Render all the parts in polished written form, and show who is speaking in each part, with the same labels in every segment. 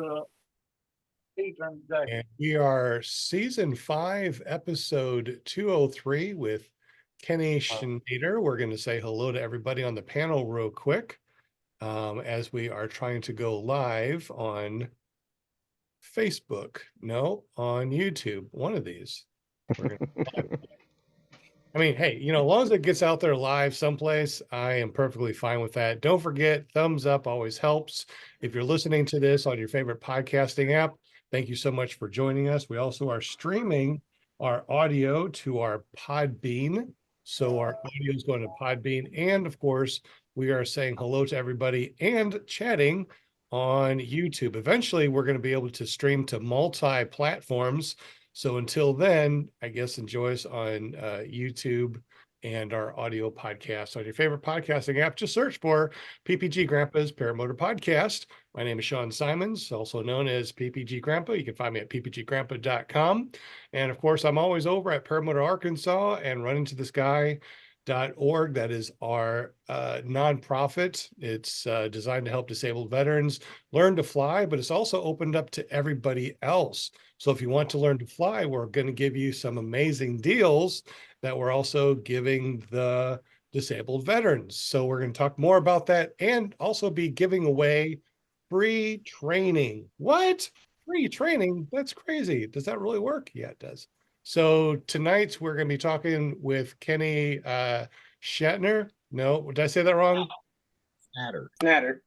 Speaker 1: And we are season 5, episode 203 with Kenny Schnatter. We're going to say hello to everybody on the panel real quick as we are trying to go live on Facebook. No, on YouTube. One of these. I mean, hey, as long as it gets out there live someplace, I am perfectly fine with that. Don't forget, thumbs up always helps. If you're listening to this on your favorite podcasting app, thank you so much for joining us. We also are streaming our audio to our Podbean. So our audio is going to Podbean. And of course, we are saying hello to everybody and chatting on YouTube. Eventually, we're going to be able to stream to multi-platforms. So until then, I guess enjoy us on YouTube and our audio podcast on your favorite podcasting app. Just search for PPG Grandpa's Paramotor Podcast. My name is Sean Simons, also known as PPG Grandpa. You can find me at ppggrandpa.com. And of course, I'm always over at Paramotor Arkansas and Running to the Sky.org. That is our nonprofit. It's designed to help disabled veterans learn to fly, but it's also opened up to everybody else. So if you want to learn to fly, we're going to give you some amazing deals that we're also giving the disabled veterans. So we're going to talk more about that and also be giving away free training. What? Free training? That's crazy. Does that really work? Yeah, it does. So tonight we're going to be talking with Kenny Schnatter. No, did I say that wrong? Schnatter.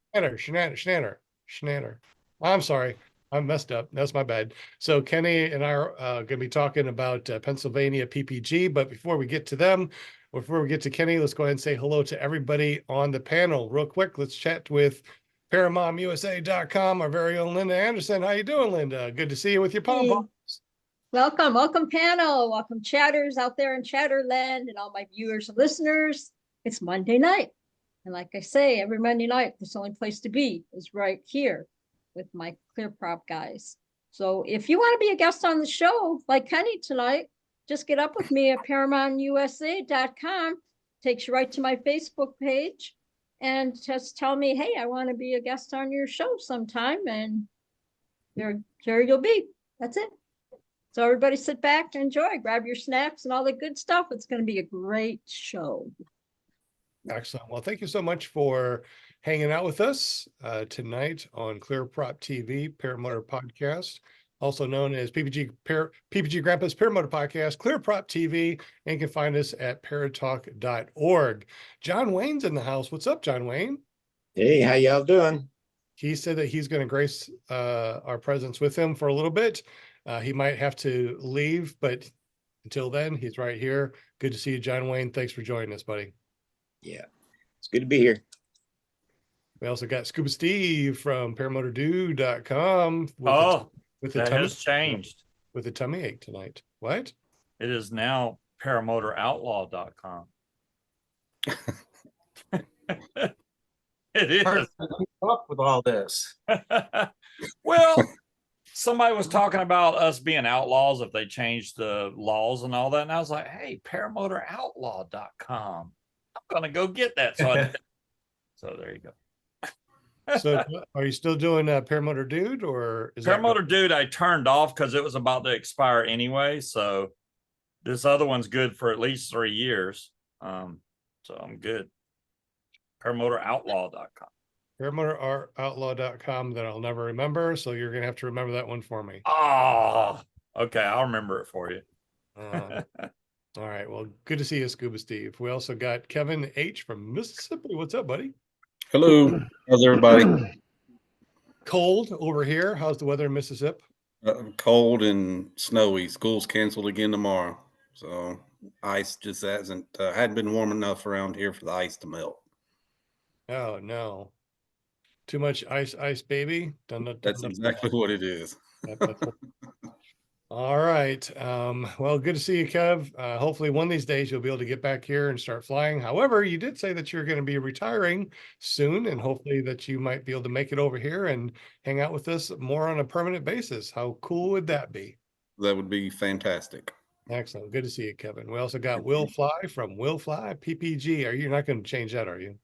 Speaker 1: I'm sorry. I'm messed up. That's my bad. So Kenny and I are going to be talking about Pennsylvania PPG. But before we get to them, before we get to Kenny, let's go ahead and say hello to everybody on the panel real quick. Let's chat with ParamoMUSA.com, our very own Linda Anderson. How you doing, Linda? Good to see you with your pom-poms.
Speaker 2: Welcome panel. Welcome chatters out there in Chatterland and all my viewers and listeners. It's Monday night. And like I say, every Monday night, the only place to be is right here with my clear prop guys. So if you want to be a guest on the show, like Kenny tonight, just get up with me at ParamontUSA.com. Takes you right to my Facebook page and just tell me, hey, I want to be a guest on your show sometime. And here you'll be. That's it. So everybody sit back and enjoy. Grab your snacks and all the good stuff. It's going to be a great show.
Speaker 1: Excellent. Well, thank you so much for hanging out with us tonight on Clear Prop TV, Paramotor Podcast, also known as PPG Grandpa's Paramotor Podcast, Clear Prop TV, and you can find us at paratalk.org. John Wayne's in the house. What's up, John Wayne?
Speaker 3: Hey, how y'all doing?
Speaker 1: He said that he's going to grace our presence with him for a little bit. He might have to leave, but until then, he's right here. Good to see you, John Wayne. Thanks for joining us, buddy.
Speaker 3: Yeah, it's good to be here.
Speaker 1: We also got Scuba Steve from ParamotorDude.com.
Speaker 4: That has changed.
Speaker 1: With a tummy ache tonight. What?
Speaker 4: It is now ParamotorOutlaw.com. It is.
Speaker 5: Up with all this.
Speaker 4: Well, somebody was talking about us being outlaws if they changed the laws and all that. And I was like, hey, ParamotorOutlaw.com. I'm going to go get that. So there you go.
Speaker 1: So are you still doing Paramotor Dude or is
Speaker 4: Paramotor Dude I turned off because it was about to expire anyway. So this other one's good for at least 3 years. So I'm good. ParamotorOutlaw.com.
Speaker 1: ParamotorOutlaw.com that I'll never remember. So you're going to have to remember that one for me.
Speaker 4: Oh, okay. I'll remember it for you.
Speaker 1: All right. Well, good to see you, Scuba Steve. We also got Kevin H. from Mississippi. What's up, buddy?
Speaker 5: Hello. How's everybody?
Speaker 1: Cold over here. How's the weather in Mississippi?
Speaker 5: Cold and snowy. School's canceled again tomorrow. So ice just hadn't been warm enough around here for the ice to melt.
Speaker 1: Oh, no. Too much ice, baby.
Speaker 5: That's exactly what it is.
Speaker 1: All right. Well, good to see you, Kev. Hopefully one of these days you'll be able to get back here and start flying. However, you did say that you're going to be retiring soon, and hopefully that you might be able to make it over here and hang out with us more on a permanent basis. How cool would that be?
Speaker 5: That would be fantastic.
Speaker 1: Excellent. Good to see you, Kevin. We also got Will Fly from Will Fly PPG. You're not going to change that, are you?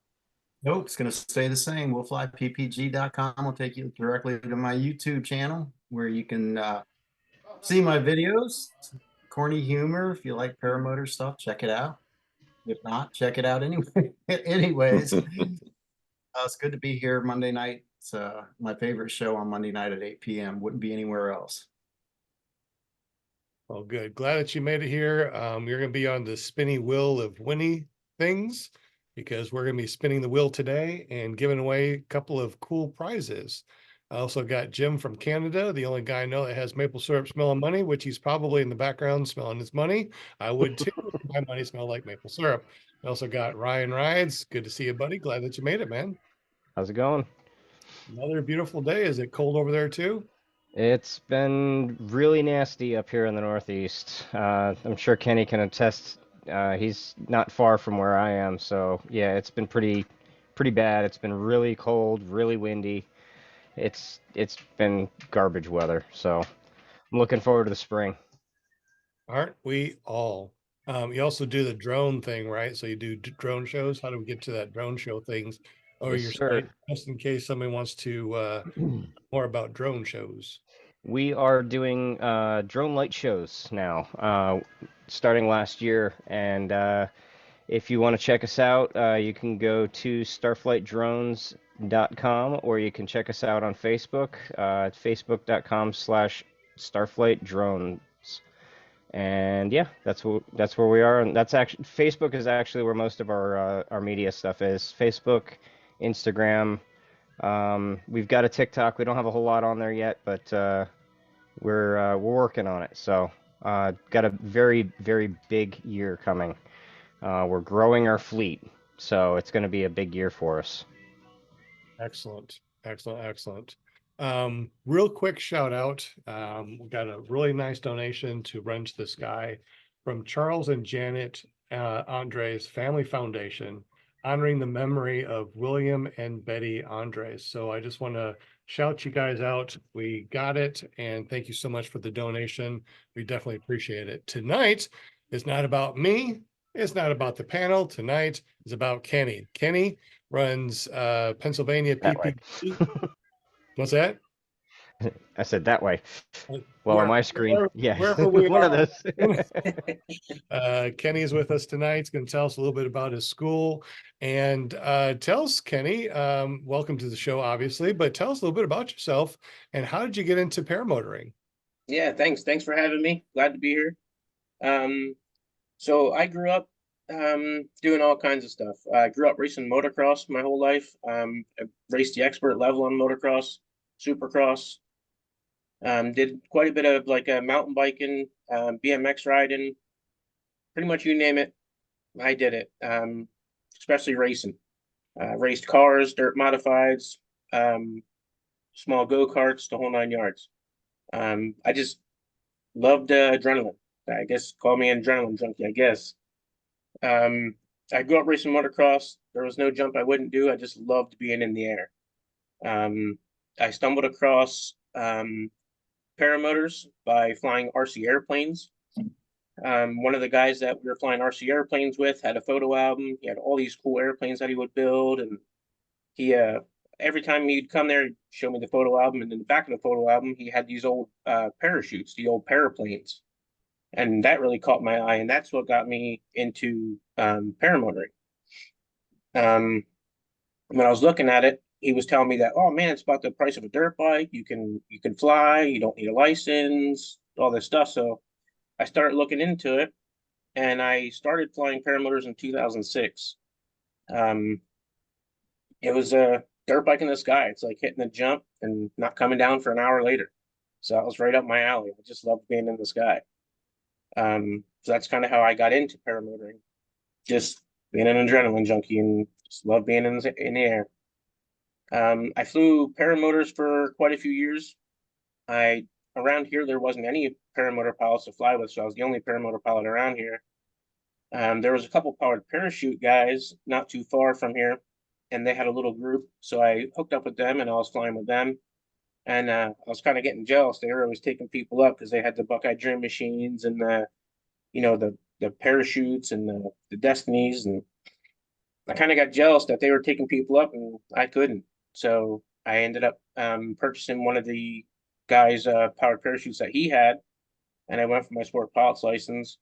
Speaker 6: Nope, it's going to stay the same. Willflyppg.com will take you directly to my YouTube channel where you can see my videos. Corny humor. If you like paramotor stuff, check it out. If not, check it out anyway. Anyways, it's good to be here Monday night. It's my favorite show on Monday night at 8 p.m. Wouldn't be anywhere else.
Speaker 1: Well, good. Glad that you made it here. You're going to be on the spinny wheel of Winnie things because we're going to be spinning the wheel today and giving away a couple of cool prizes. I also got Jim from Canada, the only guy I know that has maple syrup smelling money, which he's probably in the background smelling his money. I would too. If my money smelled like maple syrup. I also got Ryan Rides. Good to see you, buddy. Glad that you made it, man.
Speaker 7: How's it going?
Speaker 1: Another beautiful day. Is it cold over there too?
Speaker 7: It's been really nasty up here in the Northeast. I'm sure Kenny can attest. He's not far from where I am, so yeah, it's been pretty bad. It's been really cold, really windy. It's been garbage weather, so I'm looking forward to the spring.
Speaker 1: Aren't we all? You also do the drone thing, right? So you do drone shows. How do we get to that drone show things or
Speaker 7: Yes,
Speaker 1: your
Speaker 7: sir.
Speaker 1: site, just in case somebody wants to more about drone shows?
Speaker 7: We are doing drone light shows now, starting last year, and if you want to check us out, you can go to starflightdrones.com or you can check us out on Facebook at facebook.com/starflightdrones. And yeah, that's where we are, and that's actually Facebook is actually where most of our media stuff is. Facebook, Instagram. We've got a TikTok. We don't have a whole lot on there yet, but we're working on it. So got a very, very big year coming. We're growing our fleet, so it's going to be a big year for us.
Speaker 1: Excellent, excellent, excellent. Real quick shout out. We got a really nice donation to Run to the Sky from Charles and Janet Andres Family Foundation, honoring the memory of William and Betty Andres. So I just want to shout you guys out. We got it, and thank you so much for the donation. We definitely appreciate it. Tonight is not about me. It's not about the panel. Tonight is about Kenny. Kenny runs Pennsylvania
Speaker 7: That way.
Speaker 1: PPG. What's that?
Speaker 7: I said that way. Well, on
Speaker 1: Where,
Speaker 7: my screen, yeah,
Speaker 1: wherever we
Speaker 7: one of
Speaker 1: are.
Speaker 7: those.
Speaker 1: Kenny is with us tonight. He's going to tell us a little bit about his school and tell us, Kenny, welcome to the show, obviously, but tell us a little bit about yourself and how did you get into paramotoring?
Speaker 8: Yeah, thanks. Thanks for having me. Glad to be here. So I grew up doing all kinds of stuff. I grew up racing motocross my whole life. I raced the expert level on motocross, supercross. Did quite a bit of like mountain biking, BMX riding, pretty much you name it, I did it. Especially racing. Raced cars, dirt modifieds, small go-karts, the whole 9 yards. I just loved adrenaline. I guess call me an adrenaline junkie, I guess. I grew up racing motocross. There was no jump I wouldn't do. I just loved being in the air. I stumbled across paramotors by flying RC airplanes. One of the guys that we were flying RC airplanes with had a photo album. He had all these cool airplanes that he would build, and he every time he'd come there, he'd show me the photo album, and in the back of the photo album, he had these old parachutes, the old paraplanes, and that really caught my eye, and that's what got me into paramotoring. When I was looking at it, he was telling me that, oh man, it's about the price of a dirt bike. You can fly. You don't need a license. All this stuff. So I started looking into it, and I started flying paramotors in 2006. It was a dirt bike in the sky. It's like hitting a jump and not coming down for an hour later. So that was right up my alley. I just loved being in the sky. So that's kind of how I got into paramotoring. Just being an adrenaline junkie and just love being in the air. I flew paramotors for quite a few years. Around here there wasn't any paramotor pilots to fly with, so I was the only paramotor pilot around here. There was a couple powered parachute guys not too far from here, and they had a little group, so I hooked up with them and I was flying with them. And I was kind of getting jealous. They were always taking people up because they had the Buckeye Dream machines and the parachutes and the Destinies, and I kind of got jealous that they were taking people up and I couldn't. So I ended up purchasing one of the guys' powered parachutes that he had, and I went for my sport pilot's license.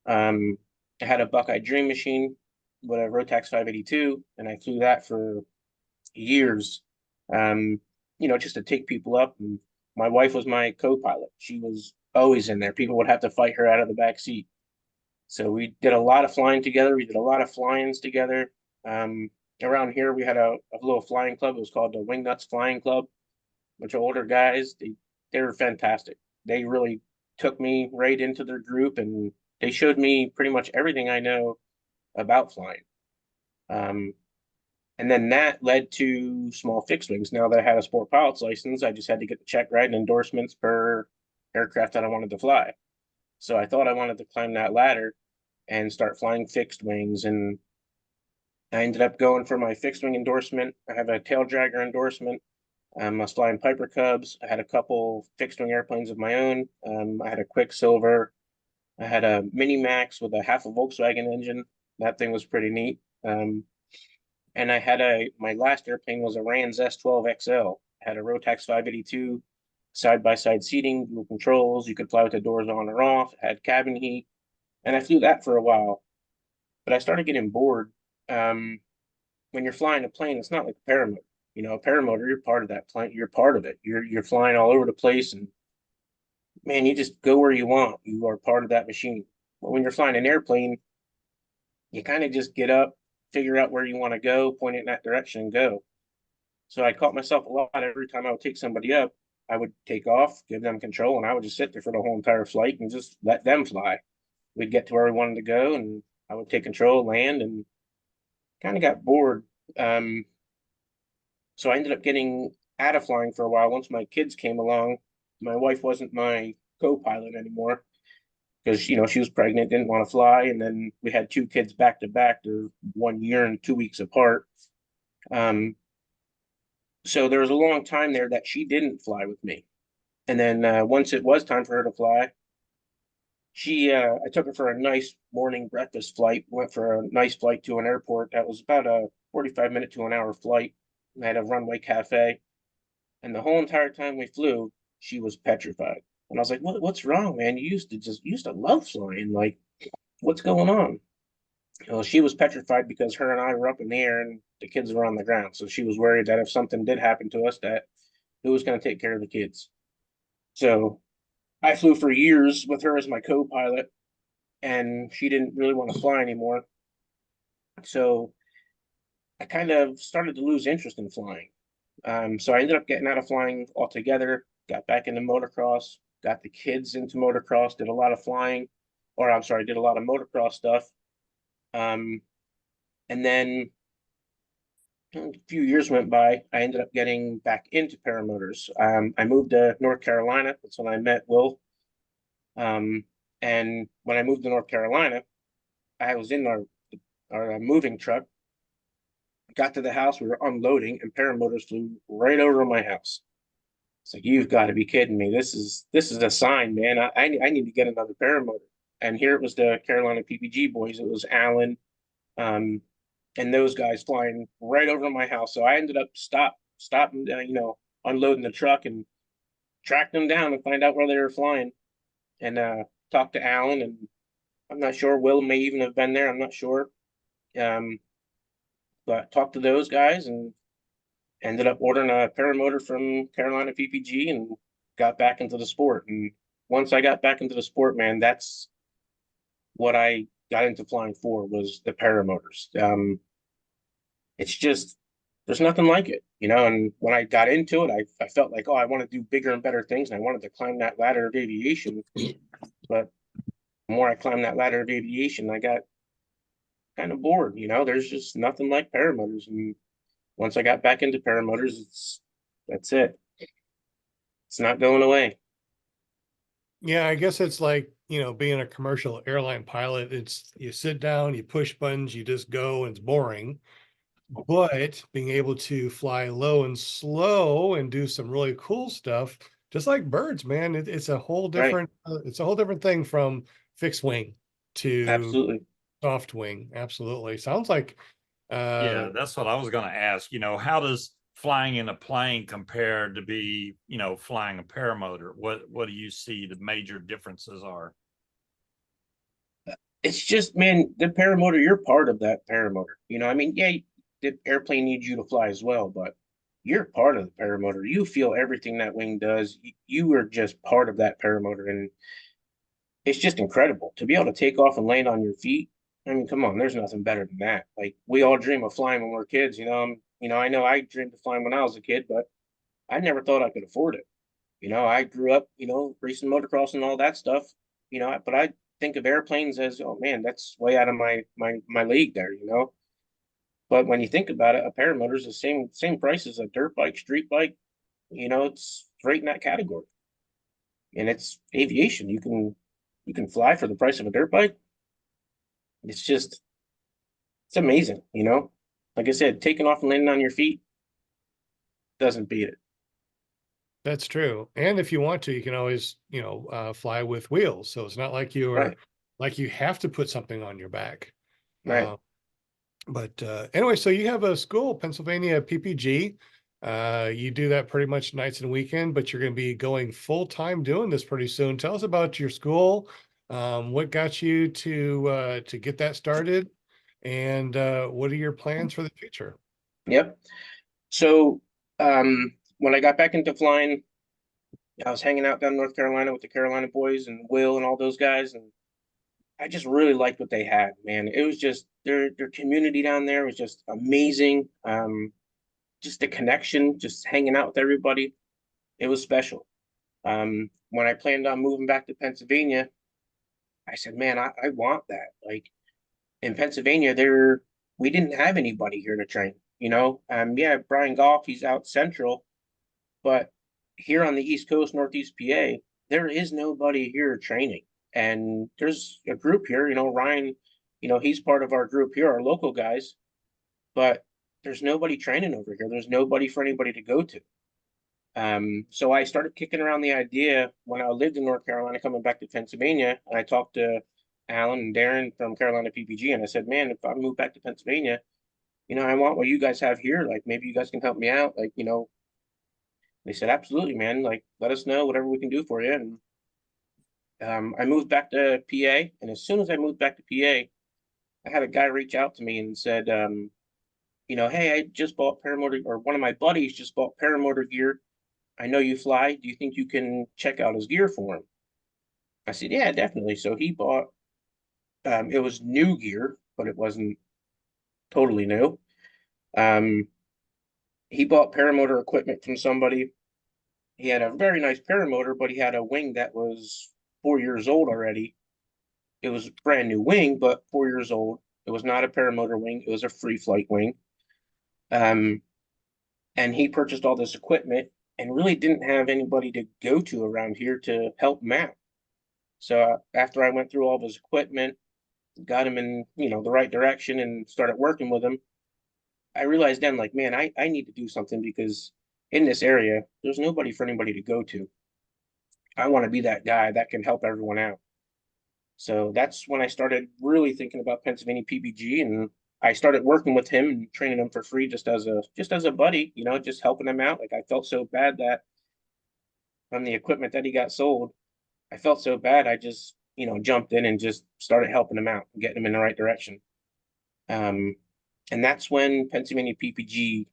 Speaker 8: Um, I had a Buckeye Dream Machine with a Rotax 582, and I flew that for years. Um, just to take people up. And my wife was my co-pilot. She was always in there. People would have to fight her out of the back seat. So we did a lot of flying together. We did a lot of fly-ins together. Around here, we had a little flying club. It was called the Wingnuts Flying Club. A bunch of older guys. They were fantastic. They really took me right into their group, and they showed me pretty much everything I know about flying. And then that led to small fixed wings. Now that I had a sport pilot's license, I just had to get the check ride and endorsements per aircraft that I wanted to fly. So I thought I wanted to climb that ladder and start flying fixed wings. And I ended up going for my fixed wing endorsement. I have a tail dragger endorsement. I was flying Piper Cubs. I had a couple fixed wing airplanes of my own. I had a Quicksilver. I had a Mini Max with a half a Volkswagen engine. That thing was pretty neat. And I had my last airplane was a Rans S12 XL. I had a Rotax 582, side-by-side seating, dual controls. You could fly with the doors on or off, had cabin heat. And I flew that for a while. But I started getting bored. When you're flying a plane, it's not like a paramotor. A paramotor, you're part of that plane. You're part of it. You're flying all over the place, and man, you just go where you want. You are part of that machine. But when you're flying an airplane, you kind of just get up, figure out where you want to go, point it in that direction, and go. So I caught myself a lot every time I would take somebody up. I would take off, give them control, and I would just sit there for the whole entire flight and just let them fly. We'd get to where we wanted to go, and I would take control, land, and kind of got bored. So I ended up getting out of flying for a while. Once my kids came along, my wife wasn't my co-pilot anymore because she was pregnant, didn't want to fly, and then we had two kids back to back. They're 1 year and 2 weeks apart. So there was a long time there that she didn't fly with me, and then once it was time for her to fly, I took her for a nice morning breakfast flight. Went for a nice flight to an airport that was about a 45-minute to an hour flight. I had a runway cafe, and the whole entire time we flew, she was petrified. And I was like, "What's wrong, man? You used to love flying. Like, what's going on?" Well, she was petrified because her and I were up in the air and the kids were on the ground. So she was worried that if something did happen to us, that who was going to take care of the kids. So I flew for years with her as my co-pilot, and she didn't really want to fly anymore. So I kind of started to lose interest in flying. So I ended up getting out of flying altogether, got back into motocross, got the kids into motocross, did a lot of flying, or I'm sorry, did a lot of motocross stuff. And then a few years went by. I ended up getting back into paramotors. I moved to North Carolina. That's when I met Will. And when I moved to North Carolina, I was in our moving truck. Got to the house, we were unloading, and paramotors flew right over my house. It's like, you've got to be kidding me. This is a sign, man. I need to get another paramotor. And here it was the Carolina PPG boys. It was Alan, and those guys flying right over my house. So I ended up stopping, unloading the truck and track them down and find out where they were flying. And talk to Alan, and I'm not sure. Will may even have been there. I'm not sure. But talked to those guys and ended up ordering a paramotor from Carolina PPG and got back into the sport. And once I got back into the sport, man, that's what I got into flying for, was the paramotors. It's just, there's nothing like it, and when I got into it, I felt like, I want to do bigger and better things, and I wanted to climb that ladder of aviation. But the more I climbed that ladder of aviation, I got kind of bored. There's just nothing like paramotors. And once I got back into paramotors, that's it. It's not going away.
Speaker 1: Yeah, I guess it's like, being a commercial airline pilot, it's you sit down, you push buttons, you just go, and it's boring. But being able to fly low and slow and do some really cool stuff, just like birds, man, it's a whole
Speaker 8: Right.
Speaker 1: different thing from fixed wing to
Speaker 8: Absolutely.
Speaker 1: soft wing. Absolutely. Sounds like
Speaker 4: Yeah, that's what I was going to ask. How does flying in a plane compare to be, flying a paramotor? What do you see the major differences are?
Speaker 8: It's just, man, the paramotor, you're part of that paramotor. I mean, yeah, the airplane needs you to fly as well, but you're part of the paramotor. You feel everything that wing does. You are just part of that paramotor, and it's just incredible to be able to take off and land on your feet. I mean, come on, there's nothing better than that. Like, we all dream of flying when we're kids, I know I dreamed of flying when I was a kid, but I never thought I could afford it. I grew up, racing motocross and all that stuff, but I think of airplanes as, oh man, that's way out of my league there. But when you think about it, a paramotor is the same price as a dirt bike, street bike. It's right in that category. And it's aviation. You can fly for the price of a dirt bike. It's amazing. Like I said, taking off and landing on your feet doesn't beat it.
Speaker 1: That's true. And if you want to, you can always, fly with wheels. So it's not like
Speaker 8: Right,
Speaker 1: like you have to put something on your back.
Speaker 8: right.
Speaker 1: But anyway, so you have a school, Pennsylvania PPG. You do that pretty much nights and weekend, but you're going to be going full time doing this pretty soon. Tell us about your school. What got you to get that started, and what are your plans for the future?
Speaker 8: Yep. So when I got back into flying, I was hanging out down in North Carolina with the Carolina boys and Will and all those guys, and I just really liked what they had, man. It was just their community down there was just amazing. Just the connection, just hanging out with everybody. It was special. When I planned on moving back to Pennsylvania, I said, man, I want that. Like, in Pennsylvania, we didn't have anybody here to train. Yeah, Brian Goff, he's out central, but here on the East Coast, Northeast PA, there is nobody here training. And there's a group here, Ryan, he's part of our group here, our local guys, but there's nobody training over here. There's nobody for anybody to go to. So I started kicking around the idea when I lived in North Carolina, coming back to Pennsylvania, and I talked to Alan and Darren from Carolina PPG, and I said, man, if I move back to Pennsylvania, I want what you guys have here. Like, maybe you guys can help me out. Like, they said, absolutely, man. Like, let us know whatever we can do for you. And I moved back to PA. And as soon as I moved back to PA, I had a guy reach out to me and said, hey, I just bought paramotor, or one of my buddies just bought paramotor gear. I know you fly. Do you think you can check out his gear for him? I said, yeah, definitely. So he bought, it was new gear, but it wasn't totally new. He bought paramotor equipment from somebody. He had a very nice paramotor, but he had a wing that was 4 years old already. It was a brand new wing, but 4 years old. It was not a paramotor wing. It was a free flight wing. And he purchased all this equipment and really didn't have anybody to go to around here to help him out. So after I went through all of his equipment, got him in, the right direction and started working with him, I realized then, like, man, I need to do something because in this area, there's nobody for anybody to go to. I want to be that guy that can help everyone out. So that's when I started really thinking about Pennsylvania PPG, and I started working with him and training him for free, just as a buddy, just helping him out. Like, I felt so bad that from the equipment that he got sold, I felt so bad. I just, jumped in and just started helping him out and getting him in the right direction. Um, and that's when Pennsylvania PPG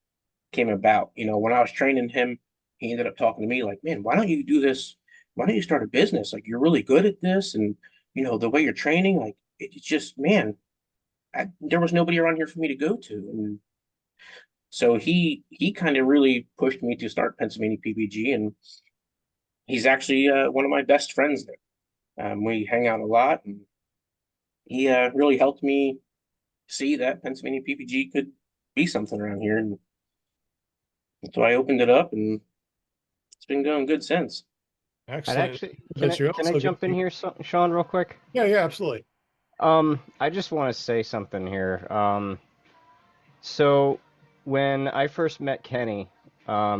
Speaker 8: came about. When I was training him, he ended up talking to me like, man, why don't you do this? Why don't you start a business? Like, you're really good at this. And, the way you're training, like, it's just, man, there was nobody around here for me to go to. And so he kind of really pushed me to start Pennsylvania PPG. And he's actually one of my best friends there. We hang out a lot, and he really helped me see that Pennsylvania PPG could be something around here. And so I opened it up, and it's been going good since.
Speaker 7: I'd
Speaker 1: Excellent.
Speaker 7: actually
Speaker 1: But you're
Speaker 7: can I
Speaker 1: also
Speaker 7: jump in
Speaker 1: getting,
Speaker 7: here, Sean, real quick?
Speaker 1: yeah, absolutely.
Speaker 7: I just want to say something here. So when I first met Kenny,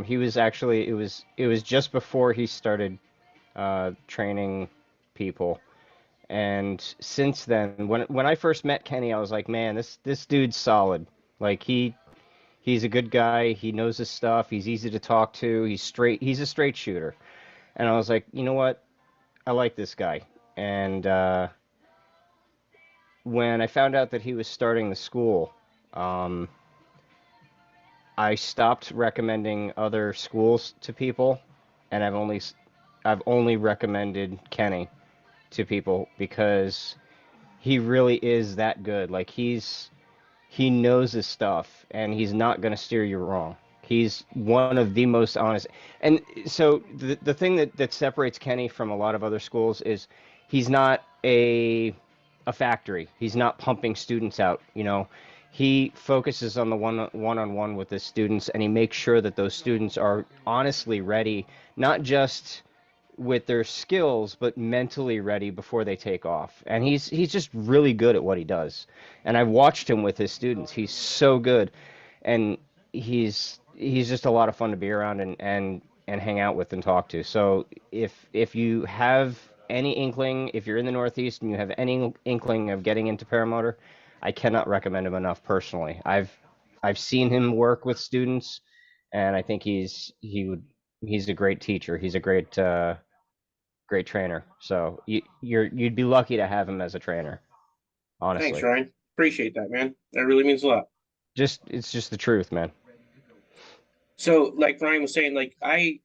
Speaker 7: he was actually it was just before he started training people. And since then, when I first met Kenny, I was like, man, this dude's solid. Like he's a good guy. He knows his stuff. He's easy to talk to. He's straight. He's a straight shooter. And I was like, you know what? I like this guy. And when I found out that he was starting the school, um, I stopped recommending other schools to people, and I've only recommended Kenny to people because he really is that good. Like he knows his stuff, and he's not going to steer you wrong. He's one of the most honest. And so the thing that separates Kenny from a lot of other schools is he's not a factory. He's not pumping students out, you know. He focuses on the one-on-one with his students, and he makes sure that those students are honestly ready, not just with their skills, but mentally ready before they take off. And he's just really good at what he does. And I've watched him with his students. He's so good, and he's just a lot of fun to be around and hang out with and talk to. So if you have any inkling, if you're in the Northeast and you have any inkling of getting into paramotor, I cannot recommend him enough personally. I've seen him work with students, and I think he's a great teacher. He's a great trainer. So you'd be lucky to have him as a trainer. Honestly,
Speaker 8: Thanks, Ryan. Appreciate that, man. That really means a lot.
Speaker 7: it's just the truth, man.
Speaker 8: So, like Ryan was saying, like I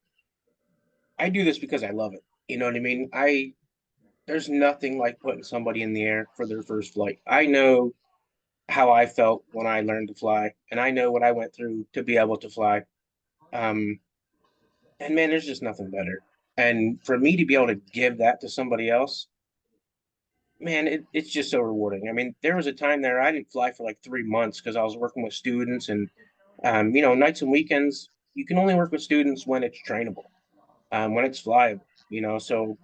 Speaker 8: do this because I love it. You know what I mean? There's nothing like putting somebody in the air for their first flight. I know how I felt when I learned to fly, and I know what I went through to be able to fly. Um, and man, there's just nothing better. And for me to be able to give that to somebody else, man, it's just so rewarding. I mean, there was a time there I didn't fly for like 3 months because I was working with students, and nights and weekends. You can only work with students when it's trainable, when it's flyable. So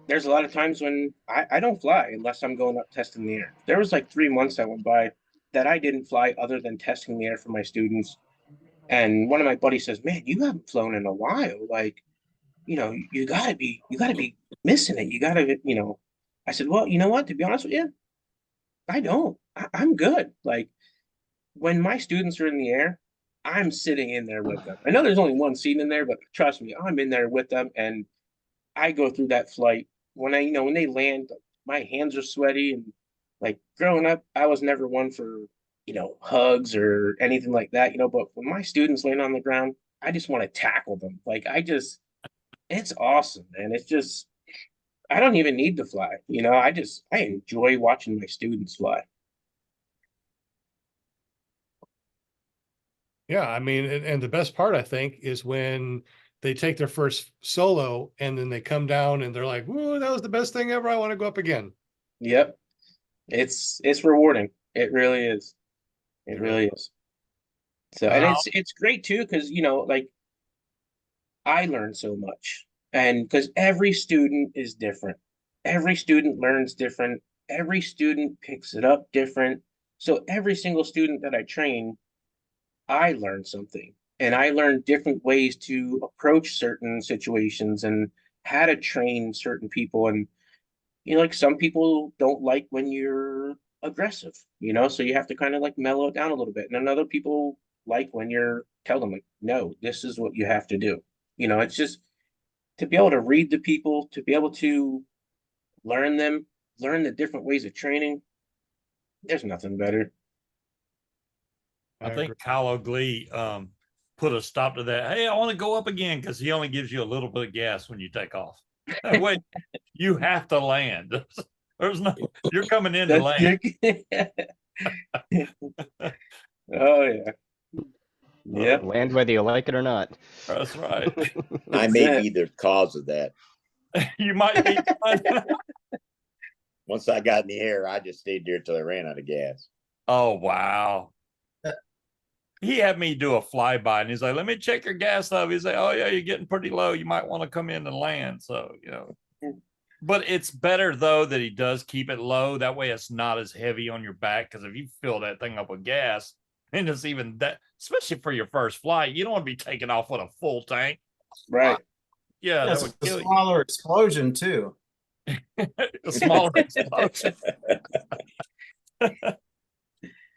Speaker 8: there's a lot of times when I don't fly unless I'm going up testing the air. There was like 3 months that went by that I didn't fly other than testing the air for my students. And one of my buddies says, "Man, you haven't flown in a while. Like, you gotta be missing it. You gotta. I said, well, you know what? To be honest with you, I don't. I'm good. Like when my students are in the air, I'm sitting in there with them. I know there's only one seat in there, but trust me, I'm in there with them, and I go through that flight. When they land, my hands are sweaty, and like growing up, I was never one for hugs or anything like that. But when my students land on the ground, I just want to tackle them. Like it's awesome, man. It's just I don't even need to fly. I enjoy watching my students fly.
Speaker 1: Yeah, I mean, and the best part I think is when they take their first solo and then they come down and they're like, "Whoa, that was the best thing ever. I want to go up again."
Speaker 8: Yep. It's rewarding. It really is. It really is. So, and it's great too, because like I learn so much. And because every student is different. Every student learns different. Every student picks it up different. So every single student that I train, I learn something. And I learn different ways to approach certain situations and how to train certain people. And like some people don't like when you're aggressive, so you have to kind of like mellow it down a little bit. And another people like when you're tell them like, no, this is what you have to do. It's just to be able to read the people, to be able to learn them, learn the different ways of training. There's nothing better.
Speaker 4: I think Kyle O'Glee put a stop to that. Hey, I want to go up again because he only gives you a little bit of gas when you take off. That way, you have to land. There's no, you're coming in to land.
Speaker 8: Oh yeah. Yeah.
Speaker 7: Land whether you like it or not.
Speaker 4: That's right.
Speaker 3: I may be the cause of that.
Speaker 4: You might be.
Speaker 3: Once I got in the air, I just stayed there till I ran out of gas.
Speaker 4: Oh, wow. He had me do a flyby and he's like, let me check your gas level. He's like, oh yeah, you're getting pretty low. You might want to come in and land. So, but it's better though that he does keep it low. That way it's not as heavy on your back. Cause if you fill that thing up with gas and it's even that, especially for your first flight, you don't want to be taking off with a full tank.
Speaker 8: Right.
Speaker 6: Yeah, that would kill you. Smaller explosion too.
Speaker 4: A smaller explosion.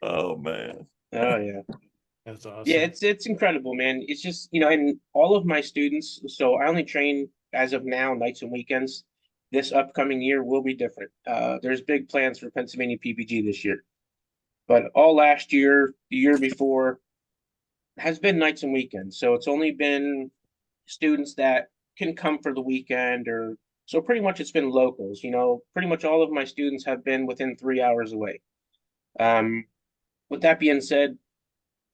Speaker 4: Oh man.
Speaker 8: Oh yeah.
Speaker 1: That's
Speaker 8: Yeah,
Speaker 1: awesome.
Speaker 8: it's incredible, man. It's just, and all of my students, so I only train as of now nights and weekends. This upcoming year will be different. There's big plans for Pennsylvania PPG this year. But all last year, the year before, has been nights and weekends. So it's only been students that can come for the weekend or so pretty much it's been locals, pretty much all of my students have been within 3 hours away. Um, with that being said,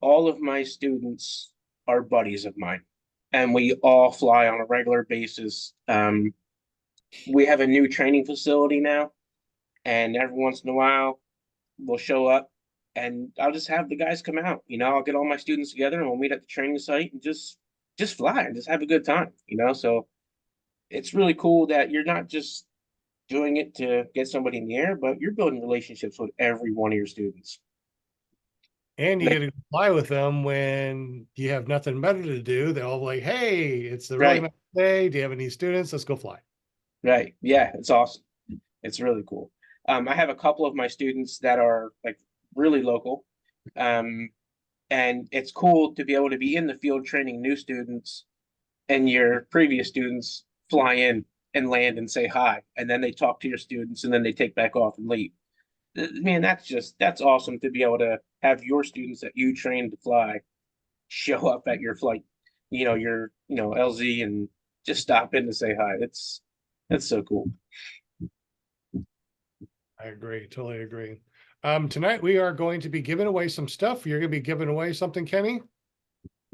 Speaker 8: all of my students are buddies of mine and we all fly on a regular basis. We have a new training facility now, and every once in a while we'll show up and I'll just have the guys come out. I'll get all my students together and we'll meet at the training site and just fly and just have a good time. So it's really cool that you're not just doing it to get somebody in the air, but you're building relationships with every one of your students.
Speaker 1: And you get to fly with them when you have nothing better to do. They're all like, hey, it's a really
Speaker 8: Right.
Speaker 1: nice day. Do you have any students? Let's go fly.
Speaker 8: Right. Yeah, it's awesome. It's really cool. I have a couple of my students that are like really local. And it's cool to be able to be in the field training new students and your previous students fly in and land and say hi. And then they talk to your students and then they take back off and leave. Man, that's awesome to be able to have your students that you train to fly show up at your flight, your LZ and just stop in to say hi. That's so cool.
Speaker 1: I agree. Totally agree. Tonight we are going to be giving away some stuff. You're going to be giving away something, Kenny?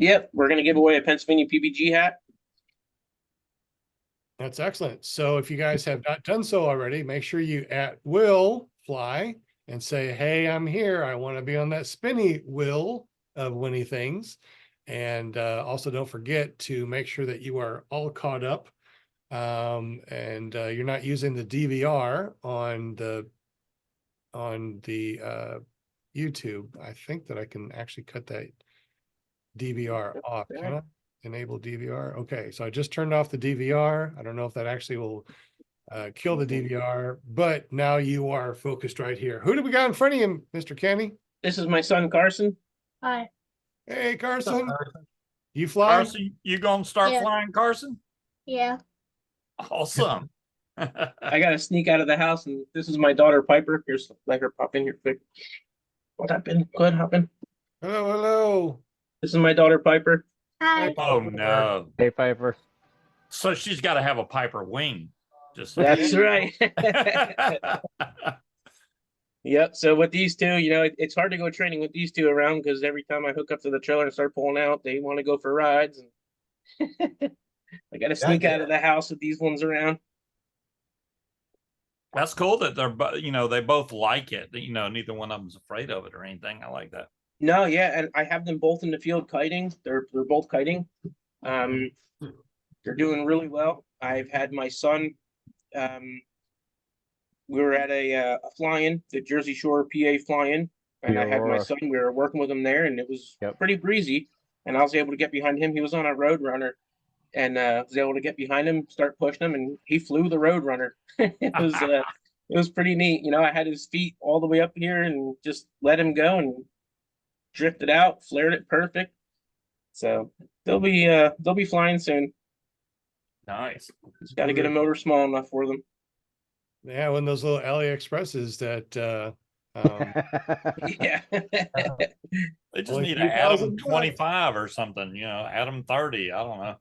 Speaker 8: Yep, we're gonna give away a Pennsylvania PPG hat.
Speaker 1: That's excellent. So if you guys have not done so already, make sure you at Will Fly and say, hey, I'm here. I want to be on that spinny wheel of winning things. And also don't forget to make sure that you are all caught up and you're not using the DVR on the YouTube. I think that I can actually cut that DVR off. Can I enable DVR? Okay, so I just turned off the DVR. I don't know if that actually will kill the DVR, but now you are focused right here. Who do we got in front of you, Mr. Kenny?
Speaker 8: This is my son Carson.
Speaker 2: Hi.
Speaker 1: Hey, Carson. You fly?
Speaker 4: Carson, you gonna start
Speaker 2: Yeah.
Speaker 4: flying, Carson?
Speaker 2: Yeah.
Speaker 4: Awesome.
Speaker 8: I gotta sneak out of the house, and this is my daughter Piper. Here's let her pop in here quick. What happened? Go ahead, hop in.
Speaker 1: Hello, hello.
Speaker 8: This is my daughter Piper.
Speaker 2: Hi.
Speaker 4: Oh no.
Speaker 7: Hey, Piper.
Speaker 4: So she's got to have a Piper wing. Just so
Speaker 8: That's right. Yep. So with these two, it's hard to go training with these two around because every time I hook up to the trailer and start pulling out, they want to go for rides, and I got to sneak out of the house with these ones around.
Speaker 4: That's cool that they both like it. Neither one of them's afraid of it or anything. I like that.
Speaker 8: No, yeah, and I have them both in the field kiting. They're both kiting. They're doing really well. I've had my son. We were at a fly-in, the Jersey Shore, PA fly-in, and I had my
Speaker 7: Sure.
Speaker 8: son. We were working with him there, and it was
Speaker 7: Yep.
Speaker 8: pretty breezy. And I was able to get behind him. He was on a road runner, and was able to get behind him, start pushing him, and he flew the road runner. It was pretty neat. I had his feet all the way up here and just let him go and drifted out, flared it perfect. So they'll be flying soon.
Speaker 4: Nice.
Speaker 8: Just got to get a motor small enough for them.
Speaker 1: Yeah, one of those little AliExpresses that
Speaker 8: Yeah.
Speaker 4: They just
Speaker 1: Only
Speaker 4: need to add them
Speaker 1: 3,000 bucks.
Speaker 4: 25 or something, add them 30. I don't know.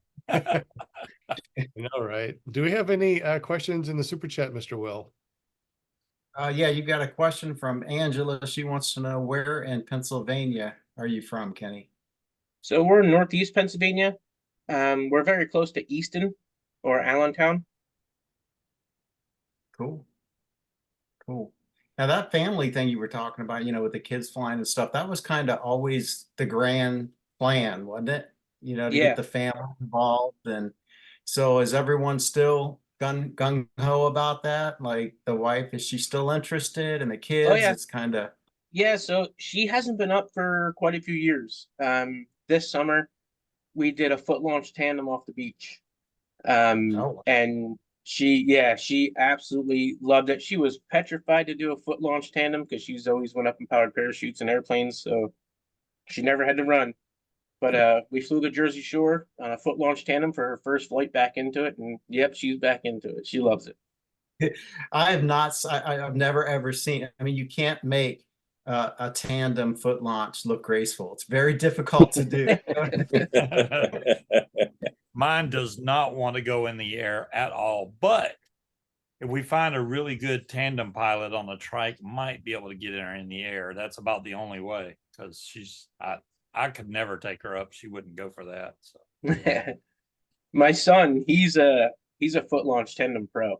Speaker 1: you know, right? Do we have any questions in the super chat, Mr. Will?
Speaker 6: Yeah, you got a question from Angela. She wants to know, where in Pennsylvania are you from, Kenny?
Speaker 8: So we're in Northeast Pennsylvania. We're very close to Easton or Allentown.
Speaker 6: Cool. Cool. Now that family thing you were talking about, with the kids flying and stuff, that was kind of always the grand plan, wasn't it? To
Speaker 8: Yeah.
Speaker 6: get the family involved. And so is everyone still gung ho about that? Like the wife, is she still interested? And the kids,
Speaker 8: yeah.
Speaker 6: it's kind of.
Speaker 8: Yeah, so she hasn't been up for quite a few years. This summer we did a foot launch tandem off the beach. And she absolutely loved it. She was petrified to do a foot launch tandem because she's always went up in powered parachutes and airplanes. So She never had to run. But we flew to Jersey Shore on a foot launch tandem for her first flight back into it, and yep, she's back into it. She loves it.
Speaker 6: I have not. I've never ever seen. I mean, you can't make a tandem foot launch look graceful. It's very difficult to do.
Speaker 4: Mine does not want to go in the air at all. But if we find a really good tandem pilot on the trike, might be able to get her in the air. That's about the only way, because I could never take her up. She wouldn't go for that. So
Speaker 8: My son, he's a foot launch tandem pro.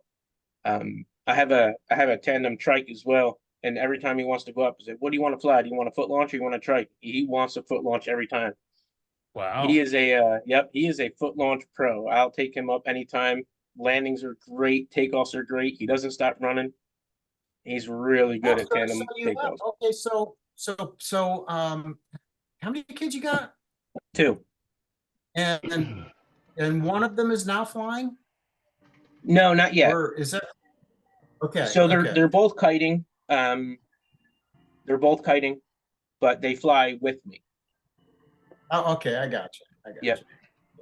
Speaker 8: I have a tandem trike as well, and every time he wants to go up, he said, "What do you want to fly? Do you want a foot launch or you want a trike?" He wants a foot launch every time.
Speaker 4: wow.
Speaker 8: He is he is a foot launch pro. I'll take him up anytime. Landings are great, takeoffs are great. He doesn't stop running. He's really good at tandem takeoffs.
Speaker 6: Okay, so how many kids you got?
Speaker 8: 2.
Speaker 6: And one of them is now flying?
Speaker 8: No, not yet.
Speaker 6: Or is that okay?
Speaker 8: So
Speaker 6: okay.
Speaker 8: they're both kiting. They're both kiting, but they fly with me.
Speaker 6: Oh, okay, I got you.
Speaker 8: Yep.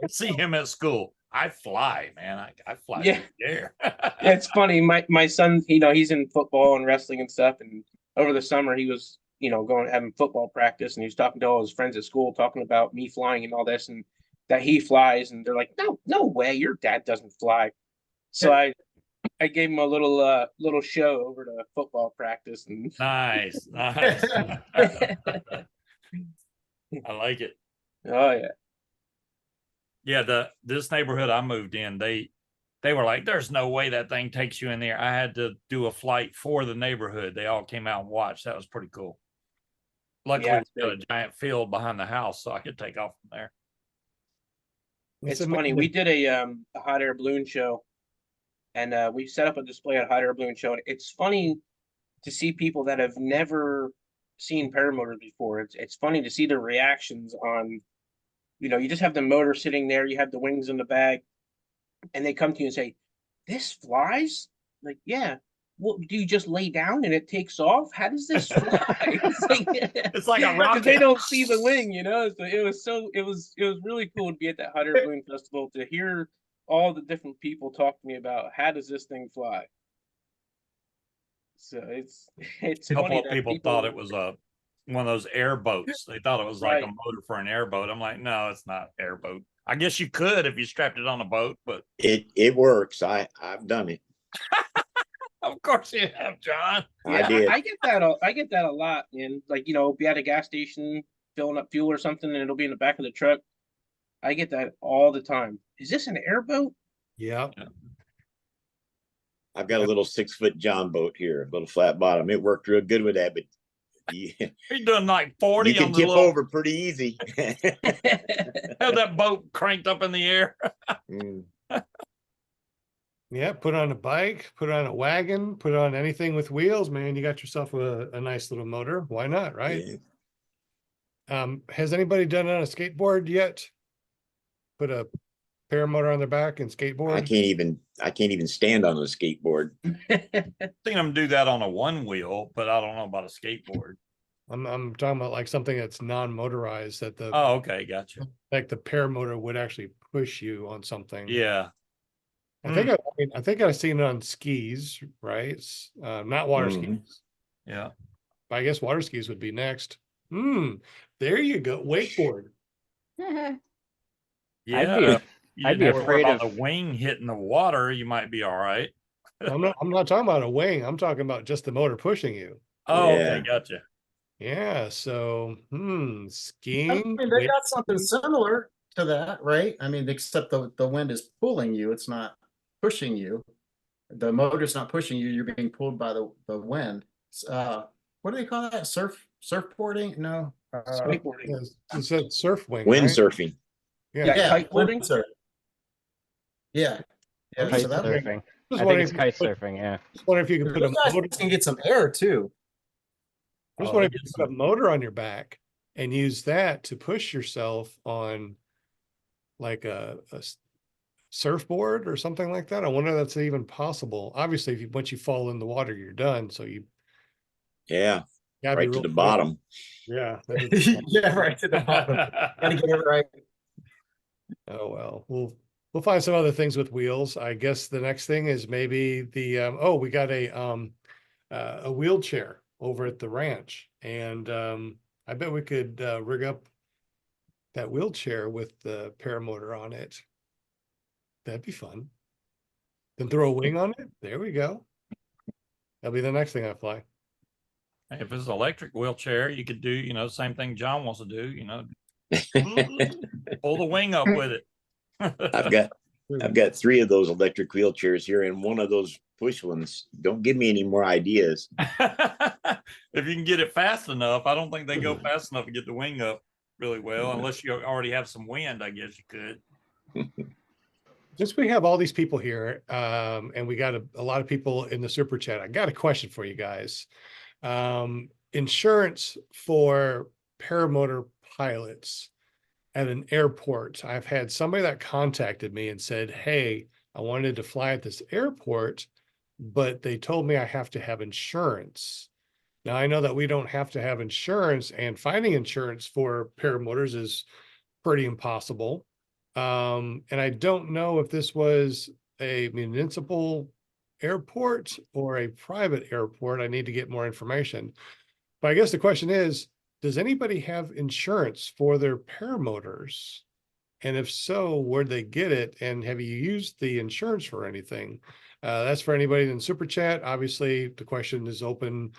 Speaker 4: See him at school. I fly, man. I fly
Speaker 8: Yeah.
Speaker 4: through the air.
Speaker 8: It's funny. My son, he's in football and wrestling and stuff. And over the summer, he was, going having football practice, and he was talking to all his friends at school, talking about me flying and all this, and that he flies. And they're like, no way, your dad doesn't fly. So I gave him a little show over to football practice, and
Speaker 4: Nice. I like it.
Speaker 8: oh yeah.
Speaker 4: Yeah, this neighborhood I moved in, they were like, there's no way that thing takes you in there. I had to do a flight for the neighborhood. They all came out and watched. That was pretty cool. Luckily,
Speaker 8: Yeah,
Speaker 4: we got a giant field behind the house, so I could take off from there.
Speaker 8: It's funny. We did a hot air balloon show, and we set up a display at a hot air balloon show. And it's funny to see people that have never seen paramotors before. It's funny to see their reactions on, you just have the motor sitting there, you have the wings in the bag, and they come to you and say, "This flies?" Like, yeah. Well, do you just lay down and it takes off? How does this fly?
Speaker 4: It's like a rocket.
Speaker 8: They don't see the wing, So it was really cool to be at that hot air balloon festival to hear all the different people talk to me about how does this thing fly. So it's
Speaker 4: A couple
Speaker 8: funny
Speaker 4: of
Speaker 8: that
Speaker 4: people thought it was one of those airboats. They thought it was like a
Speaker 8: Right.
Speaker 4: motor for an airboat. I'm like, no, it's not airboat. I guess you could if you strapped it on a boat, but
Speaker 3: It works. I've done it.
Speaker 4: of course you have, John.
Speaker 3: I
Speaker 8: Yeah,
Speaker 3: did.
Speaker 8: I get that. I get that a lot, and be at a gas station filling up fuel or something, and it'll be in the back of the truck. I get that all the time. Is this an airboat?
Speaker 1: Yeah.
Speaker 3: I've got a little 6-foot John boat here, a little flat bottom. It worked real good with that, but
Speaker 4: You're doing like 40
Speaker 3: you
Speaker 4: on
Speaker 3: can
Speaker 4: the
Speaker 3: tip
Speaker 4: little,
Speaker 3: over pretty easy.
Speaker 4: have that boat cranked up in the air.
Speaker 3: Mm.
Speaker 1: Yeah. Put on a bike, put on a wagon, put on anything with wheels, man. You got yourself a nice little motor. Why not? Right.
Speaker 3: Yeah.
Speaker 1: Has anybody done it on a skateboard yet? Put a paramotor on their back and skateboard?
Speaker 3: I can't even stand on a skateboard.
Speaker 4: Seen them do that on a one wheel, but I don't know about a skateboard.
Speaker 1: I'm talking about like something that's non-motorized that
Speaker 4: Oh, okay, gotcha.
Speaker 1: like the paramotor would actually push you on something.
Speaker 4: Yeah.
Speaker 1: I think I've seen it on skis, right? Not water
Speaker 3: Mhm.
Speaker 1: skis.
Speaker 4: Yeah.
Speaker 1: I guess water skis would be next. There you go. Wakeboard.
Speaker 4: Yeah. You
Speaker 7: I'd
Speaker 4: didn't
Speaker 7: be
Speaker 4: have to worry
Speaker 7: afraid
Speaker 4: about
Speaker 7: of-
Speaker 4: the wing hitting the water. You might be all right.
Speaker 1: I'm not talking about a wing. I'm talking about just the motor pushing you.
Speaker 4: Oh,
Speaker 3: Yeah.
Speaker 4: okay, gotcha.
Speaker 1: Yeah. So,
Speaker 6: I
Speaker 1: skiing.
Speaker 6: mean, they got something similar to that, right? I mean, except the wind is pulling you; it's not pushing you. The motor's not pushing you; you're being pulled by the wind. What do they call that? Surfboarding? No.
Speaker 8: Skateboarding.
Speaker 1: You said surf wing, right?
Speaker 3: Windsurfing.
Speaker 1: Yeah.
Speaker 8: Kiteboarding?
Speaker 6: windsurf. Yeah. Yeah.
Speaker 7: Kite
Speaker 6: So that
Speaker 7: surfing.
Speaker 1: Just
Speaker 7: I think
Speaker 1: wondering
Speaker 7: it's
Speaker 1: if you
Speaker 7: kite
Speaker 1: could put-
Speaker 7: surfing. Yeah.
Speaker 1: Just wondering if you could put a
Speaker 6: those guys
Speaker 1: motor.
Speaker 6: can get some air too.
Speaker 1: Just
Speaker 4: Oh,
Speaker 1: wondering if
Speaker 4: they
Speaker 1: you
Speaker 4: get
Speaker 1: put a motor on your back and use that to push yourself on like a surfboard or something like that. I wonder if that's even possible. Obviously, once you fall in the water, you're done. So
Speaker 3: Yeah.
Speaker 1: Gotta be
Speaker 3: right to
Speaker 1: real
Speaker 3: the
Speaker 1: quick.
Speaker 3: bottom.
Speaker 1: Yeah. that'd be fun.
Speaker 6: Yeah, right to the bottom. Gotta get it right.
Speaker 1: Oh, well, we'll find some other things with wheels. I guess the next thing is maybe the, we got a wheelchair over at the ranch, and I bet we could rig up that wheelchair with the paramotor on it. That'd be fun. Then throw a wing on it. There we go. That'll be the next thing I fly.
Speaker 4: If it's an electric wheelchair, you could do, same thing John wants to do, pull the wing up with it.
Speaker 3: I've got 3 of those electric wheelchairs here and one of those push ones. Don't give me any more ideas.
Speaker 4: If you can get it fast enough, I don't think they go fast enough to get the wing up really well, unless you already have some wind, I guess you could.
Speaker 1: Since we have all these people here, and we got a lot of people in the super chat, I got a question for you guys. Insurance for paramotor pilots at an airport. I've had somebody that contacted me and said, hey, I wanted to fly at this airport, but they told me I have to have insurance. Now, I know that we don't have to have insurance, and finding insurance for paramotors is pretty impossible. And I don't know if this was a municipal airport or a private airport. I need to get more information. But I guess the question is, does anybody have insurance for their paramotors? And if so, where'd they get it? And have you used the insurance for anything? That's for anybody in super chat. Obviously, the question is open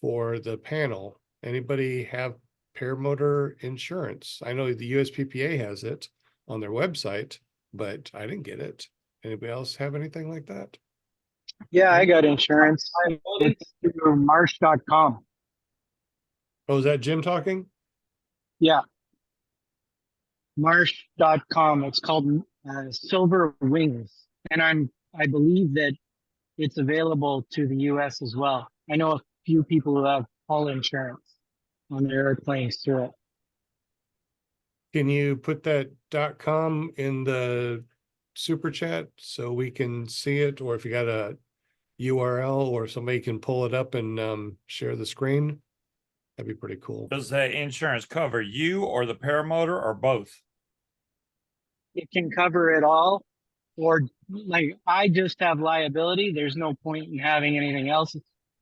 Speaker 1: for the panel. Anybody have paramotor insurance? I know the USPPA has it on their website, but I didn't get it. Anybody else have anything like that?
Speaker 9: Yeah, I got insurance. It's through marsh.com.
Speaker 1: Oh, is that Jim talking?
Speaker 9: Yeah. Marsh.com. It's called Silver Wings. And I believe that it's available to the US as well. I know a few people who have hull insurance on their airplanes through it.
Speaker 1: Can you put that .com in the super chat so we can see it? Or if you got a URL or somebody can pull it up and share the screen, that'd be pretty cool.
Speaker 4: Does that insurance cover you or the paramotor or both?
Speaker 9: It can cover it all, or like I just have liability. There's no point in having anything else.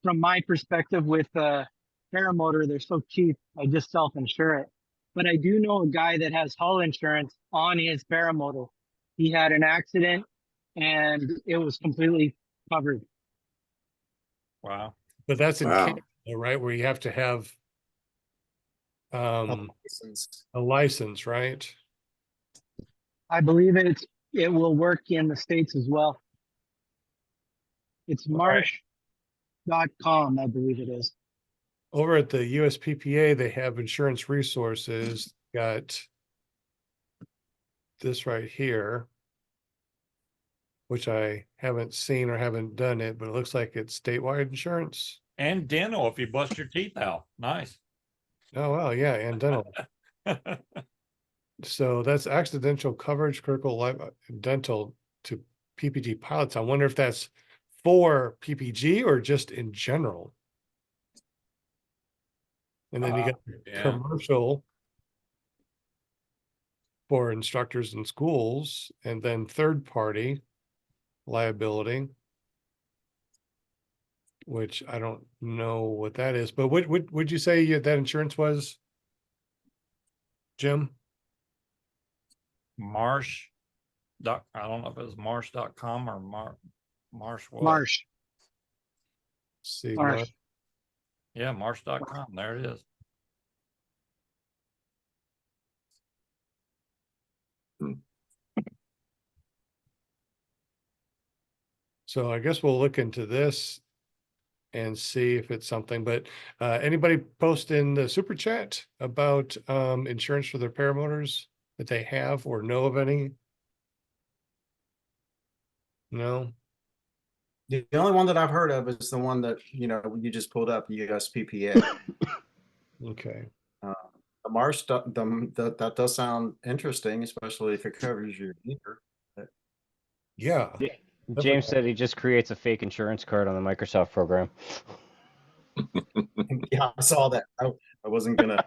Speaker 9: From my perspective, with paramotor, they're so cheap. I just self-insure it. But I do know a guy that has hull insurance on his paramotor. He had an accident and it was completely covered.
Speaker 4: Wow.
Speaker 1: But that's in
Speaker 3: Wow.
Speaker 1: Canada, right? Where you have to have a license, right?
Speaker 9: I believe it will work in the States as well. It's marsh.com, I believe it is.
Speaker 1: Over at the USPPA, they have insurance resources. Got this right here, which I haven't seen or haven't done it, but it looks like it's statewide insurance.
Speaker 4: And dental if you bust your teeth out. Nice.
Speaker 1: Oh, well, yeah, and dental. So that's accidental coverage, critical life dental to PPG pilots. I wonder if that's for PPG or just in general. And then you got commercial for instructors in schools, and then third party liability, which I don't know what that is. But what would you say that insurance was, Jim?
Speaker 4: Marsh. I don't know if it's marsh.com or Marsh. What?
Speaker 9: Marsh.
Speaker 1: See,
Speaker 9: Marsh.
Speaker 4: Yeah, marsh.com. There it is.
Speaker 1: So I guess we'll look into this and see if it's something. But anybody post in the super chat about insurance for their paramotors that they have or know of any? No.
Speaker 6: The only one that I've heard of is the one that you just pulled up, USPPA.
Speaker 1: Okay.
Speaker 6: The Marsh, that does sound interesting, especially if it covers your ear.
Speaker 1: Yeah.
Speaker 7: James said he just creates a fake insurance card on the Microsoft program.
Speaker 6: Yeah, I saw that. I wasn't gonna.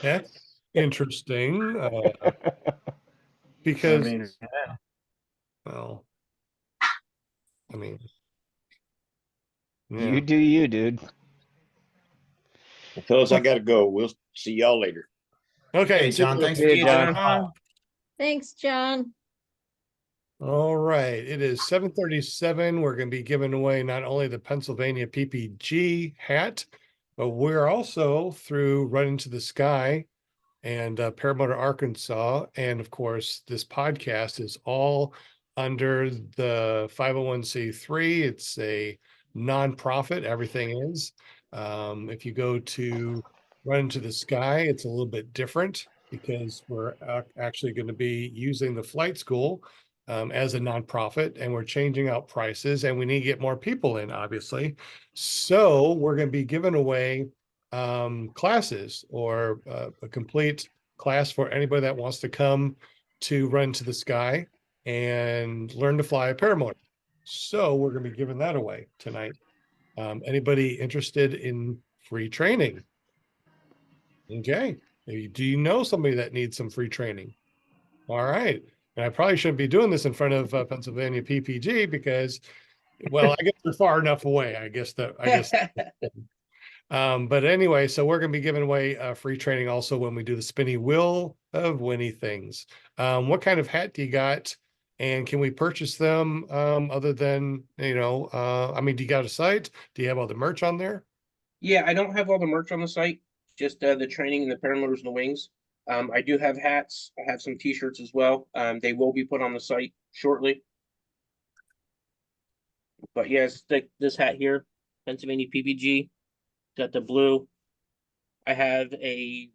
Speaker 1: That's interesting.
Speaker 6: I
Speaker 1: Because,
Speaker 6: mean,
Speaker 1: well, I mean,
Speaker 7: You
Speaker 1: yeah.
Speaker 7: do you, dude.
Speaker 3: Fellas, I gotta go. We'll see y'all later.
Speaker 1: Okay.
Speaker 6: hey, John, thanks
Speaker 7: See
Speaker 6: for
Speaker 7: you,
Speaker 6: being
Speaker 7: John.
Speaker 6: on.
Speaker 2: Thanks, John.
Speaker 1: All right. It is 7:37. We're going to be giving away not only the Pennsylvania PPG hat, but we're also through Run Into the Sky and Paramotor Arkansas. And of course, this podcast is all under the 501c3. It's a nonprofit. Everything is. If you go to Run Into the Sky, it's a little bit different because we're actually going to be using the flight school as a nonprofit, and we're changing out prices, and we need to get more people in, obviously. So we're going to be giving away classes or a complete class for anybody that wants to come to Run to the Sky and learn to fly a paramotor. So we're going to be giving that away tonight. Anybody interested in free training? Okay. Do you know somebody that needs some free training? All right. And I probably shouldn't be doing this in front of Pennsylvania PPG because, well, I guess they're far enough away. I guess. But anyway, so we're going to be giving away free training also when we do the spinny wheel of Winnie things. What kind of hat do you got? And can we purchase them other than, I mean, do you got a site? Do you have all the merch on there?
Speaker 8: Yeah, I don't have all the merch on the site, just the training and the paramotors and the wings. I do have hats. I have some t-shirts as well. They will be put on the site shortly. But yes, this hat here, Pennsylvania PPG, got the blue. I have a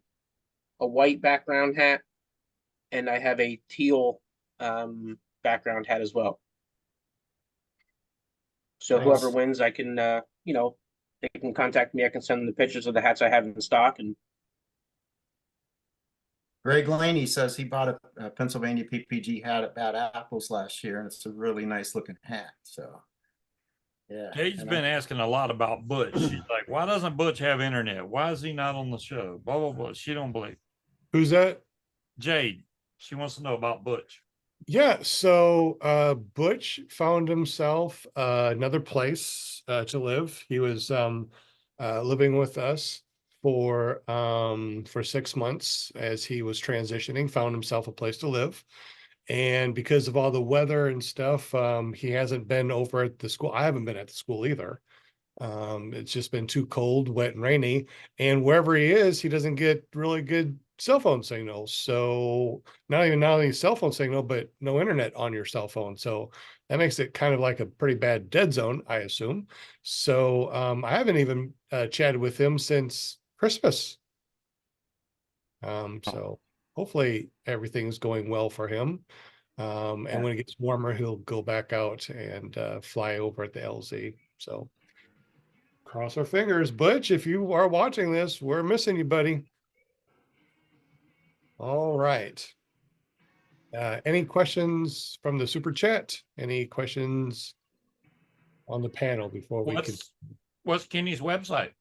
Speaker 8: white background hat, and I have a teal background hat as well. So
Speaker 6: Nice.
Speaker 8: whoever wins, I can they can contact me. I can send them the pictures of the hats I have in stock. And
Speaker 6: Greg Laney says he bought a Pennsylvania PPG hat at Bad Apples last year, and it's a really nice looking hat. So, yeah.
Speaker 4: Kate's
Speaker 6: and
Speaker 4: been asking a lot about Butch. She's like, why doesn't Butch have internet? Why is he not on the show? Blah, blah, blah. She don't believe.
Speaker 1: Who's that?
Speaker 4: Jade, she wants to know about Butch.
Speaker 1: Yeah, so Butch found himself another place to live. He was living with us for 6 months as he was transitioning, found himself a place to live. And because of all the weather and stuff, he hasn't been over at the school. I haven't been at the school either. It's just been too cold, wet, and rainy. And wherever he is, he doesn't get really good cell phone signal. So not only cell phone signal, but no internet on your cell phone. So that makes it kind of like a pretty bad dead zone, I assume. So I haven't even chatted with him since Christmas. So hopefully everything's going well for him. And when it gets warmer, he'll go back out and fly over at the LZ. So cross our fingers. Butch, if you are watching this, we're missing you, buddy. All right. Any questions from the super chat? Any questions on the panel before we can?
Speaker 4: What's Kenny's website?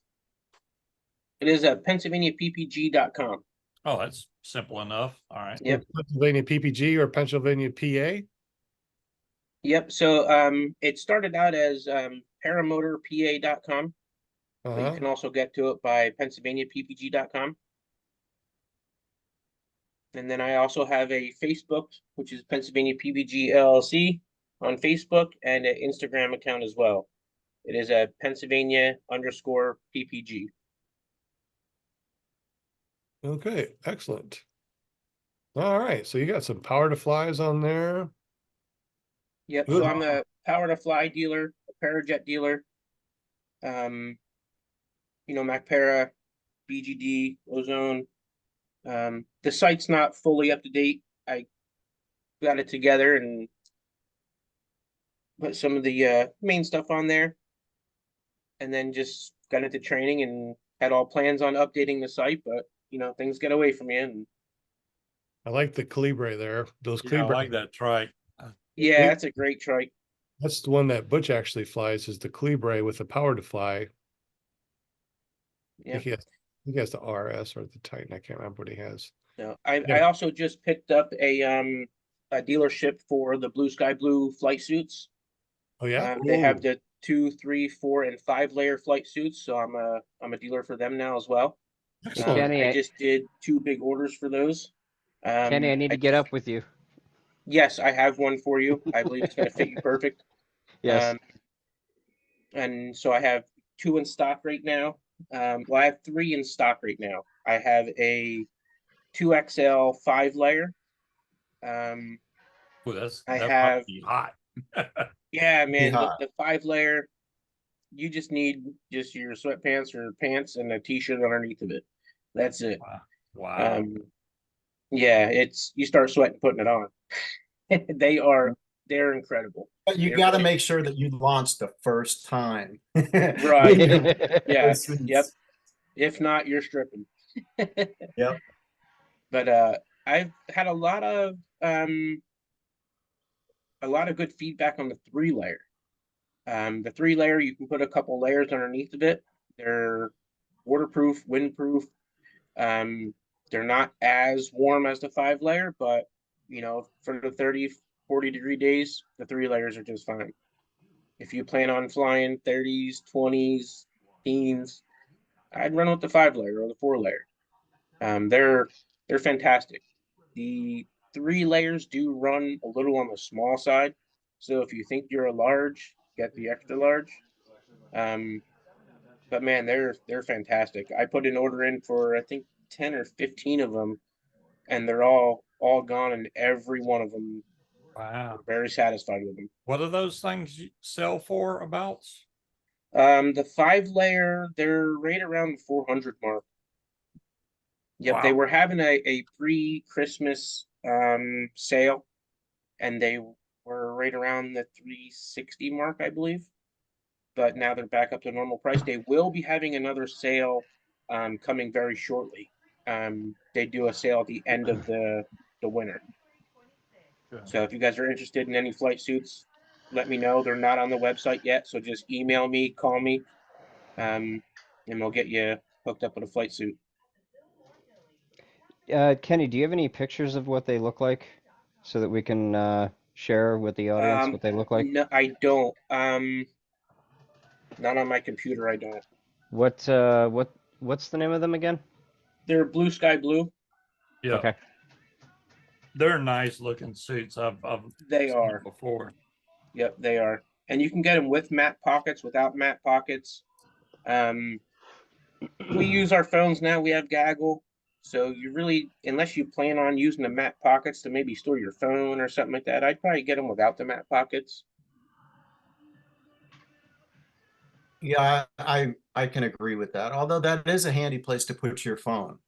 Speaker 8: it is at PennsylvaniaPPG.com.
Speaker 4: Oh, that's simple enough. All right.
Speaker 8: Yep.
Speaker 1: Pennsylvania PPG or Pennsylvania PA?
Speaker 8: Yep. So it started out as paramotorpa.com, but you can also get to it by PennsylvaniaPPG.com. And then I also have a Facebook, which is Pennsylvania PPG LLC on Facebook, and an Instagram account as well. It is at Pennsylvania_PPG.
Speaker 1: Okay, excellent. All right, so you got some power to flies on there.
Speaker 8: Yep.
Speaker 1: Good.
Speaker 8: So I'm a power to fly dealer, a Parajet dealer. MacPara, BGD, Ozone. The site's not fully up to date. I got it together and put some of the main stuff on there, and then just got into training and had all plans on updating the site, but things get away from you. And
Speaker 1: I like the Calibre there. Those
Speaker 4: Yeah, I
Speaker 1: Calibre.
Speaker 4: like that trike.
Speaker 8: yeah, that's a great trike.
Speaker 1: That's the one that Butch actually flies, is the Calibre with the power to fly. I think he has the RS or the Titan. I can't remember what he has.
Speaker 8: No, I
Speaker 1: Yeah.
Speaker 8: also just picked up a dealership for the Blue Sky Blue flight suits.
Speaker 1: Oh yeah.
Speaker 8: They have
Speaker 1: Ooh.
Speaker 8: the 2, 3, 4, and 5-layer flight suits, so I'm a dealer for them now as well.
Speaker 1: Excellent.
Speaker 7: Kenny,
Speaker 8: I just did 2 big orders for those.
Speaker 7: Kenny, I need to get up with you.
Speaker 8: Yes, I have one for you. I believe it's going to fit you perfect.
Speaker 7: Yes.
Speaker 8: And so I have 2 in stock right now. Well, I have 3 in stock right now. I have a 2XL 5-layer.
Speaker 4: Ooh, that's
Speaker 8: I
Speaker 4: that
Speaker 8: have,
Speaker 4: must be hot.
Speaker 8: yeah,
Speaker 6: Be
Speaker 8: man,
Speaker 6: hot.
Speaker 8: the 5-layer, you just need just your sweatpants or pants and a t-shirt underneath of it. That's it.
Speaker 4: Wow. Wow.
Speaker 8: Yeah, you start sweating putting it on. They're incredible.
Speaker 6: But you
Speaker 8: They're
Speaker 6: got to
Speaker 8: great.
Speaker 6: make sure that you launch the first time.
Speaker 8: Right.
Speaker 6: With your
Speaker 8: Yeah.
Speaker 6: suits.
Speaker 8: Yep. If not, you're stripping.
Speaker 6: Yep.
Speaker 8: But I've had a lot of good feedback on the 3-layer. The 3-layer, you can put a couple layers underneath of it. They're waterproof, windproof. They're not as warm as the 5-layer, but for the 30, 40-degree days, the 3 layers are just fine. If you plan on flying 30s, 20s, teens, I'd run with the 5-layer or the 4-layer. They're fantastic. The 3 layers do run a little on the small side, so if you think you're a large, get the extra large. But man, they're fantastic. I put an order in for I think 10 or 15 of them, and they're all gone, and every one of them
Speaker 4: Wow.
Speaker 8: were very satisfied with them.
Speaker 4: What do those things sell for about?
Speaker 8: The 5-layer, they're right around the 400 mark. Yep, they
Speaker 4: Wow.
Speaker 8: were having a pre-Christmas sale, and they were right around the 360 mark, I believe. But now they're back up to normal price. They will be having another sale coming very shortly. They do a sale at the end of the winter. So if you guys are interested in any flight suits, let me know. They're not on the website yet, so just email me, call me, and we'll get you hooked up with a flight suit.
Speaker 7: Kenny, do you have any pictures of what they look like so that we can share with the audience what they look like?
Speaker 8: No, I don't. Not on my computer, I don't.
Speaker 7: What's the name of them again?
Speaker 8: They're Blue Sky Blue.
Speaker 4: Yeah.
Speaker 7: Okay.
Speaker 4: They're nice looking suits. I've
Speaker 8: They
Speaker 4: seen
Speaker 8: are.
Speaker 4: them before.
Speaker 8: Yep, they are. And you can get them with matte pockets, without matte pockets. We use our phones now. We have Gaggle. So you really, unless you plan on using the matte pockets to maybe store your phone or something like that, I'd probably get them without the matte pockets.
Speaker 6: Yeah, I can agree with that. Although that is a handy place to put your phone.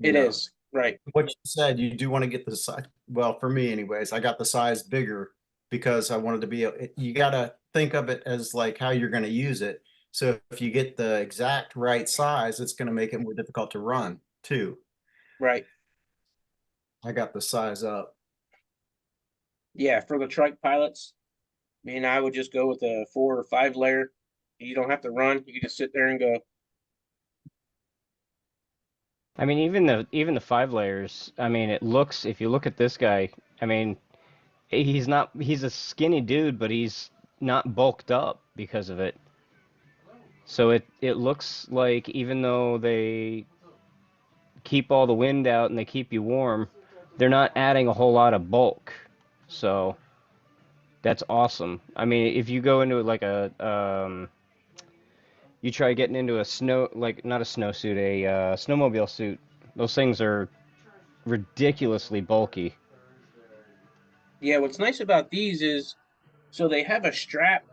Speaker 8: It is, right.
Speaker 6: What you said, you do want to get the size. Well, for me anyways, I got the size bigger because I wanted to be, you got to think of it as like how you're going to use it. So if you get the exact right size, it's going to make it more difficult to run too.
Speaker 8: Right.
Speaker 6: I got the size up.
Speaker 8: Yeah, for the trike pilots, I would just go with a 4 or 5-layer. You don't have to run. You can just sit there and go.
Speaker 7: I mean, even the 5 layers. I mean, it looks. If you look at this guy, I mean, he's a skinny dude, but he's not bulked up because of it. So it looks like even though they keep all the wind out and they keep you warm, they're not adding a whole lot of bulk. So that's awesome. I mean, if you go into like you try getting into a like not a snowsuit, a snowmobile suit, those things are ridiculously bulky.
Speaker 8: Yeah, what's nice about these is so they have a strap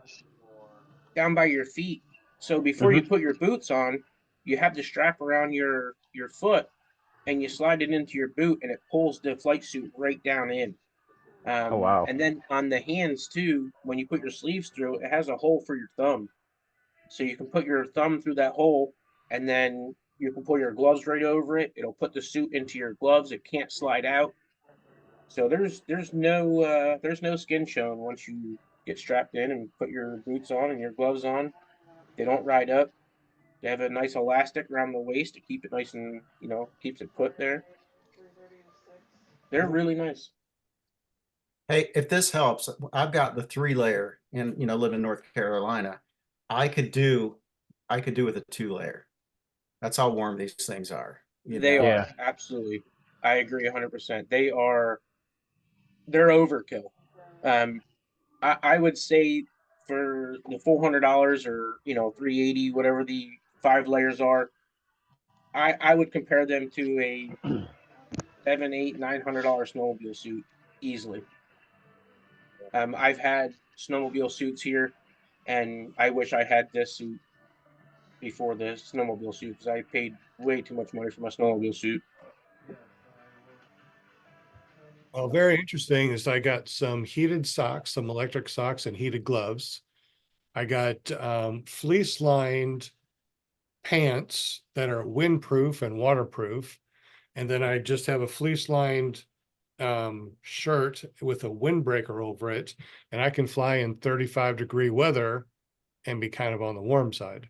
Speaker 8: down by your feet. So before
Speaker 7: Hmm.
Speaker 8: you put your boots on, you have the strap around your foot and you slide it into your boot and it pulls the flight suit right down in.
Speaker 7: Oh wow.
Speaker 8: And then on the hands too, when you put your sleeves through, it has a hole for your thumb. So you can put your thumb through that hole and then you can pull your gloves right over it. It'll put the suit into your gloves. It can't slide out. So there's no skin shown once you get strapped in and put your boots on and your gloves on. They don't ride up. They have a nice elastic around the waist to keep it nice and, keeps it put there. They're really nice.
Speaker 6: Hey, if this helps, I've got the 3-layer and, live in North Carolina. I could do with a 2-layer. That's how warm these things are.
Speaker 8: They are,
Speaker 7: Yeah.
Speaker 8: absolutely. I agree 100%. They're overkill. I would say for the $400 or, 380, whatever the 5 layers are, I would compare them to a $700, $800, $900 snowmobile suit easily. I've had snowmobile suits here, and I wish I had this suit before the snowmobile suit because I paid way too much money for my snowmobile suit.
Speaker 1: Well, very interesting is I got some heated socks, some electric socks and heated gloves. I got fleece lined pants that are windproof and waterproof. And then I just have a fleece lined shirt with a windbreaker over it. And I can fly in 35-degree weather and be kind of on the warm side.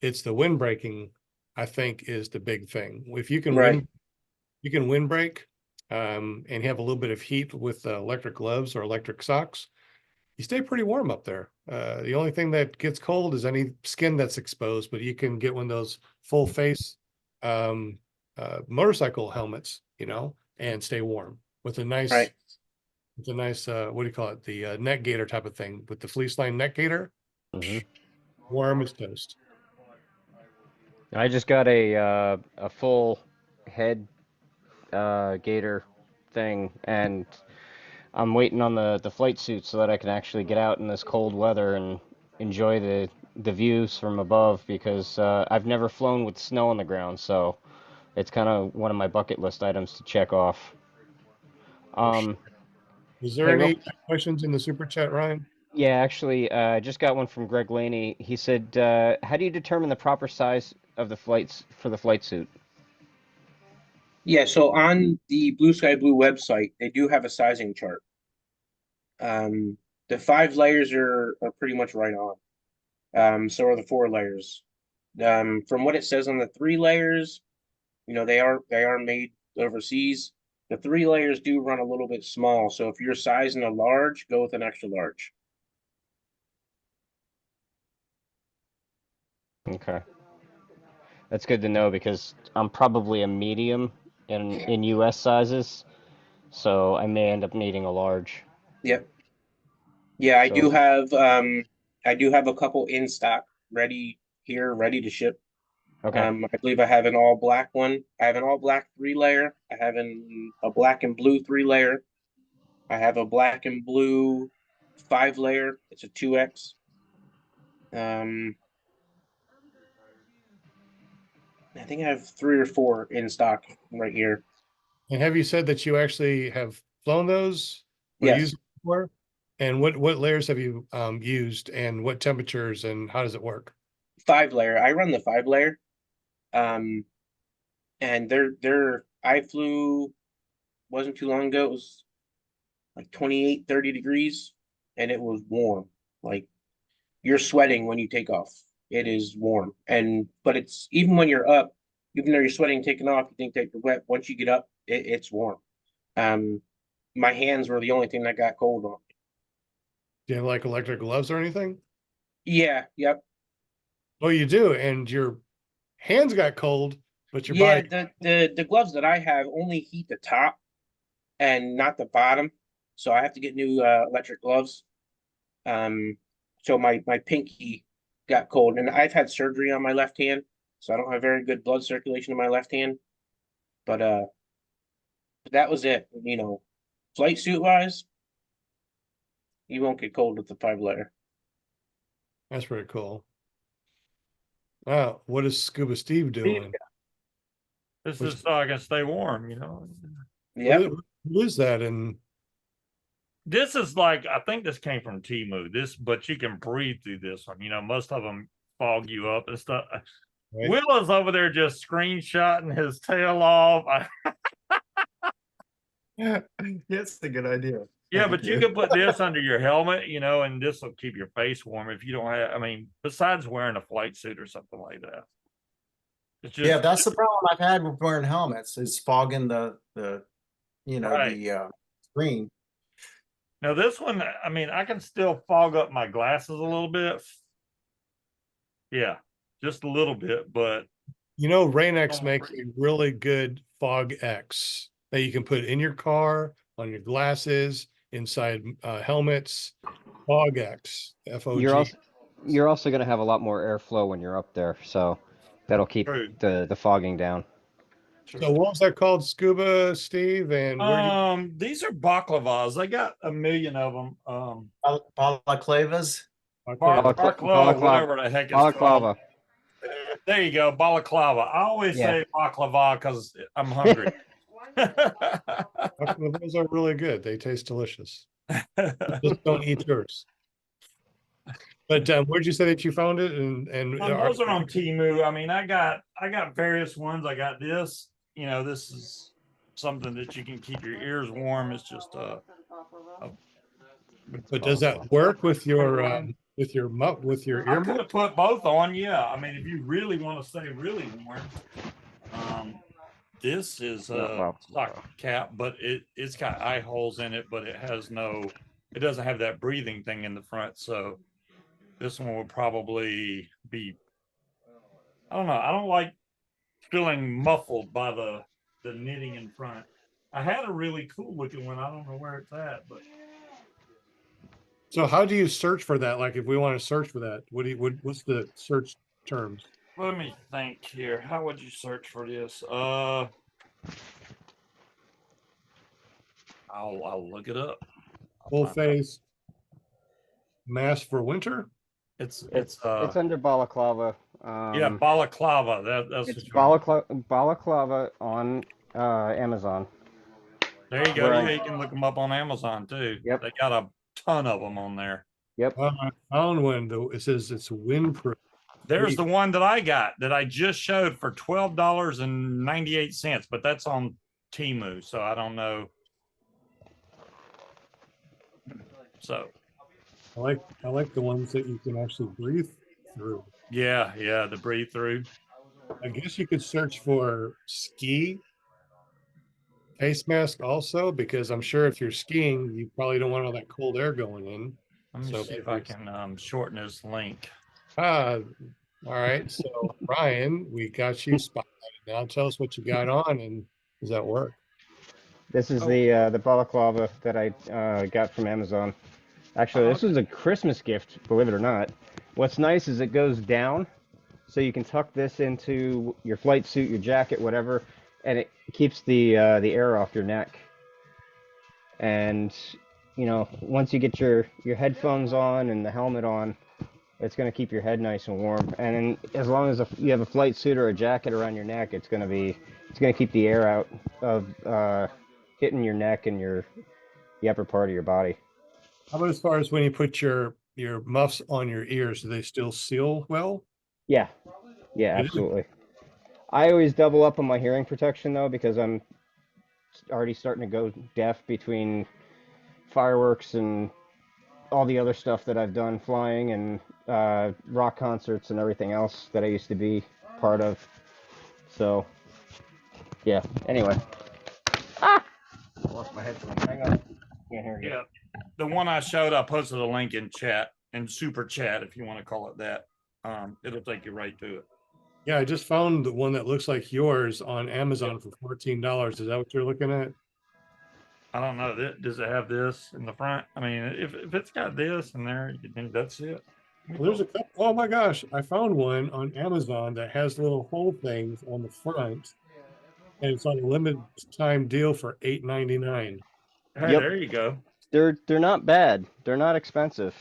Speaker 1: It's the windbreaking, I think, is the big thing. If you can
Speaker 8: Right.
Speaker 1: you can windbreak and have a little bit of heat with electric gloves or electric socks, you stay pretty warm up there. The only thing that gets cold is any skin that's exposed, but you can get one of those full face motorcycle helmets, and stay warm with a nice,
Speaker 8: Right.
Speaker 1: what do you call it? The neck gaiter type of thing with the fleece line neck gaiter,
Speaker 7: Mhm.
Speaker 1: warm as toast.
Speaker 7: I just got a full head gator thing, and I'm waiting on the flight suit so that I can actually get out in this cold weather and enjoy the views from above because I've never flown with snow on the ground, so it's kind of one of my bucket list items to check off.
Speaker 1: Is there
Speaker 7: Hey,
Speaker 1: any questions in the super chat, Ryan?
Speaker 7: yeah, actually, I just got one from Greg Laney. He said, "How do you determine the proper size of the flights for the flight suit?"
Speaker 8: Yeah, so on the Blue Sky Blue website, they do have a sizing chart. The 5 layers are pretty much right on. So are the 4 layers. From what it says on the 3 layers, they are made overseas. The 3 layers do run a little bit small, so if you're sizing a large, go with an extra large.
Speaker 7: Okay. That's good to know because I'm probably a medium in US sizes, so I may end up needing a large.
Speaker 8: Yep. Yeah,
Speaker 7: So,
Speaker 8: I do have a couple in stock ready here, ready to ship.
Speaker 7: okay.
Speaker 8: I believe I have an all black one. I have an all black 3-layer. I have a black and blue 3-layer. I have a black and blue 5-layer. It's a 2X. I think I have 3 or 4 in stock right here.
Speaker 1: And have you said that you actually have flown those or
Speaker 8: Yes,
Speaker 1: used them before? And what layers have you used and what temperatures and how does it work?
Speaker 8: 5-layer. I run the 5-layer. And I flew wasn't too long ago. It was like 28, 30 degrees, and it was warm. Like you're sweating when you take off. It is warm. But it's even when you're up, even though you're sweating taking off, you think that you're wet. Once you get up, it's warm. Um, my hands were the only thing that got cold on me.
Speaker 1: Do you have like electric gloves or anything?
Speaker 8: Yeah, yep.
Speaker 1: Oh, you do. And your hands got cold, but your
Speaker 8: Yeah,
Speaker 1: body.
Speaker 8: the gloves that I have only heat the top and not the bottom. So I have to get new electric gloves. So my pinky got cold, and I've had surgery on my left hand, so I don't have very good blood circulation in my left hand. But that was it. Flight suit wise, you won't get cold with the 5-layer.
Speaker 1: That's pretty cool. Wow, what is Scuba Steve doing?
Speaker 4: This
Speaker 1: Which-
Speaker 4: is so I can stay warm,
Speaker 8: Yep.
Speaker 1: What is that? And
Speaker 4: This is like I think this came from Timu. But you can breathe through this one. Most of them fog you up and stuff.
Speaker 1: right?
Speaker 4: Will is over there just screenshotting his tail off.
Speaker 6: Yeah, it's a good idea.
Speaker 4: Yeah, but you can put this under your helmet, and this will keep your face warm if you don't have. I mean, besides wearing a flight suit or something like that. It's just
Speaker 6: Yeah, that's the problem I've had with wearing helmets is fogging the
Speaker 4: Right.
Speaker 6: the screen.
Speaker 4: now this one. I mean, I can still fog up my glasses a little bit. Yeah, just a little bit, but
Speaker 1: You know, Rain-X
Speaker 4: Oh,
Speaker 1: makes a really good Fog X that you can put in your car, on your glasses, inside helmets. Fog X,
Speaker 7: You're
Speaker 1: FOG.
Speaker 7: also going to have a lot more airflow when you're up there, so that'll keep
Speaker 4: true.
Speaker 7: the fogging down.
Speaker 1: So what was that called, Scuba, Steve? And where do you,
Speaker 4: These are baklavas. I got a million of them.
Speaker 6: Balaclavas.
Speaker 4: Baklava, whatever the heck it's called.
Speaker 7: Balaclava.
Speaker 4: There you go, balaclava. I always
Speaker 7: Yeah.
Speaker 4: say baklava because I'm hungry.
Speaker 1: those are really good. They taste delicious. Just don't eat yours. But where'd you say that you found it? And
Speaker 4: Those are on Temu. I mean, I got various ones. I got this. You know, this is something that you can keep your ears warm. It's just
Speaker 1: but does that work with your with your
Speaker 4: I
Speaker 1: ear
Speaker 4: could have put both on. Yeah, I mean, if you really want to stay really warm, this is a stock cap, but it's got eye holes in it, but it doesn't have that breathing thing in the front. So this one would probably be. I don't know. I don't like feeling muffled by the knitting in front. I had a really cool looking one. I don't know where it's at, but
Speaker 1: So how do you search for that? Like if we want to search for that, what's the search terms?
Speaker 4: let me think here. How would you search for this? I'll look it up.
Speaker 1: Full face mask for winter?
Speaker 4: It's
Speaker 7: under balaclava.
Speaker 4: yeah, balaclava. That's
Speaker 7: It's balaclava on Amazon.
Speaker 4: there you go.
Speaker 7: Right.
Speaker 4: Yeah, you can look them up on Amazon too.
Speaker 7: Yep.
Speaker 4: They got a ton of them on there.
Speaker 7: Yep.
Speaker 1: I found one though. It says it's windproof.
Speaker 4: There's the one that I got that I just showed for $12.98, but that's on Temu, so I don't know. So
Speaker 1: I like the ones that you can actually breathe through.
Speaker 4: yeah, the breathe through.
Speaker 1: I guess you could search for ski face mask also, because I'm sure if you're skiing, you probably don't want all that cold air going in.
Speaker 4: Let me see if I can shorten this link.
Speaker 1: All right. So Ryan, we got you spotlighted. Now tell us what you got on and does that work?
Speaker 7: This is the balaclava that I got from Amazon. Actually, this was a Christmas gift, believe it or not. What's nice is it goes down, so you can tuck this into your flight suit, your jacket, whatever, and it keeps the air off your neck. And you know, once you get your headphones on and the helmet on, it's going to keep your head nice and warm. And as long as you have a flight suit or a jacket around your neck, it's going to keep the air out of hitting your neck and the upper part of your body.
Speaker 1: How about as far as when you put your muffs on your ears, do they still seal well?
Speaker 7: Yeah, absolutely. I always double up on my hearing protection though, because I'm already starting to go deaf between fireworks and all the other stuff that I've done, flying and rock concerts and everything else that I used to be part of. So, yeah. Anyway. I lost my headphones. Hang on. Can't hear you.
Speaker 4: Yeah, the one I showed, I posted a link in chat and super chat if you want to call it that. It'll take you right to it.
Speaker 1: Yeah, I just found the one that looks like yours on Amazon for $14. Is that what you're looking at?
Speaker 4: I don't know. Does it have this in the front? I mean, if it's got this in there, you think that's it?
Speaker 1: Well, there's a couple. Oh my gosh, I found one on Amazon that has little hole things on the front, and it's on a limited time deal for $8.99.
Speaker 4: Hey,
Speaker 7: Yep.
Speaker 4: there you go.
Speaker 7: They're not bad. They're not expensive.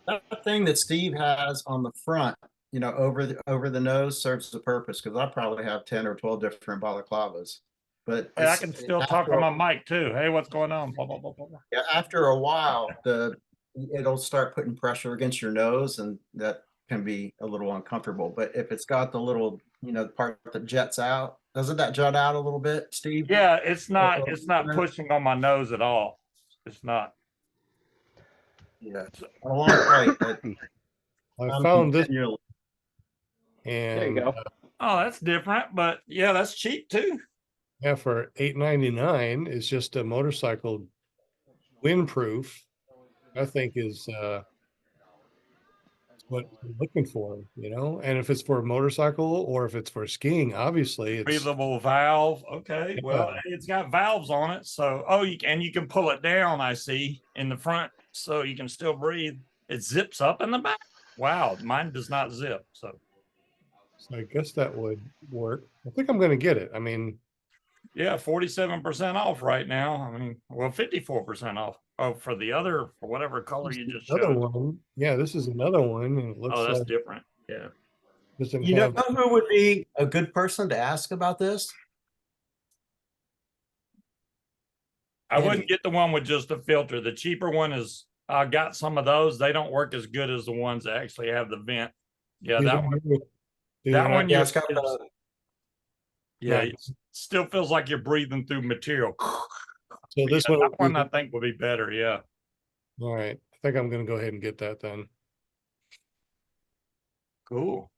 Speaker 6: That thing that Steve has on the front, over the nose serves a purpose because I probably have 10 or 12 different balaclavas. But
Speaker 4: Hey, I can still talk on my mic too. Hey, what's going on? Blah, blah, blah, blah.
Speaker 6: Yeah, after a while, it'll start putting pressure against your nose, and that can be a little uncomfortable. But if it's got the little, part that jets out, doesn't that jut out a little bit, Steve?
Speaker 4: Yeah, it's not pushing on my nose at all. It's not.
Speaker 6: Yeah, a long flight.
Speaker 1: I found this,
Speaker 6: Continually.
Speaker 1: and
Speaker 7: There you go.
Speaker 4: Oh, that's different, but yeah, that's cheap too.
Speaker 1: Yeah, for $8.99 is just a motorcycle windproof. I think is what you're looking for, you know. And if it's for a motorcycle or if it's for skiing, obviously it's
Speaker 4: Breathable valve. Okay. Well,
Speaker 1: yeah.
Speaker 4: it's got valves on it. So, you can pull it down, I see, in the front so you can still breathe. It zips up in the back. Wow. Mine does not zip. So,
Speaker 1: So I guess that would work. I think I'm going to get it. I mean,
Speaker 4: yeah, 47% off right now. I mean, well, 54% off. Oh, for the other, for whatever color
Speaker 1: this
Speaker 4: you
Speaker 1: is
Speaker 4: just
Speaker 1: another
Speaker 4: showed.
Speaker 1: one. Yeah, this is another one, and it
Speaker 4: Oh,
Speaker 1: looks
Speaker 4: that's
Speaker 1: like
Speaker 4: different. Yeah.
Speaker 1: it doesn't
Speaker 6: You know
Speaker 1: have.
Speaker 6: who would be a good person to ask about this?
Speaker 4: I wouldn't
Speaker 6: Andy.
Speaker 4: get the one with just a filter. The cheaper one is, I got some of those. They don't work as good as the ones that actually have the vent. Yeah,
Speaker 1: These
Speaker 4: that
Speaker 1: are
Speaker 4: one.
Speaker 1: new. These are
Speaker 4: That
Speaker 1: not
Speaker 4: one,
Speaker 6: Yeah,
Speaker 4: you
Speaker 6: it's got the
Speaker 4: yeah, it
Speaker 1: nice.
Speaker 4: still feels like you're breathing through material.
Speaker 1: So this
Speaker 4: Yeah,
Speaker 1: one
Speaker 4: that
Speaker 1: would
Speaker 4: one
Speaker 1: be
Speaker 4: I think would be better. Yeah,
Speaker 1: all right. I think I'm going to go ahead and get that then,
Speaker 4: cool.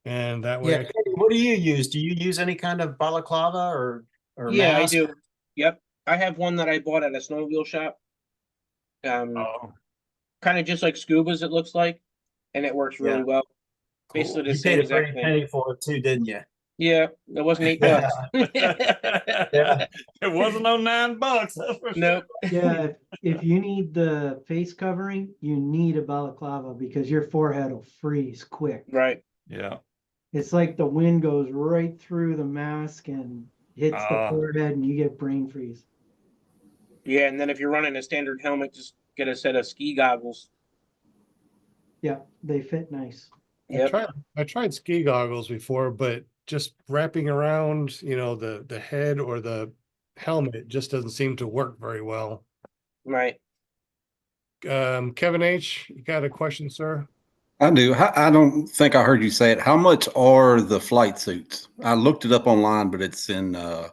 Speaker 1: and that
Speaker 6: yeah.
Speaker 1: way I can.
Speaker 6: Cody, what do you use? Do you use any kind of balaclava or
Speaker 8: Yeah, I
Speaker 6: mask?
Speaker 8: do. Yep. I have one that I bought at a snowmobile shop.
Speaker 4: Oh,
Speaker 8: Kind of just like scuba's, it looks like, and it works really
Speaker 6: Yeah.
Speaker 8: well.
Speaker 4: cool.
Speaker 8: Basically the
Speaker 6: You
Speaker 8: same
Speaker 6: paid a
Speaker 8: exact
Speaker 6: pretty
Speaker 8: thing.
Speaker 6: penny for it too, didn't you?
Speaker 8: Yeah, it wasn't $8.
Speaker 6: Yeah.
Speaker 4: It wasn't on $9. That's for sure.
Speaker 8: Nope.
Speaker 10: Yeah, if you need the face covering, you need a balaclava because your forehead will freeze quick.
Speaker 8: Right.
Speaker 4: Yeah.
Speaker 10: It's like the wind goes right through the mask and hits the
Speaker 4: Uh,
Speaker 10: forehead and you get brain freeze.
Speaker 8: Yeah, and then if you're running a standard helmet, just get a set of ski goggles.
Speaker 10: Yeah, they fit nice.
Speaker 8: Yep.
Speaker 1: I tried ski goggles before, but just wrapping around, you know, the head or the helmet just doesn't seem to work very well.
Speaker 8: Right.
Speaker 1: Kevin H, you got a question, sir?
Speaker 5: I do. I don't think I heard you say it. How much are the flight suits? I looked it up online, but it's in
Speaker 8: Yeah,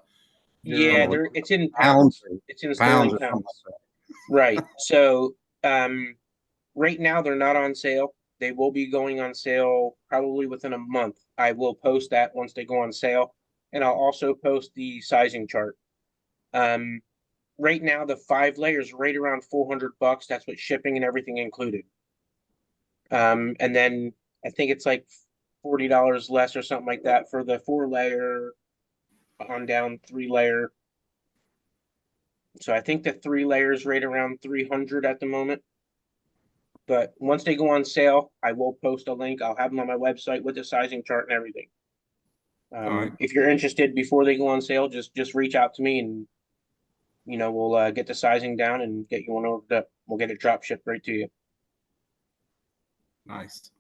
Speaker 8: it's in
Speaker 5: pounds,
Speaker 8: pounds. It's in
Speaker 5: pounds
Speaker 8: sterling
Speaker 5: or something
Speaker 8: pounds.
Speaker 5: like
Speaker 8: Right. So, right now they're not on sale. They will be going on sale probably within a month. I will post that once they go on sale, and I'll also post the sizing chart. Um, right now the 5 layers right around $400. That's with shipping and everything included. And then I think it's like $40 less or something like that for the 4 layer on down 3 layer. So I think the 3 layers right around 300 at the moment. But once they go on sale, I will post a link. I'll have them on my website with the sizing chart and everything.
Speaker 5: All right.
Speaker 8: If you're interested before they go on sale, just reach out to me and we'll get the sizing down and get you one ordered up. We'll get it drop shipped right to you.
Speaker 5: Nice.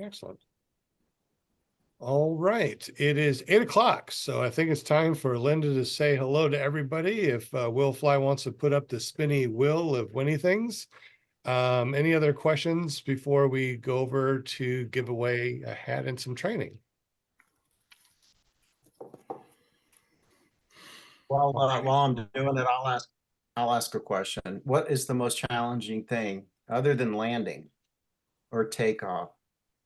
Speaker 1: Excellent. All right, it is 8 o'clock, so I think it's time for Linda to say hello to everybody. If Will Fly wants to put up the spinny wheel of winning things. Any other questions before we go over to give away a hat and some training?
Speaker 6: While I'm doing it, I'll ask a question. What is the most challenging thing other than landing or takeoff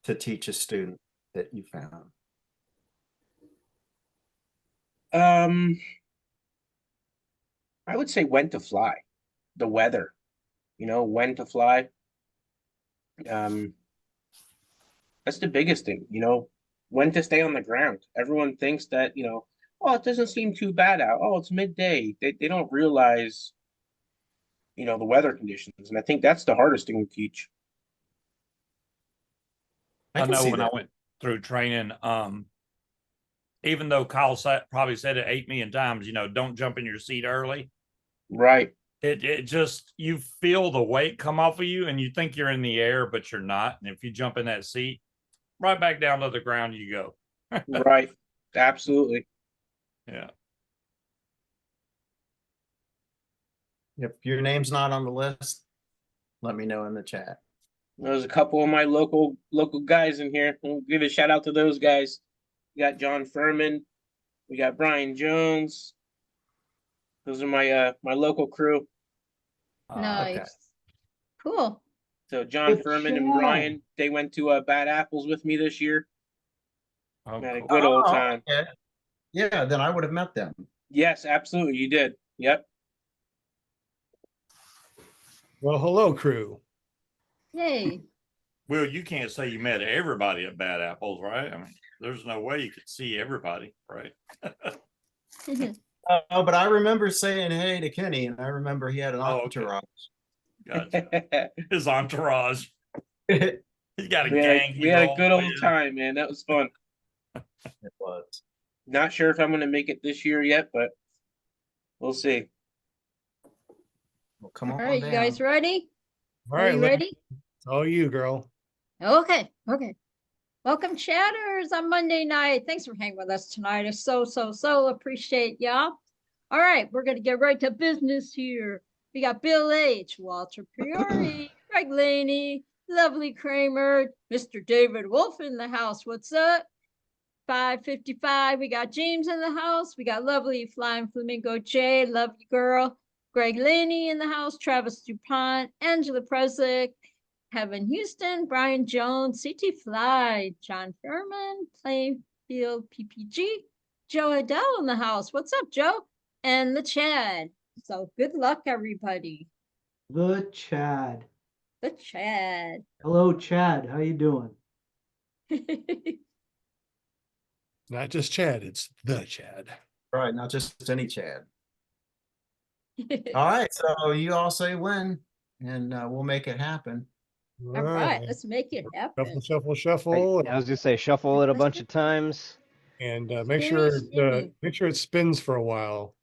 Speaker 6: to teach a student that you found?
Speaker 8: I would say when to fly, the weather, when to fly. That's the biggest thing, when to stay on the ground. Everyone thinks that, oh, it doesn't seem too bad out. Oh, it's midday. They don't realize, the weather conditions. And I think that's the hardest thing to teach.
Speaker 4: I
Speaker 6: can
Speaker 4: know
Speaker 6: see
Speaker 4: when I
Speaker 6: that.
Speaker 4: went through training, even though Kyle probably said it 8 million times, don't jump in your seat early.
Speaker 8: Right.
Speaker 4: It just, you feel the weight come off of you and you think you're in the air, but you're not. And if you jump in that seat, right back down to the ground you go.
Speaker 8: Right. Absolutely.
Speaker 4: Yeah.
Speaker 6: If your name's not on the list, let me know in the chat.
Speaker 8: There's a couple of my local guys in here. We'll give a shout out to those guys. We got John Furman. We got Brian Jones. Those are my local crew.
Speaker 2: Nice. Cool.
Speaker 8: So John
Speaker 10: Good
Speaker 8: Furman and
Speaker 10: job.
Speaker 8: Brian, they went to Bad Apples with me this year.
Speaker 4: Oh,
Speaker 8: We had a
Speaker 4: cool.
Speaker 8: good old
Speaker 6: Oh,
Speaker 8: time.
Speaker 6: okay. Yeah, then I would have met them.
Speaker 8: Yes, absolutely. You did. Yep.
Speaker 1: Well, hello, crew.
Speaker 2: Yay.
Speaker 4: Well, you can't say you met everybody at Bad Apples, right? I mean, there's no way you could see everybody, right?
Speaker 6: Oh, but I remember saying hey to Kenny, and I remember he had an
Speaker 4: Oh, okay.
Speaker 6: entourage.
Speaker 4: Gotcha. His entourage.
Speaker 6: It
Speaker 4: He's got a
Speaker 8: we
Speaker 4: gang.
Speaker 8: we had a good old time, man. That was fun.
Speaker 6: was.
Speaker 8: Not sure if I'm going to make it this year yet, but we'll see.
Speaker 6: Well, come
Speaker 2: All
Speaker 6: on
Speaker 2: right, you
Speaker 6: down.
Speaker 2: guys ready?
Speaker 1: All
Speaker 2: Are
Speaker 1: right,
Speaker 2: you
Speaker 1: Lynn,
Speaker 2: ready?
Speaker 1: it's all you, girl.
Speaker 2: Okay, okay. Welcome, chatters, on Monday night. Thanks for hanging with us tonight. I so appreciate y'all. All right, we're going to get right to business here. We got Bill H., Walter Priori, Greg Laney, Lovely Kramer, Mr. David Wolf in the house. What's up? 5:55. We got James in the house. We got Lovely Flying Flamingo J. Love you, girl. Greg Laney in the house. Travis DuPont, Angela Preslick, Kevin Houston, Brian Jones, CT Fly, John Furman, Playfield PPG, Joe Adele in the house. What's up, Joe? And the Chad. So good luck, everybody.
Speaker 10: The Chad.
Speaker 2: The Chad.
Speaker 10: Hello, Chad. How you doing?
Speaker 1: Not just Chad, it's the Chad.
Speaker 6: Right, not just any Chad. All right, so you all say when, and we'll make it happen.
Speaker 2: All right, let's make it happen.
Speaker 1: Shuffle, shuffle,
Speaker 7: I was gonna say shuffle it a bunch of times.
Speaker 1: and
Speaker 2: Shimmy, shimmy.
Speaker 1: make sure it spins for a while.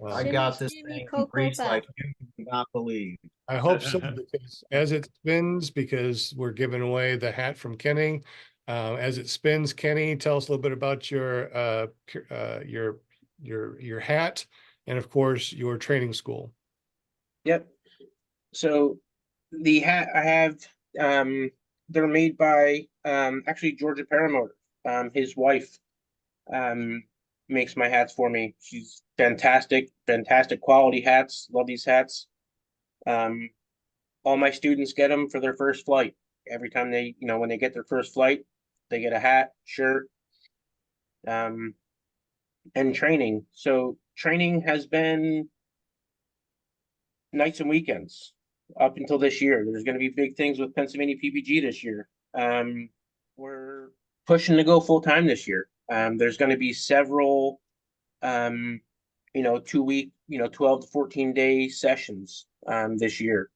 Speaker 6: I
Speaker 2: Shimmy,
Speaker 6: got this
Speaker 2: shimmy,
Speaker 6: thing
Speaker 2: cocoa
Speaker 6: greased like
Speaker 2: puff.
Speaker 6: you cannot believe.
Speaker 1: I hope so, because as it spins, because we're giving away the hat from Kenny. As it spins, Kenny, tell us a little bit about your hat, and of course your training school.
Speaker 8: Yep. So the hat I have, they're made by actually Georgia Paramotor. His wife makes my hats for me. She's fantastic quality hats. Love these hats. All my students get them for their first flight. Every time they, when they get their first flight, they get a hat, shirt, and training. So training has been nights and weekends up until this year. There's going to be big things with Pennsylvania PPG this year. We're pushing to go full time this year. There's going to be several, 2-week, 12 to 14 day sessions this year.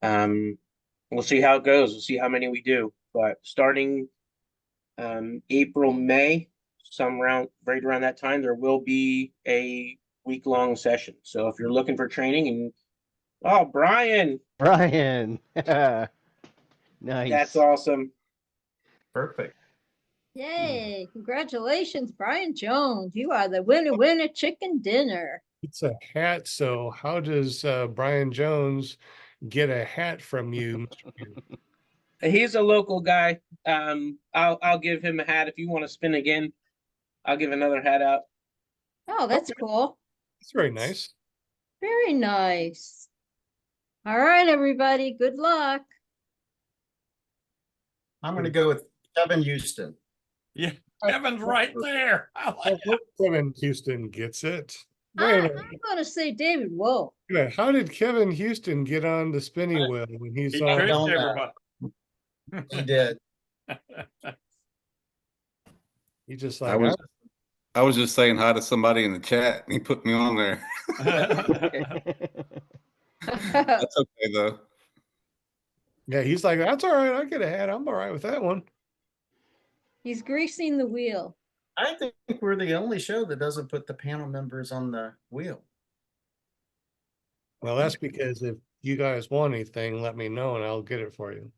Speaker 8: We'll see how it goes. We'll see how many we do. But starting April, May, right around that time, there will be a week-long session. So if you're looking for training and Brian,
Speaker 7: Nice.
Speaker 8: that's awesome.
Speaker 6: Perfect.
Speaker 2: Yay, congratulations, Brian Jones. You are the winner chicken dinner.
Speaker 1: It's a hat, so how does Brian Jones get a hat from you, Mr. Peter?
Speaker 8: He's a local guy. I'll give him a hat if you want to spin again. I'll give another hat out.
Speaker 2: Oh, that's cool.
Speaker 1: It's very nice.
Speaker 2: Very nice. All right, everybody, good luck.
Speaker 6: I'm going to go with Kevin Houston.
Speaker 4: Yeah, Kevin's right there. I like it.
Speaker 1: Kevin Houston gets it.
Speaker 2: I'm
Speaker 1: Wait,
Speaker 2: going to say David Wolf.
Speaker 1: how did Kevin Houston get on the spinning wheel when he
Speaker 4: He
Speaker 1: saw?
Speaker 4: tricked
Speaker 6: don't know.
Speaker 4: everybody.
Speaker 6: He did.
Speaker 1: He just
Speaker 5: I
Speaker 1: like,
Speaker 5: was just saying hi to somebody in the chat, and he put me on there. That's okay though.
Speaker 1: yeah, he's like, that's all right. I get a hat. I'm all right with that one.
Speaker 2: He's greasing the wheel.
Speaker 6: I think we're the only show that doesn't put the panel members on the wheel.
Speaker 1: Well, that's because if you guys want anything, let me know and I'll get it for you.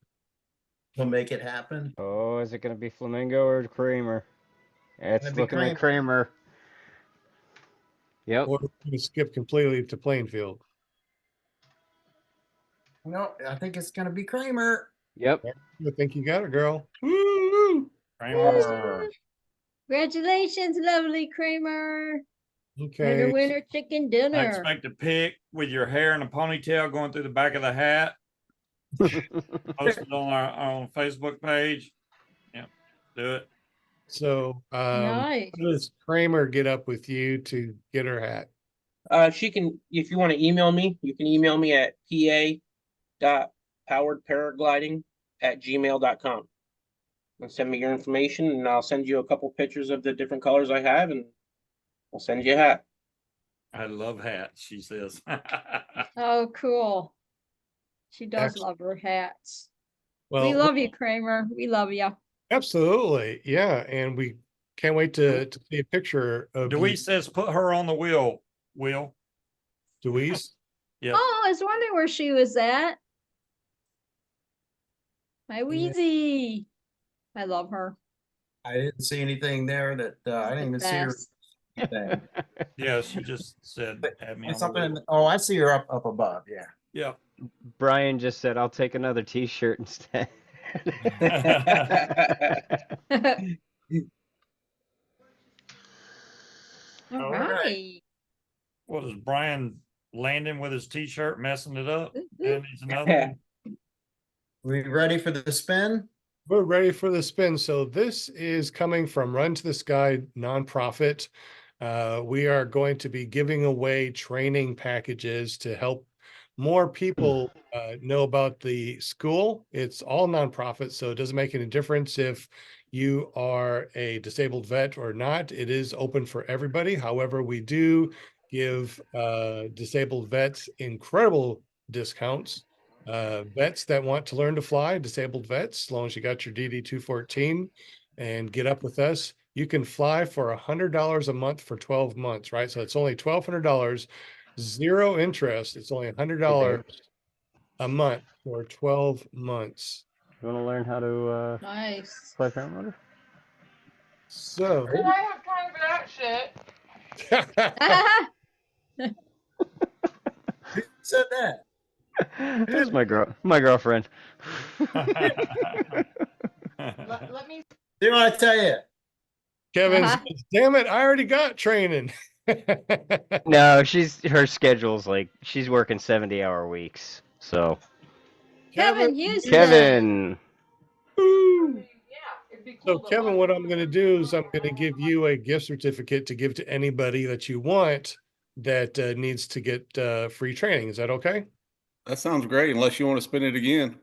Speaker 6: We'll make it happen.
Speaker 7: Oh, is it gonna be Flamingo or Kramer? It's
Speaker 6: Gonna be
Speaker 7: looking like Kramer. Yep.
Speaker 1: Or you skip completely to Plainfield.
Speaker 6: No, I think it's going to be Kramer.
Speaker 7: Yep.
Speaker 1: I think you got it, girl. Woo!
Speaker 4: Kramer.
Speaker 2: Congratulations, lovely Kramer.
Speaker 1: Okay.
Speaker 2: Winner chicken
Speaker 4: I
Speaker 2: dinner.
Speaker 4: expect a pic with your hair in a ponytail going through the back of the hat. Posted on our Facebook page. Yeah, do it.
Speaker 1: So,
Speaker 2: Nice.
Speaker 1: how does Kramer get up with you to get her hat?
Speaker 8: She can, if you want to email me, you can email me at pa.poweredparagliding@gmail.com and send me your information, and I'll send you a couple pictures of the different colors I have, and I'll send you a hat.
Speaker 4: I love hats, she says.
Speaker 2: Oh, cool. She does
Speaker 1: Excellent.
Speaker 2: love her hats. We
Speaker 1: Well,
Speaker 2: love you, Kramer. We love you.
Speaker 1: absolutely. Yeah. And we can't wait to see a picture of you.
Speaker 4: Deweese says put her on the wheel, Will.
Speaker 1: Deweese?
Speaker 4: Yep.
Speaker 2: Oh, I was wondering where she was at. My
Speaker 1: Yeah.
Speaker 2: Wheezy. I love her.
Speaker 6: I didn't see anything there that I didn't even see her
Speaker 2: Best.
Speaker 6: thing.
Speaker 4: Yeah, she just said add me on the
Speaker 6: Something.
Speaker 4: wheel.
Speaker 6: Oh, I see her up above. Yeah.
Speaker 4: Yeah.
Speaker 7: Brian just said, I'll take another t-shirt instead.
Speaker 2: All
Speaker 6: All
Speaker 2: right.
Speaker 6: right.
Speaker 4: What is Brian landing with his t-shirt, messing it up?
Speaker 2: Oop,
Speaker 4: And
Speaker 2: oop.
Speaker 4: he's another one.
Speaker 6: We ready for the spin?
Speaker 1: We're ready for the spin. So this is coming from Run to the Sky nonprofit. We are going to be giving away training packages to help more people know about the school. It's all nonprofit, so it doesn't make any difference if you are a disabled vet or not. It is open for everybody. However, we do give disabled vets incredible discounts. Vets that want to learn to fly, disabled vets, as long as you got your DD 214 and get up with us, you can fly for $100 a month for 12 months, right? So it's only $1,200, zero interest. It's only $100 a month for 12 months.
Speaker 7: You want to learn how to
Speaker 2: Nice.
Speaker 7: fly paramotor?
Speaker 1: So
Speaker 11: And I have time for that shit.
Speaker 6: Who said that?
Speaker 7: This is my girlfriend.
Speaker 11: Let me.
Speaker 6: Didn't I tell you?
Speaker 1: Kevin
Speaker 2: Uh-huh.
Speaker 1: says, damn it, I already got training.
Speaker 7: No, her schedule's like she's working 70-hour weeks. So
Speaker 2: Kevin Houston.
Speaker 7: Kevin.
Speaker 1: Woo.
Speaker 11: Yeah, it'd be
Speaker 1: So
Speaker 11: cool. to
Speaker 1: Kevin,
Speaker 11: learn
Speaker 1: what
Speaker 11: how
Speaker 1: I'm
Speaker 11: to
Speaker 1: going to do is I'm going to give you a gift certificate to give to anybody that you want that needs to get free training. Is that okay?
Speaker 5: That sounds great, unless you want to spin it again.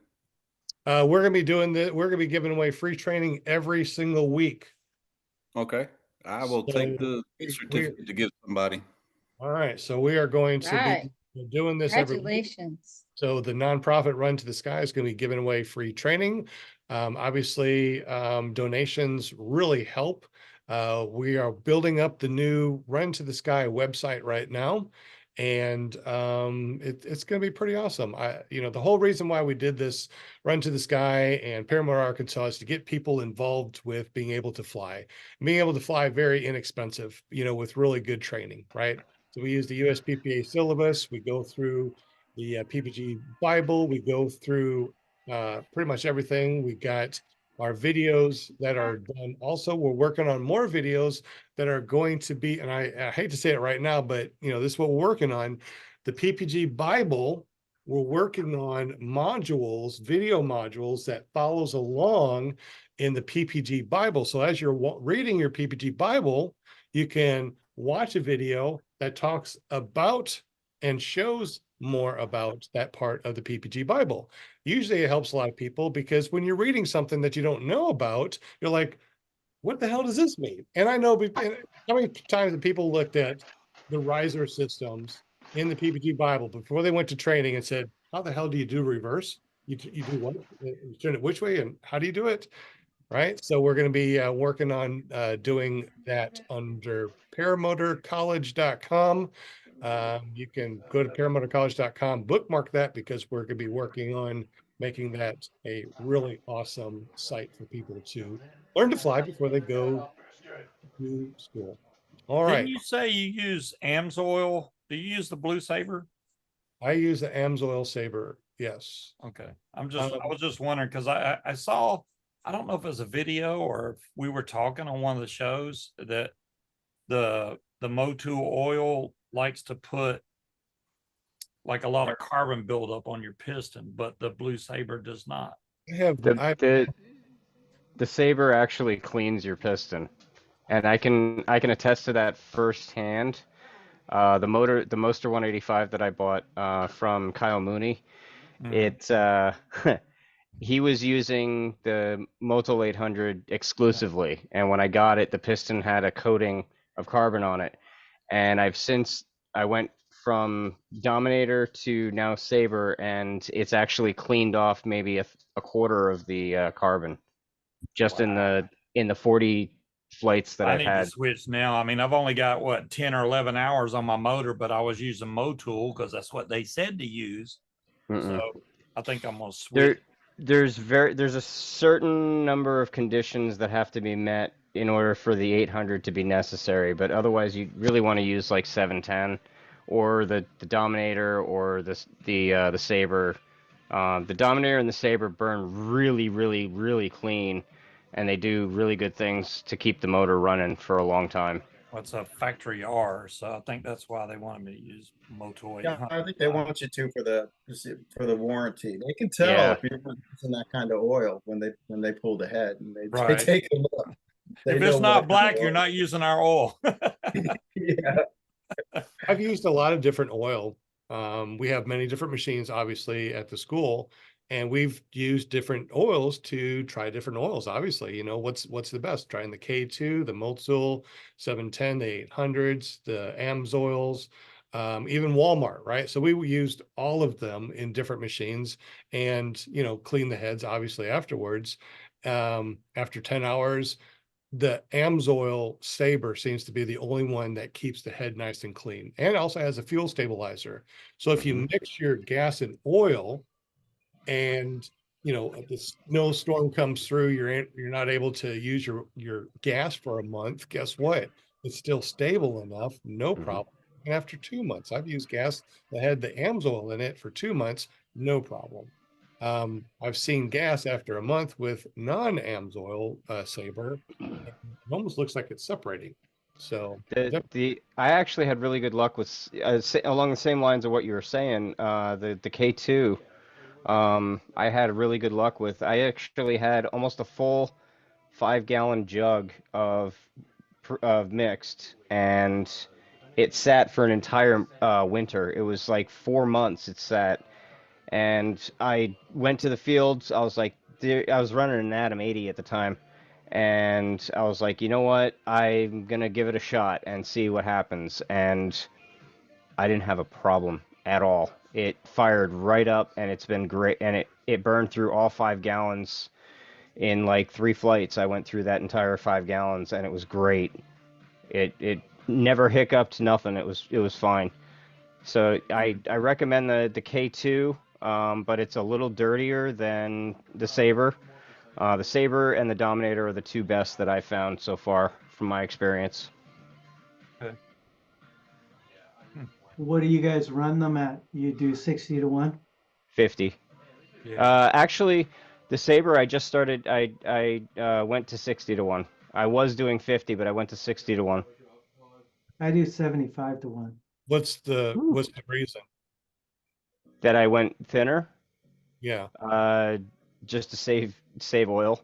Speaker 1: We're going to be doing that. We're going to be giving away free training every single week.
Speaker 5: Okay. I will take the certificate to give somebody.
Speaker 1: All right. So we are going to
Speaker 2: Right.
Speaker 1: be doing this every week.
Speaker 2: Congratulations.
Speaker 1: So the nonprofit Run to the Sky is going to be giving away free training. Obviously, donations really help. We are building up the new Run to the Sky website right now, and it's going to be pretty awesome. The whole reason why we did this Run to the Sky and Paramotor Arkansas is to get people involved with being able to fly. Being able to fly very inexpensive, with really good training, right? So we use the USPPA syllabus. We go through the PPG Bible. We go through pretty much everything. We got our videos that are done. Also, we're working on more videos that are going to be, and I hate to say it right now, but this is what we're working on. The PPG Bible, we're working on modules, video modules that follows along in the PPG Bible. So as you're reading your PPG Bible, you can watch a video that talks about and shows more about that part of the PPG Bible. Usually it helps a lot of people because when you're reading something that you don't know about, you're like, what the hell does this mean? And I know how many times that people looked at the riser systems in the PPG Bible before they went to training and said, how the hell do you do reverse? You do what? You turn it which way and how do you do it? Right. So we're going to be working on doing that under paramotorcollege.com. You can go to paramotorcollege.com, bookmark that because we're going to be working on making that a really awesome site for people to learn to fly before they go to school. All right.
Speaker 4: Didn't you say you use AMSOIL? Do you use the Blue Saber?
Speaker 1: I use the AMSOIL Saber. Yes.
Speaker 4: Okay. I was just wondering because I saw, I don't know if it was a video or if we were talking on one of the shows that the Motul oil likes to put like a lot of carbon buildup on your piston, but the Blue Saber does not.
Speaker 1: I have
Speaker 7: the Saber actually cleans your piston, and I can attest to that firsthand. The Moster 185 that I bought from Kyle Mooney,
Speaker 4: Mhm.
Speaker 7: it he was using the Motul 800 exclusively, and when I got it, the piston had a coating of carbon on it. And I went from Dominator to now Saber, and it's actually cleaned off maybe a quarter of the carbon just
Speaker 4: Wow.
Speaker 7: in the 40 flights that
Speaker 4: I
Speaker 7: I've
Speaker 4: need to
Speaker 7: had.
Speaker 4: switch now. I mean, I've only got what 10 or 11 hours on my motor, but I was using Motul because that's what they said to use. So
Speaker 7: Mm-mm.
Speaker 4: I think I'm gonna switch.
Speaker 7: There, there's a certain number of conditions that have to be met in order for the 800 to be necessary, but otherwise you really want to use like 710 or the Dominator or the Saber. The Dominator and the Saber burn really, really, really clean, and they do really good things to keep the motor running for a long time.
Speaker 4: What's a factory R? So I think that's why they wanted me to use Motul
Speaker 6: Yeah,
Speaker 4: 800.
Speaker 6: I think they want you to for the warranty. They can tell
Speaker 7: Yeah.
Speaker 6: if you're not using that kind of oil when they pull the head and they
Speaker 4: Right.
Speaker 6: take a look. They
Speaker 4: If
Speaker 6: know
Speaker 4: it's not
Speaker 6: what kind of
Speaker 4: black, you're
Speaker 6: oil.
Speaker 4: not using our oil.
Speaker 6: Yeah.
Speaker 1: I've used a lot of different oil. We have many different machines, obviously, at the school, and we've used different oils to try different oils. Obviously, what's the best? Trying the K2, the Motul 710, the 800s, the AMSOILs, even Walmart, right? So we used all of them in different machines, and clean the heads obviously afterwards. After 10 hours, the AMSOIL Saber seems to be the only one that keeps the head nice and clean, and also has a fuel stabilizer. So if you
Speaker 7: Mhm.
Speaker 1: mix your gas and oil, and the snowstorm comes through, you're not able to use your gas for a month. Guess what? It's still stable enough, no
Speaker 7: Mhm.
Speaker 1: problem. And after 2 months, I've used gas that had the AMSOIL in it for 2 months, no problem. I've seen gas after a month with non-AMSOIL Saber. It almost looks like it's separating. So
Speaker 7: I actually had really good luck with along the same lines of what you were saying. The K2, I had really good luck with. I actually had almost a full 5-gallon jug of mixed, and it sat for an entire winter. It was like 4 months it sat, and I went to the fields. I was like, I was running an Atom 80 at the time, and I was like, you know what? I'm gonna give it a shot and see what happens. And I didn't have a problem at all. It fired right up, and it's been great. And it burned through all 5 gallons in like 3 flights. I went through that entire 5 gallons, and it was great. It never hiccuped, nothing. It was fine. So I recommend the K2, but it's a little dirtier than the Saber. The Saber and the Dominator are the two best that I've found so far from my experience.
Speaker 4: Okay.
Speaker 10: What do you guys run them at? You do 60-1?
Speaker 7: 50.
Speaker 4: Yeah.
Speaker 7: Actually, the Saber I just started. I went to 60-1. I was doing 50, but I went to 60-1.
Speaker 10: I do 75-1.
Speaker 1: what's the
Speaker 10: Ooh.
Speaker 1: what's the reason?
Speaker 7: That I went thinner,
Speaker 1: Yeah.
Speaker 7: uh, just to save oil.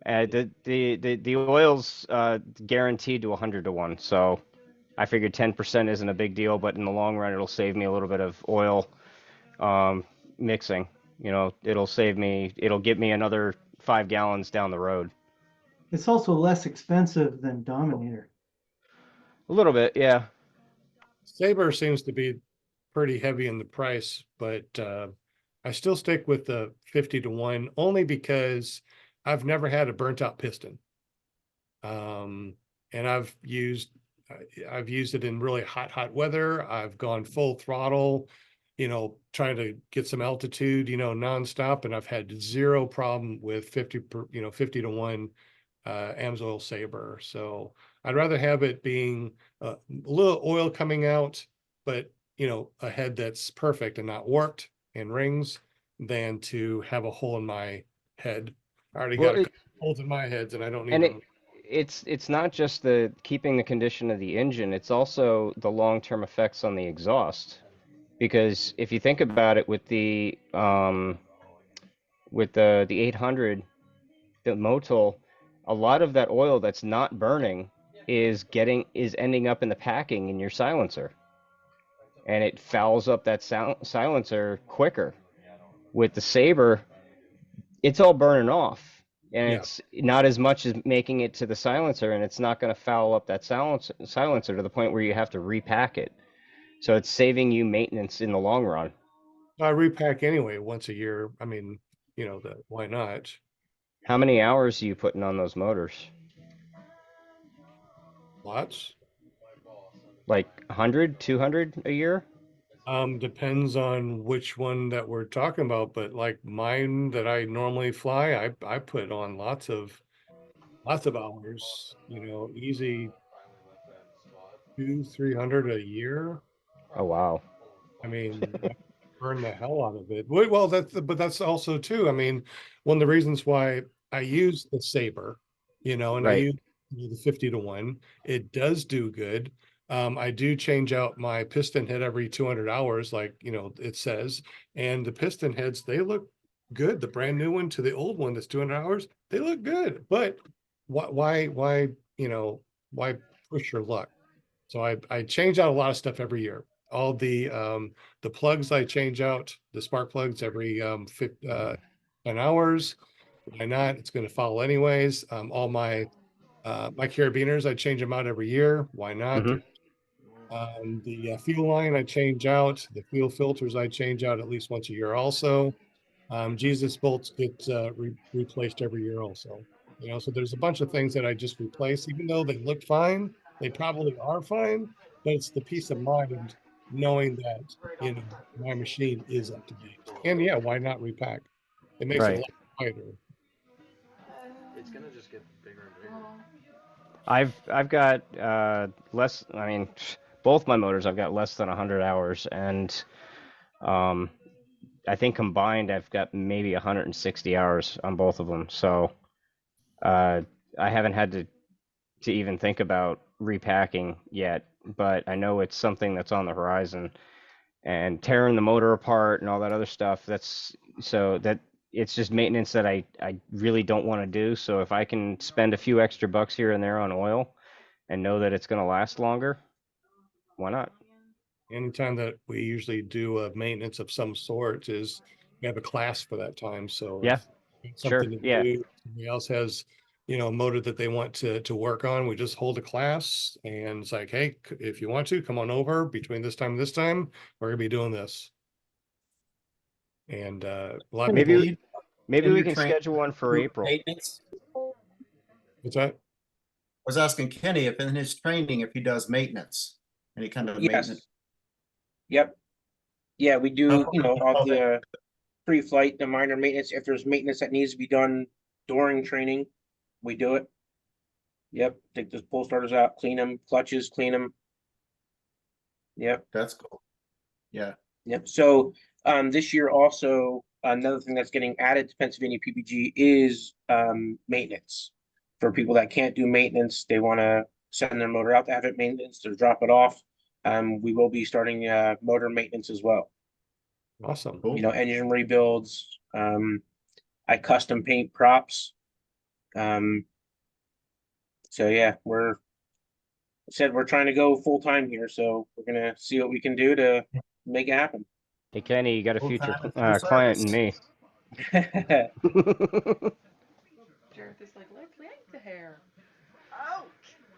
Speaker 7: The oil's guaranteed to 100-1, so I figured 10% isn't a big deal, but in the long run, it'll save me a little bit of oil mixing. It'll get me another 5 gallons down the road.
Speaker 10: It's also less expensive than Dominator.
Speaker 7: A little bit, yeah.
Speaker 1: Saber seems to be pretty heavy in the price, but I still stick with the 50-1 only because I've never had a burnt out piston. And I've used it in really hot weather. I've gone full throttle, trying to get some altitude, nonstop, and I've had zero problem with 50-1 AMSOIL Saber. So I'd rather have it being a little oil coming out, but a head that's perfect and not warped and rings, than to have a hole in my head. I already
Speaker 7: Well,
Speaker 1: got a couple holes in my heads, and I don't need
Speaker 7: and
Speaker 1: them.
Speaker 7: it's not just the keeping the condition of the engine, it's also the long-term effects on the exhaust. Because if you think about it, with the 800, the motul, a lot of that oil that's not burning is ending up in the packing in your silencer, and it fouls up that silencer quicker. With the Saber, it's all burning off, and
Speaker 1: Yeah.
Speaker 7: it's not as much as making it to the silencer, and it's not going to foul up that silencer to the point where you have to repack it. So it's saving you maintenance in the long run.
Speaker 1: I repack anyway once a year. I mean, why not?
Speaker 7: How many hours are you putting on those motors?
Speaker 1: Lots.
Speaker 7: Like 100, 200 a year?
Speaker 1: Depends on which one that we're talking about, but like mine that I normally fly, I put on lots of hours, easy 200-300 a year.
Speaker 7: Oh, wow.
Speaker 1: I mean, I burn the hell out of it. Well, but that's also too. I mean, one of the reasons why I use the Saber, and I
Speaker 7: Right.
Speaker 1: use the 50-1, it does do good. I do change out my piston head every 200 hours, like it says, and the piston heads, they look good. The brand new one to the old one that's 200 hours, they look good. But why push your luck? So I change out a lot of stuff every year. All the plugs I change out, the spark plugs every 10 hours. Why not? It's going to follow anyways. All my carabiners, I change them out every year. Why not?
Speaker 7: Mhm.
Speaker 1: The fuel line I change out. The fuel filters I change out at least once a year also. Jesus bolts get replaced every year also. So there's a bunch of things that I just replace, even though they look fine, they probably are fine, but it's the peace of mind knowing that, my machine is up to date. And yeah, why not repack? It makes it a
Speaker 7: Right.
Speaker 1: lot quieter.
Speaker 7: I've got less. I mean, both my motors I've got less than 100 hours, and um, I think combined I've got maybe 160 hours on both of them. So I haven't had to even think about repacking yet, but I know it's something that's on the horizon. And tearing the motor apart and all that other stuff, that it's just maintenance that I really don't want to do. So if I can spend a few extra bucks here and there on oil and know that it's going to last longer, why not?
Speaker 1: Anytime that we usually do a maintenance of some sort is we have a class for that time. So
Speaker 7: Yeah,
Speaker 1: if it's
Speaker 7: sure.
Speaker 1: something to
Speaker 7: Yeah.
Speaker 1: do, somebody else has, a motor that they want to work on, we just hold a class and it's like, hey, if you want to come on over between this time and this time, we're gonna be doing this. And a lot of people,
Speaker 7: Maybe
Speaker 6: In
Speaker 7: we
Speaker 6: your
Speaker 7: can
Speaker 6: train,
Speaker 7: schedule one for
Speaker 6: do
Speaker 7: April.
Speaker 6: maintenance?
Speaker 1: what's that?
Speaker 6: I was asking Kenny if in his training, if he does maintenance, any kind of
Speaker 8: Yes.
Speaker 6: maintenance.
Speaker 8: Yep. Yeah, we do, all
Speaker 6: Okay.
Speaker 8: the pre-flight, the minor maintenance. If there's maintenance that needs to be done during training, we do it. Yep. Take those pull starters out, clean them, clutches, clean them. Yep.
Speaker 6: That's cool. Yeah.
Speaker 8: Yep. So this year also another thing that's getting added to Pennsylvania PPG is maintenance. For people that can't do maintenance, they want to send their motor out to have it maintenance or drop it off. We will be starting motor maintenance as well.
Speaker 1: Awesome.
Speaker 6: Cool.
Speaker 8: Engine rebuilds. I custom paint props. So yeah, we're trying to go full time here, so we're gonna see what we can do to make it happen.
Speaker 7: Hey Kenny, you got a
Speaker 6: Full
Speaker 7: future
Speaker 6: time and full
Speaker 7: client in
Speaker 6: service.
Speaker 7: me.
Speaker 11: Jared is like, let's yank the hair. Oh.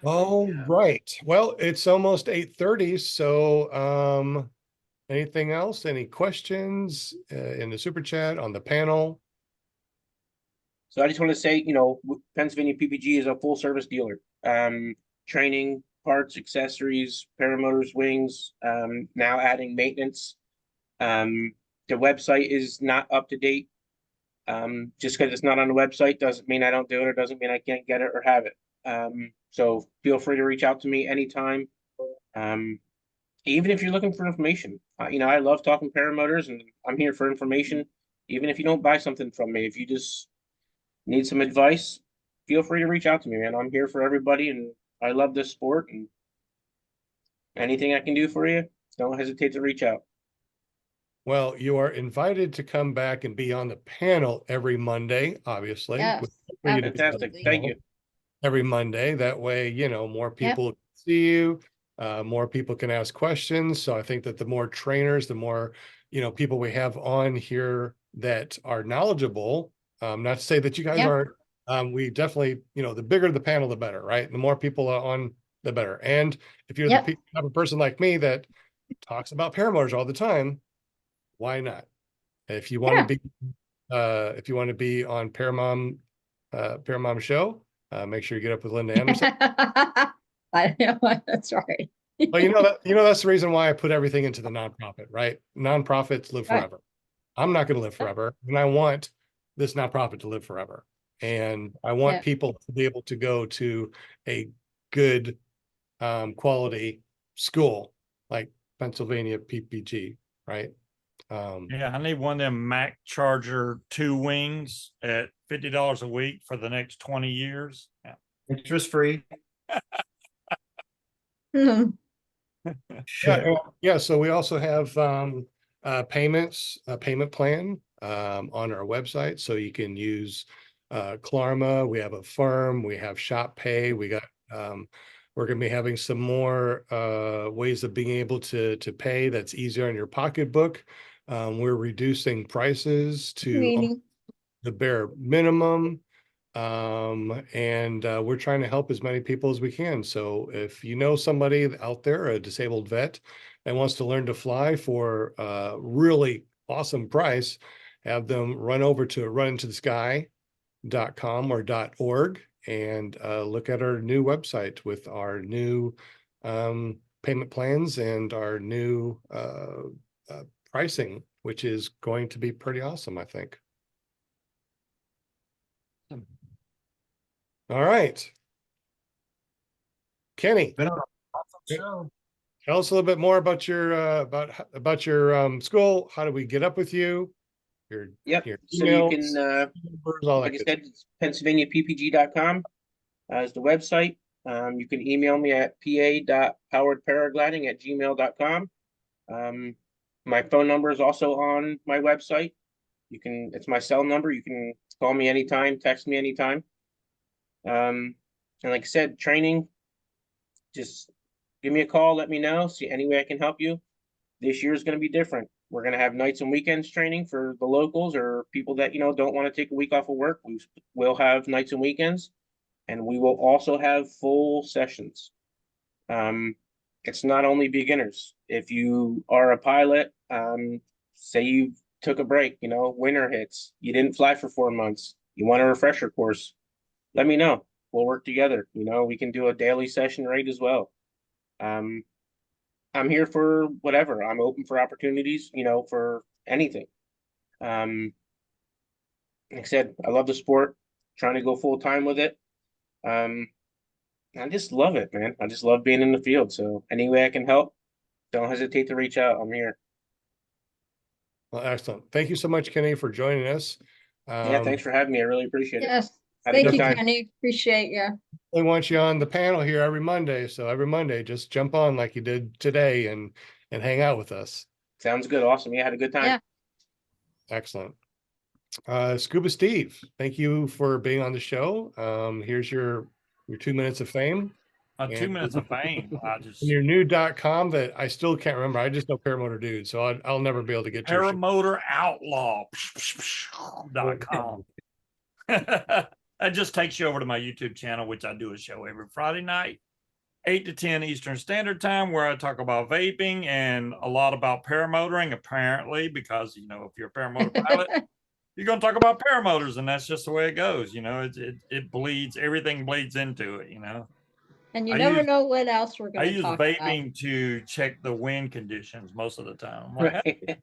Speaker 1: All right. Well, it's almost 8:30. So anything else? Any questions in the super chat on the panel?
Speaker 8: So I just want to say, Pennsylvania PPG is a full service dealer. Training, parts, accessories, paramotors, wings, now adding maintenance. The website is not up to date. Just because it's not on the website doesn't mean I don't do it or doesn't mean I can't get it or have it. So feel free to reach out to me anytime. Even if you're looking for information, I love talking paramotors and I'm here for information. Even if you don't buy something from me, if you just need some advice, feel free to reach out to me, man. I'm here for everybody and I love this sport and anything I can do for you, don't hesitate to reach out.
Speaker 1: Well, you are invited to come back and be on the panel every Monday, obviously,
Speaker 2: Yes.
Speaker 1: with for you to do
Speaker 8: Fantastic. Thank you.
Speaker 1: every Monday. That way, more people see you, more people can ask questions. So I think that the more trainers, the more, people we have on here that are knowledgeable, not to say that you guys aren't, we definitely, the bigger the panel, the better, right? The more people are on, the better. And if you're the type of person like me that talks about paramotors all the time, why not? If you want to be, if you want to be on Paramom show, make sure you get up with Linda Anderson.
Speaker 2: I know that's right.
Speaker 1: But that's the reason why I put everything into the nonprofit, right? Nonprofits live forever. I'm not going to live forever, and I want this nonprofit to live forever. And I want people to be able to go to a good quality school like Pennsylvania PPG, right?
Speaker 4: Yeah, I need one of them Mac Charger 2 wings at $50 a week for the next 20 years. Yeah.
Speaker 6: Interest free.
Speaker 1: Yeah. So we also have a payment plan on our website. So you can use Klarma. We have a firm. We have Shop Pay. We got we're going to be having some more ways of being able to pay that's easier on your pocketbook. We're reducing prices to the bare minimum. And we're trying to help as many people as we can. So if you know somebody out there, a disabled vet that wants to learn to fly for a really awesome price, have them run over to runintothesky.com or .org and look at our new website with our new payment plans and our new pricing, which is going to be pretty awesome, I think. All right. Kenny,
Speaker 6: Been on an awesome show.
Speaker 1: tell us a little bit more about your about your school. How do we get up with you? Your
Speaker 8: So you can
Speaker 1: all
Speaker 8: like
Speaker 1: that
Speaker 8: I
Speaker 1: good
Speaker 8: said, it's PennsylvaniaPPG.com is the website. You can email me at pa.poweredparagliding@gmail.com. My phone number is also on my website. It's my cell number. You can call me anytime, text me anytime. And like I said, training, just give me a call, let me know, see any way I can help you. This year is going to be different. We're going to have nights and weekends training for the locals or people that, don't want to take a week off of work. We will have nights and weekends, and we will also have full sessions. It's not only beginners. If you are a pilot, say you took a break, winter hits, you didn't fly for 4 months, you want a refresher course, let me know. We'll work together. We can do a daily session rate as well. I'm here for whatever. I'm open for opportunities, for anything. Like I said, I love the sport, trying to go full time with it. I just love it, man. I just love being in the field. So any way I can help, don't hesitate to reach out. I'm here.
Speaker 1: Well, excellent. Thank you so much, Kenny, for joining us.
Speaker 8: Yeah, thanks for having me. I really appreciate it.
Speaker 2: Yes.
Speaker 8: Had a
Speaker 2: Thank
Speaker 8: good
Speaker 2: you,
Speaker 8: time.
Speaker 2: Kenny. Appreciate you.
Speaker 1: We want you on the panel here every Monday. So every Monday, just jump on like you did today and hang out with us.
Speaker 8: Sounds good. Awesome. Yeah, had a good time.
Speaker 2: Yeah.
Speaker 1: Excellent. Scuba Steve, thank you for being on the show. Here's your 2 minutes of fame.
Speaker 4: 2 minutes of fame. I just
Speaker 1: And your new .com that I still can't remember. I just know Paramotor Dude, so I'll never be able to get to your
Speaker 4: ParamotorOutlaw.com. That just takes you over to my YouTube channel, which I do a show every Friday night, 8 to 10 Eastern Standard Time, where I talk about vaping and a lot about paramotoring, apparently, because, if you're a paramotor pilot, you're going to talk about paramotors, and that's just the way it goes. It bleeds, everything bleeds into it,
Speaker 2: And you never know what else we're
Speaker 4: I
Speaker 2: going to
Speaker 4: use
Speaker 2: talk
Speaker 4: vaping to check the wind conditions most of the time. I'm like,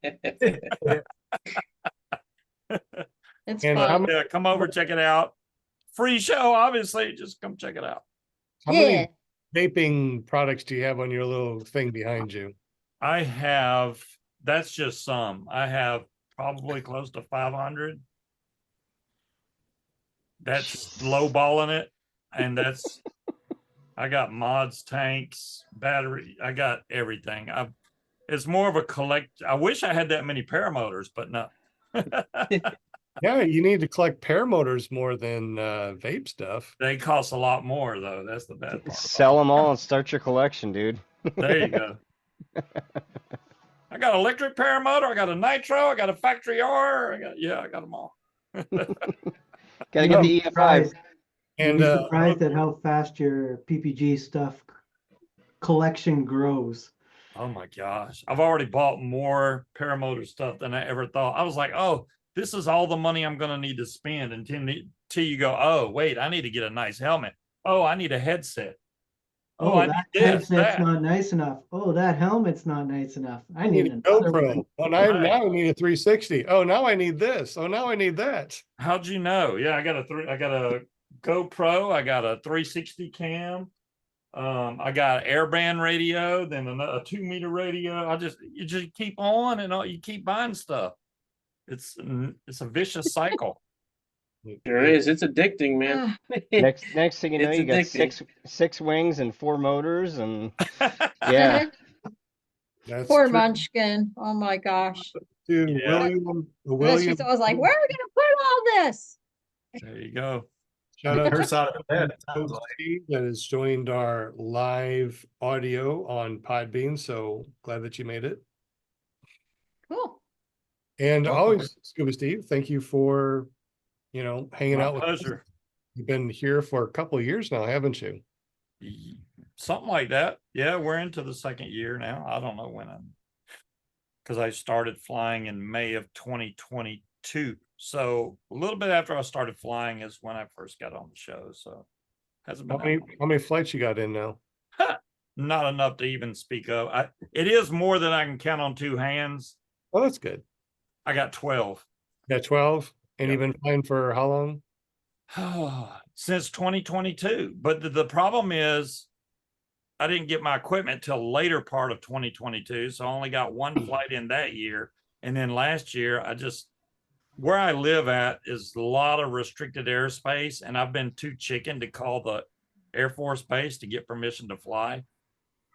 Speaker 2: It's
Speaker 1: And
Speaker 2: fun.
Speaker 4: yeah, come over, check it out. Free show, obviously. Just come check it out.
Speaker 1: How many vaping products do you have on your little thing behind you?
Speaker 4: I have, that's just some. I have probably close to 500. That's lowballing it. And I got mods, tanks, battery. I got everything. It's more of a collect. I wish I had that many paramotors, but no.
Speaker 1: Yeah, you need to collect paramotors more than vape stuff.
Speaker 4: They cost a lot more though. That's the bad part.
Speaker 7: Sell them all and start your collection, dude.
Speaker 4: There you go. I got electric paramotor. I got a nitro. I got a factory R. I got them all.
Speaker 7: Gotta get the EFI.
Speaker 10: Surprised. You'd
Speaker 1: And
Speaker 10: be surprised at how fast your PPG stuff collection grows.
Speaker 4: Oh my gosh. I've already bought more paramotor stuff than I ever thought. I was like, oh, this is all the money I'm going to need to spend until you go, oh, wait, I need to get a nice helmet. Oh, I need a headset. Oh, I
Speaker 10: that
Speaker 4: need this,
Speaker 10: headset's
Speaker 4: that.
Speaker 10: not nice enough. Oh, that helmet's not nice enough. I
Speaker 1: I
Speaker 10: need
Speaker 1: need a
Speaker 10: another
Speaker 1: GoPro.
Speaker 10: one.
Speaker 1: Well,
Speaker 4: Right.
Speaker 1: now I need a 360. Oh, now I need this. Oh, now I need that.
Speaker 4: How'd you know? Yeah, I got a GoPro. I got a 360 cam. I got airband radio, then a 2-meter radio. You just keep on and you keep buying stuff. It's a vicious cycle.
Speaker 8: Sure is. It's addicting, man.
Speaker 7: Next thing you know,
Speaker 8: It's
Speaker 7: you got
Speaker 8: addicting.
Speaker 7: six wings and 4 motors, and yeah,
Speaker 1: That's
Speaker 2: Poor
Speaker 1: true.
Speaker 2: Munchkin. Oh my gosh.
Speaker 1: To
Speaker 4: Yeah.
Speaker 1: William.
Speaker 2: I was like, where are we gonna put all this?
Speaker 4: There you go.
Speaker 1: Shout out
Speaker 6: Curse out of bed,
Speaker 1: to
Speaker 6: sounds like.
Speaker 1: Steve that has joined our live audio on Podbean. So glad that you made it.
Speaker 2: Cool.
Speaker 1: And
Speaker 6: Welcome.
Speaker 1: always, Scuba Steve, thank you for, hanging
Speaker 4: My
Speaker 1: out with us.
Speaker 4: pleasure.
Speaker 1: You've been here for a couple of years now, haven't you?
Speaker 4: Something like that. Yeah, we're into the second year now. I don't know when because I started flying in May of 2022. So a little bit after I started flying is when I first got on the show. So hasn't been
Speaker 1: How many flights you got in now?
Speaker 4: not enough to even speak of. It is more than I can count on 2 hands.
Speaker 1: Oh, that's good.
Speaker 4: I got 12.
Speaker 1: You got 12, and
Speaker 4: Yep.
Speaker 1: you've been flying for how long?
Speaker 4: Since 2022. But the problem is I didn't get my equipment till later part of 2022. So I only got 1 flight in that year. And then last year, where I live at is a lot of restricted airspace. And I've been too chicken to call the Air Force Base to get permission to fly.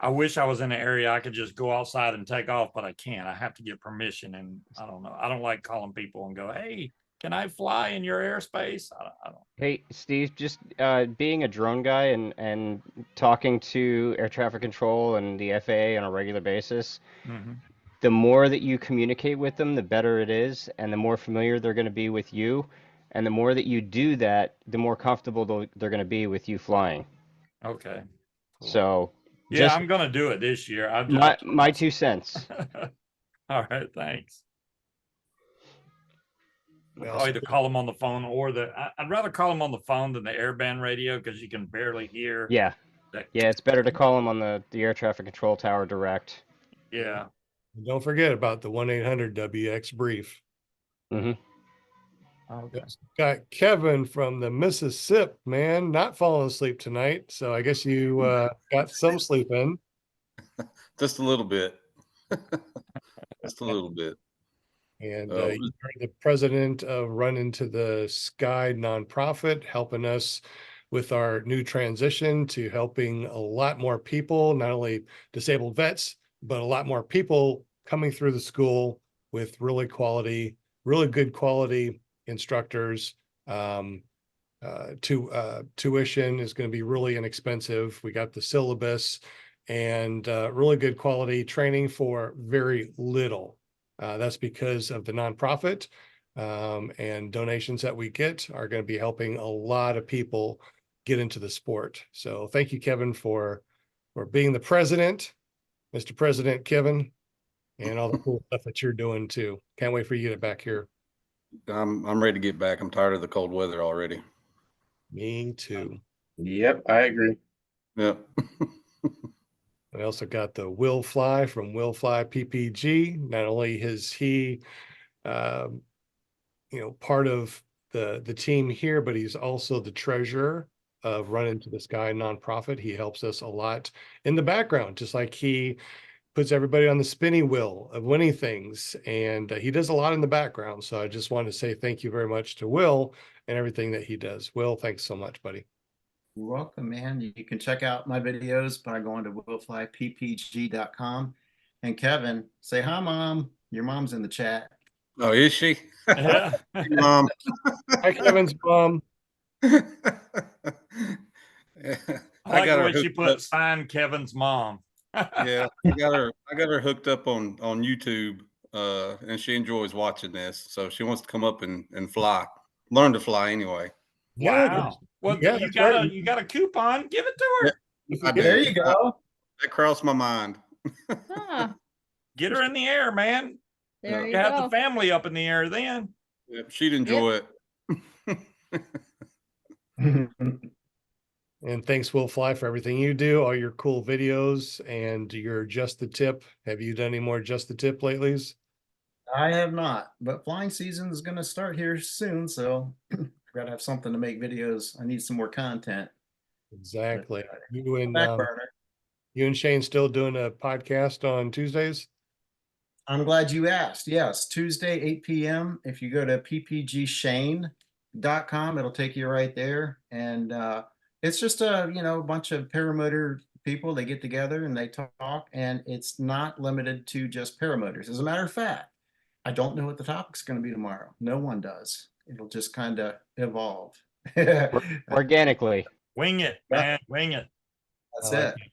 Speaker 4: I wish I was in an area I could just go outside and take off, but I can't. I have to get permission. And I don't know. I don't like calling people and go, hey, can I fly in your airspace? I don't.
Speaker 7: Hey, Steve, just being a drone guy and talking to air traffic control and the FAA on a regular basis, the more that you communicate with them, the better it is, and the more familiar they're going to be with you. And the more that you do that, the more comfortable they're going to be with you flying.
Speaker 4: Okay. Cool.
Speaker 7: So,
Speaker 4: yeah, I'm going to do it this year.
Speaker 7: My 2 cents.
Speaker 4: All right, thanks. I'll either call them on the phone or I'd rather call them on the phone than the airband radio because you can barely hear.
Speaker 7: Yeah. Yeah, it's better to call them on the air traffic control tower direct.
Speaker 4: Yeah.
Speaker 1: And don't forget about the 1-800-WX brief.
Speaker 7: Mm-hmm.
Speaker 4: Okay.
Speaker 1: Got Kevin from the Mississippi, man, not falling asleep tonight. So I guess you got some sleep in.
Speaker 5: Just a little bit. Just a little bit.
Speaker 1: And you're the president of Run Into the Sky nonprofit, helping us with our new transition to helping a lot more people, not only disabled vets, but a lot more people coming through the school with really good quality instructors. Tuition is going to be really inexpensive. We got the syllabus and really good quality training for very little. That's because of the nonprofit, and donations that we get are going to be helping a lot of people get into the sport. So thank you, Kevin, for being the president, Mr. President Kevin, and all the cool stuff that you're doing too. Can't wait for you to get back here.
Speaker 5: I'm ready to get back. I'm tired of the cold weather already.
Speaker 1: Me too.
Speaker 8: Yep, I agree.
Speaker 5: Yep.
Speaker 1: I also got the Will Fly from Will Fly PPG. Not only is he, part of the team here, but he's also the treasurer of Run Into the Sky nonprofit. He helps us a lot in the background, just like he puts everybody on the spinning wheel of winning things. And he does a lot in the background. So I just wanted to say thank you very much to Will and everything that he does. Will, thanks so much, buddy.
Speaker 6: You're welcome, man. You can check out my videos by going to willflyppg.com. And Kevin, say hi, Mom. Your mom's in the chat.
Speaker 5: Oh, is she?
Speaker 4: Yeah.
Speaker 1: Hi, Kevin's mom.
Speaker 5: Yeah,
Speaker 4: I like the
Speaker 5: got her
Speaker 4: way she
Speaker 5: hooked
Speaker 4: put
Speaker 5: up.
Speaker 4: sign Kevin's mom.
Speaker 5: Yeah, I got her hooked up on YouTube, and she enjoys watching this. So she wants to come up and fly, learn to fly anyway.
Speaker 1: Yeah,
Speaker 4: Wow. Well,
Speaker 1: yeah,
Speaker 4: you
Speaker 1: that's
Speaker 4: got
Speaker 1: right.
Speaker 4: a coupon. Give it to
Speaker 5: Yeah,
Speaker 4: her.
Speaker 1: You
Speaker 5: I
Speaker 1: can get
Speaker 6: There
Speaker 5: do.
Speaker 6: you go.
Speaker 5: That crossed my mind.
Speaker 2: Ah,
Speaker 4: Get her in the air, man.
Speaker 2: there
Speaker 4: You
Speaker 2: you
Speaker 4: have the
Speaker 2: go.
Speaker 4: family up in the air then.
Speaker 5: Yep, she'd enjoy it.
Speaker 1: And thanks, Will Fly, for everything you do, all your cool videos and your Just the Tip. Have you done any more Just the Tip lately?
Speaker 6: I have not, but flying season is going to start here soon, so I've got to have something to make videos. I need some more content.
Speaker 1: Exactly.
Speaker 6: But,
Speaker 1: You
Speaker 6: back
Speaker 1: and
Speaker 6: burner.
Speaker 1: you and Shane still doing a podcast on Tuesdays?
Speaker 6: I'm glad you asked. Yes, Tuesday, 8 p.m. If you go to ppgshane.com, it'll take you right there. And it's just a bunch of paramotor people. They get together and they talk, and it's not limited to just paramotors. As a matter of fact, I don't know what the topic's going to be tomorrow. No one does. It'll just kind of evolve. That's
Speaker 7: Organically.
Speaker 4: Wing it,
Speaker 6: Yep.
Speaker 4: man. Wing it.
Speaker 1: I like
Speaker 6: it.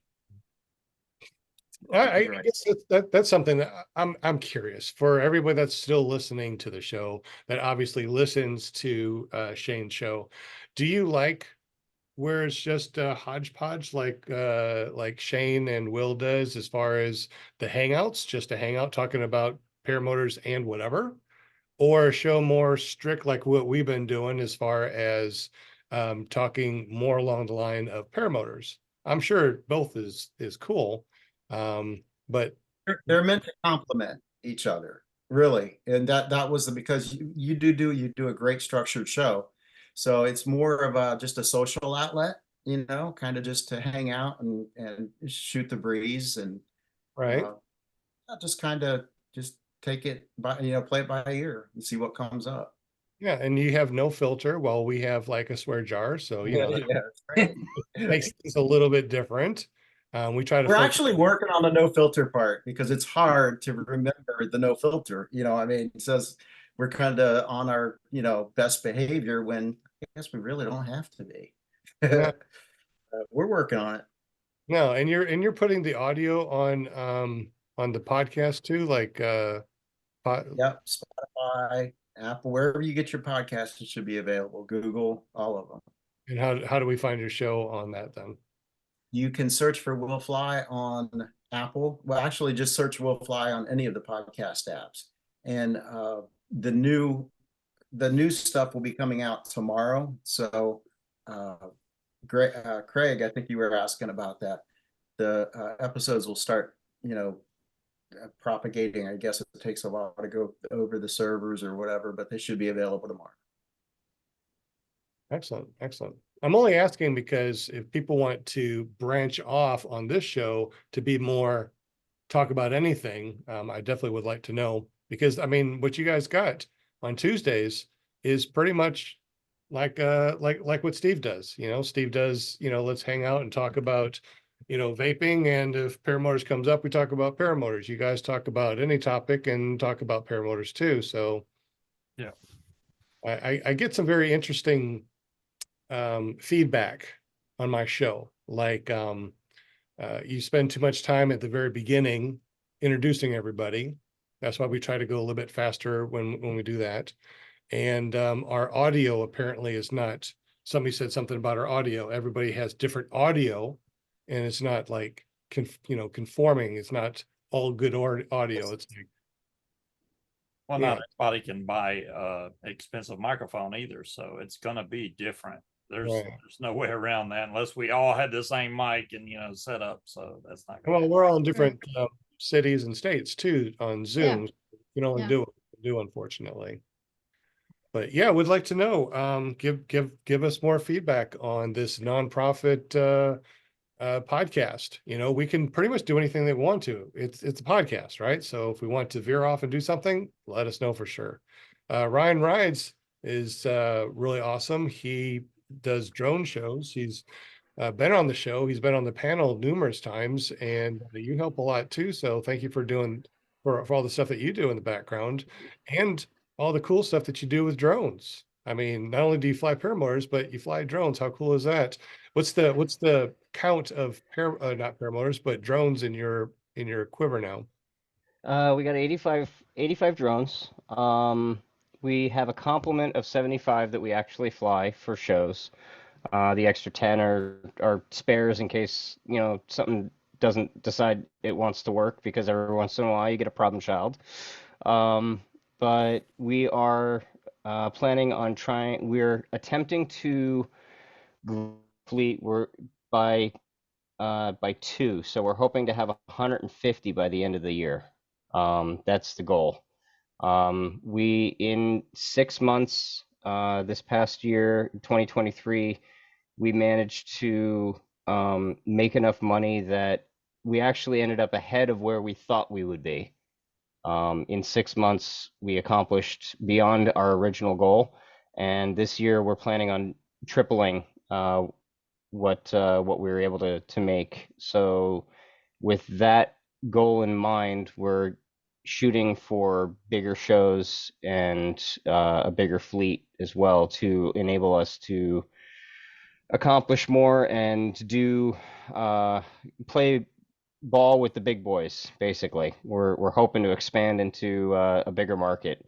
Speaker 1: I guess that's something that I'm curious for everybody that's still listening to the show that obviously listens to Shane's show. Do you like where it's just hodgepodge like Shane and Will does as far as the hangouts, just a hangout talking about paramotors and whatever, or a show more strict like what we've been doing as far as talking more along the line of paramotors? I'm sure both is cool. But
Speaker 6: They're meant to complement each other, really. And that was because you do a great structured show. So it's more of a just a social outlet, kind of just to hang out and shoot the breeze and
Speaker 1: right.
Speaker 6: uh just kind of just take it by, play it by ear and see what comes up.
Speaker 1: Yeah, and you have no filter while we have like a swear jar. So,
Speaker 6: Yeah, that's right.
Speaker 1: makes things a little bit different. We try to
Speaker 6: We're
Speaker 1: focus.
Speaker 6: actually working on the no filter part because it's hard to remember the no filter. I mean, it says we're kind of on our, best behavior when I guess we really don't have to be.
Speaker 1: Yeah.
Speaker 6: We're working on it.
Speaker 1: No, and you're putting the audio on the podcast too, like
Speaker 6: Yep. Spotify, Apple, wherever you get your podcast, it should be available. Google, all of them.
Speaker 1: and how do we find your show on that then?
Speaker 6: You can search for Will Fly on Apple. Well, actually, just search Will Fly on any of the podcast apps. And the new stuff will be coming out tomorrow. So, Craig, I think you were asking about that. The episodes will start, propagating. I guess it takes a while to go over the servers or whatever, but they should be available tomorrow.
Speaker 1: Excellent, excellent. I'm only asking because if people want to branch off on this show to be more talk about anything, I definitely would like to know, because I mean, what you guys got on Tuesdays is pretty much like what Steve does. Steve does, let's hang out and talk about, vaping. And if paramotors comes up, we talk about paramotors. You guys talk about any topic and talk about paramotors too. So
Speaker 4: Yeah.
Speaker 1: I get some very interesting feedback on my show. Like you spend too much time at the very beginning introducing everybody. That's why we try to go a little bit faster when we do that. And our audio apparently is not, somebody said something about our audio. Everybody has different audio, and it's not like conforming. It's not all good audio. It's like,
Speaker 4: Well,
Speaker 1: yeah,
Speaker 4: not everybody can buy expensive microphone either, so it's gonna be different. There's
Speaker 1: right.
Speaker 4: there's no way around that unless we all had the same mic and set up. So that's not gonna
Speaker 1: Well, we're all in different cities and states too on Zoom. You can only
Speaker 2: Yeah.
Speaker 1: do what we can do, unfortunately. But yeah, we'd like to know. Give us more feedback on this nonprofit podcast. We can pretty much do anything they want to. It's a podcast, right? So if we want to veer off and do something, let us know for sure. Ryan Rides is really awesome. He does drone shows. He's been on the show. He's been on the panel numerous times, and you help a lot too. So thank you for doing for all the stuff that you do in the background. And all the cool stuff that you do with drones. I mean, not only do you fly paramotors, but you fly drones. How cool is that? What's the count of not paramotors, but drones in your quiver now?
Speaker 7: We got 85 drones. We have a complement of 75 that we actually fly for shows. The extra 10 are spares in case, something doesn't decide it wants to work, because every once in a while you get a problem child. Um, but we are we're attempting to fleet we're by two, so we're hoping to have 150 by the end of the year. That's the goal. We in 6 months, this past year, 2023, we managed to make enough money that we actually ended up ahead of where we thought we would be. In 6 months, we accomplished beyond our original goal, and this year we're planning on tripling what we were able to make. So, with that goal in mind, we're shooting for bigger shows and a bigger fleet as well to enable us to accomplish more and do play ball with the big boys. Basically, we're hoping to expand into a bigger market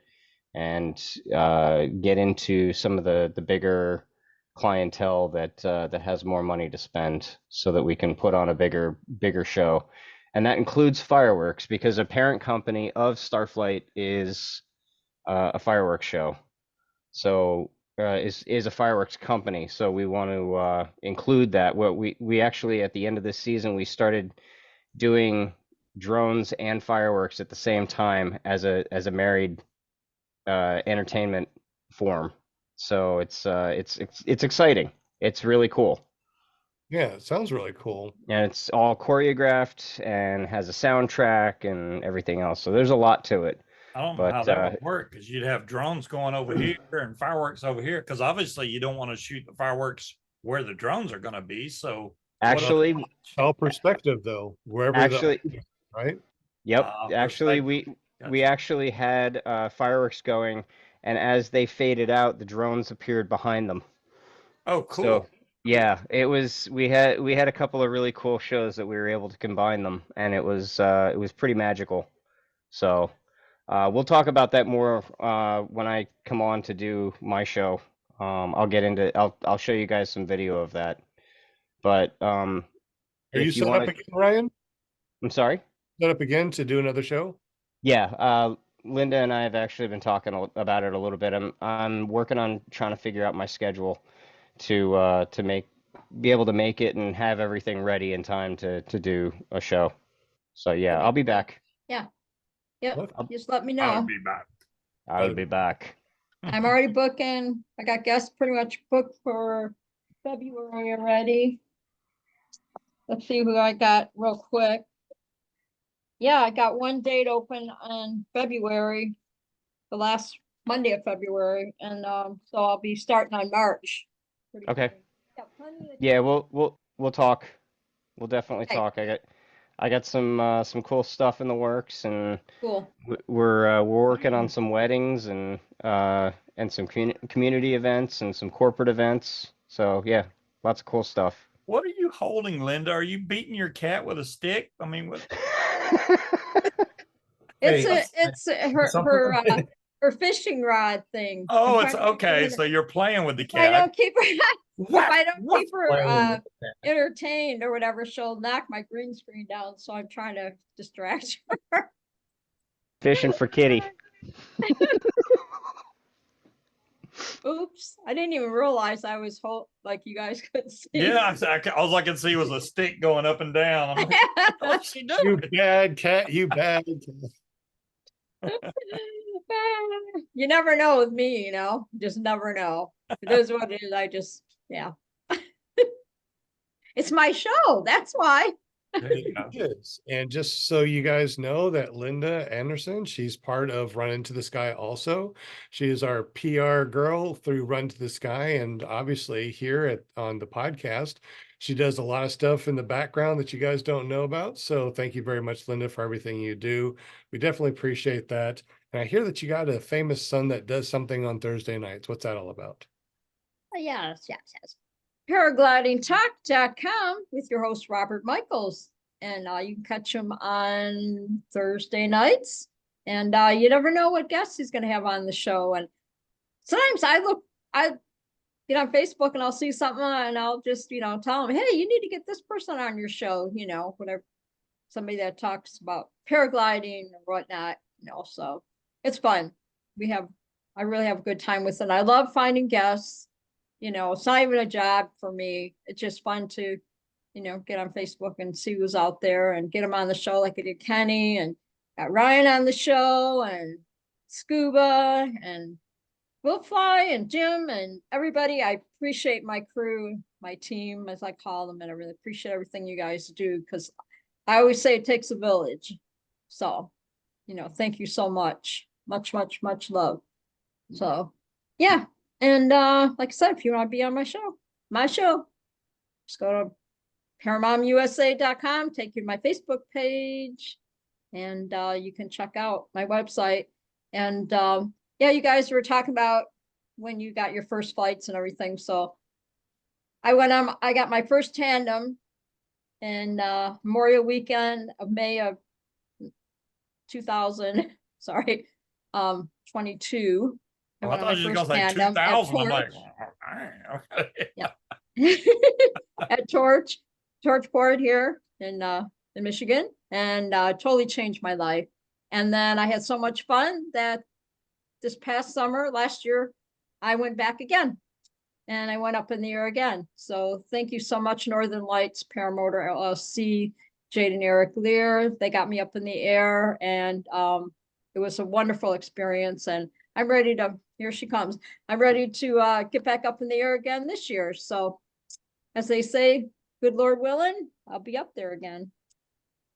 Speaker 7: and get into some of the bigger clientele that has more money to spend, so that we can put on a bigger show. And that includes fireworks, because a parent company of Starflight is a fireworks show. So is a fireworks company. So we want to include that. What we actually, at the end of this season, we started doing drones and fireworks at the same time as a married entertainment form. So it's exciting. It's really cool.
Speaker 1: Yeah, it sounds really cool.
Speaker 7: And it's all choreographed and has a soundtrack and everything else. So there's a lot to it.
Speaker 4: I don't know how
Speaker 7: But
Speaker 4: that would work, because you'd have drones going over here and fireworks over here. Because obviously you don't want to shoot the fireworks where the drones are going to be. So
Speaker 7: actually,
Speaker 1: All perspective though, wherever
Speaker 7: actually,
Speaker 1: right?
Speaker 7: yep. Actually,
Speaker 4: perspective.
Speaker 7: we actually had fireworks going, and as they faded out, the drones appeared behind them.
Speaker 4: Oh, cool.
Speaker 7: So yeah, we had a couple of really cool shows that we were able to combine them, and it was pretty magical. So we'll talk about that more when I come on to do my show. I'll show you guys some video of that. But
Speaker 1: Are you
Speaker 7: if you
Speaker 1: set
Speaker 7: want
Speaker 1: up again, Ryan?
Speaker 7: I'm sorry?
Speaker 1: Set up again to do another show?
Speaker 7: Yeah, Linda and I have actually been talking about it a little bit. I'm working on trying to figure out my schedule to be able to make it and have everything ready in time to do a show. So yeah, I'll be back.
Speaker 2: Yeah. Yep.
Speaker 1: What?
Speaker 2: Just let me
Speaker 4: I'll
Speaker 2: know.
Speaker 4: be back.
Speaker 7: I'll be back.
Speaker 2: I'm already booking. I got guests pretty much booked for February already. Let's see who I got real quick. Yeah, I got one date open on February, the last Monday of February, and so I'll be starting on March. pretty
Speaker 7: Okay.
Speaker 2: soon. Got plenty of
Speaker 7: Yeah, we'll talk. We'll definitely
Speaker 2: Okay.
Speaker 7: talk. I got some cool stuff in the works, and
Speaker 2: Cool.
Speaker 7: we're working on some weddings and some community events and some corporate events. So yeah, lots of cool stuff.
Speaker 4: What are you holding, Linda? Are you beating your cat with a stick? I mean, what?
Speaker 2: Her fishing rod thing.
Speaker 4: Oh,
Speaker 2: I'm
Speaker 4: it's
Speaker 2: trying to keep her
Speaker 4: okay.
Speaker 2: enter-
Speaker 4: So you're playing with the
Speaker 2: If I
Speaker 4: cat.
Speaker 2: don't keep her, if I don't keep her
Speaker 6: Playing with
Speaker 2: entertained or whatever, she'll knock my green screen down. So I'm trying to distract her.
Speaker 7: Fishing for kitty.
Speaker 2: Oops, I didn't even realize I was like you guys couldn't see.
Speaker 4: Yeah, all I could see was a stick going up and down. I'm like, what's she
Speaker 1: You
Speaker 4: doing?
Speaker 1: bad cat, you bad cat.
Speaker 2: You never know with me, just never know. It is what it is. Yeah. It's my show. That's why.
Speaker 1: It is. And just so you guys know that Linda Anderson, she's part of Run Into the Sky also. She is our PR girl through Run to the Sky, and obviously here on the podcast, she does a lot of stuff in the background that you guys don't know about. So thank you very much, Linda, for everything you do. We definitely appreciate that. And I hear that you got a famous son that does something on Thursday nights. What's that all about?
Speaker 2: Yes. Paraglidingtalk.com with your host, Robert Michaels. And you can catch him on Thursday nights. And you never know what guests he's going to have on the show. And sometimes I get on Facebook and I'll see something and I'll just, tell him, hey, you need to get this person on your show, whatever, somebody that talks about paragliding or whatnot, so it's fun. I really have a good time with it. I love finding guests. It's not even a job for me. It's just fun to, get on Facebook and see who's out there and get them on the show like I did Kenny and got Ryan on the show and Scuba and Will Fly and Jim and everybody. I appreciate my crew, my team, as I call them, and I really appreciate everything you guys do because I always say it takes a village. So, thank you so much. Much, much, much love. So, yeah. And like I said, if you want to be on my show, just go to ParamontUSA.com, take you to my Facebook page, and you can check out my website. And yeah, you guys were talking about when you got your first flights and everything. So I got my first tandem in Memorial Weekend of May of 2000, sorry, 22.
Speaker 4: Oh, I thought you were gonna say
Speaker 2: tandem
Speaker 4: 2000. I'm like, okay.
Speaker 2: Yeah. At Torchport here in Michigan, and totally changed my life. And then I had so much fun that this past summer, last year, I went back again and I went up in the air again. So thank you so much, Northern Lights, Paramotor LLC, Jade and Eric Lear. They got me up in the air, and it was a wonderful experience. And I'm ready to, here she comes. I'm ready to get back up in the air again this year. So as they say, good Lord willing, I'll be up there again.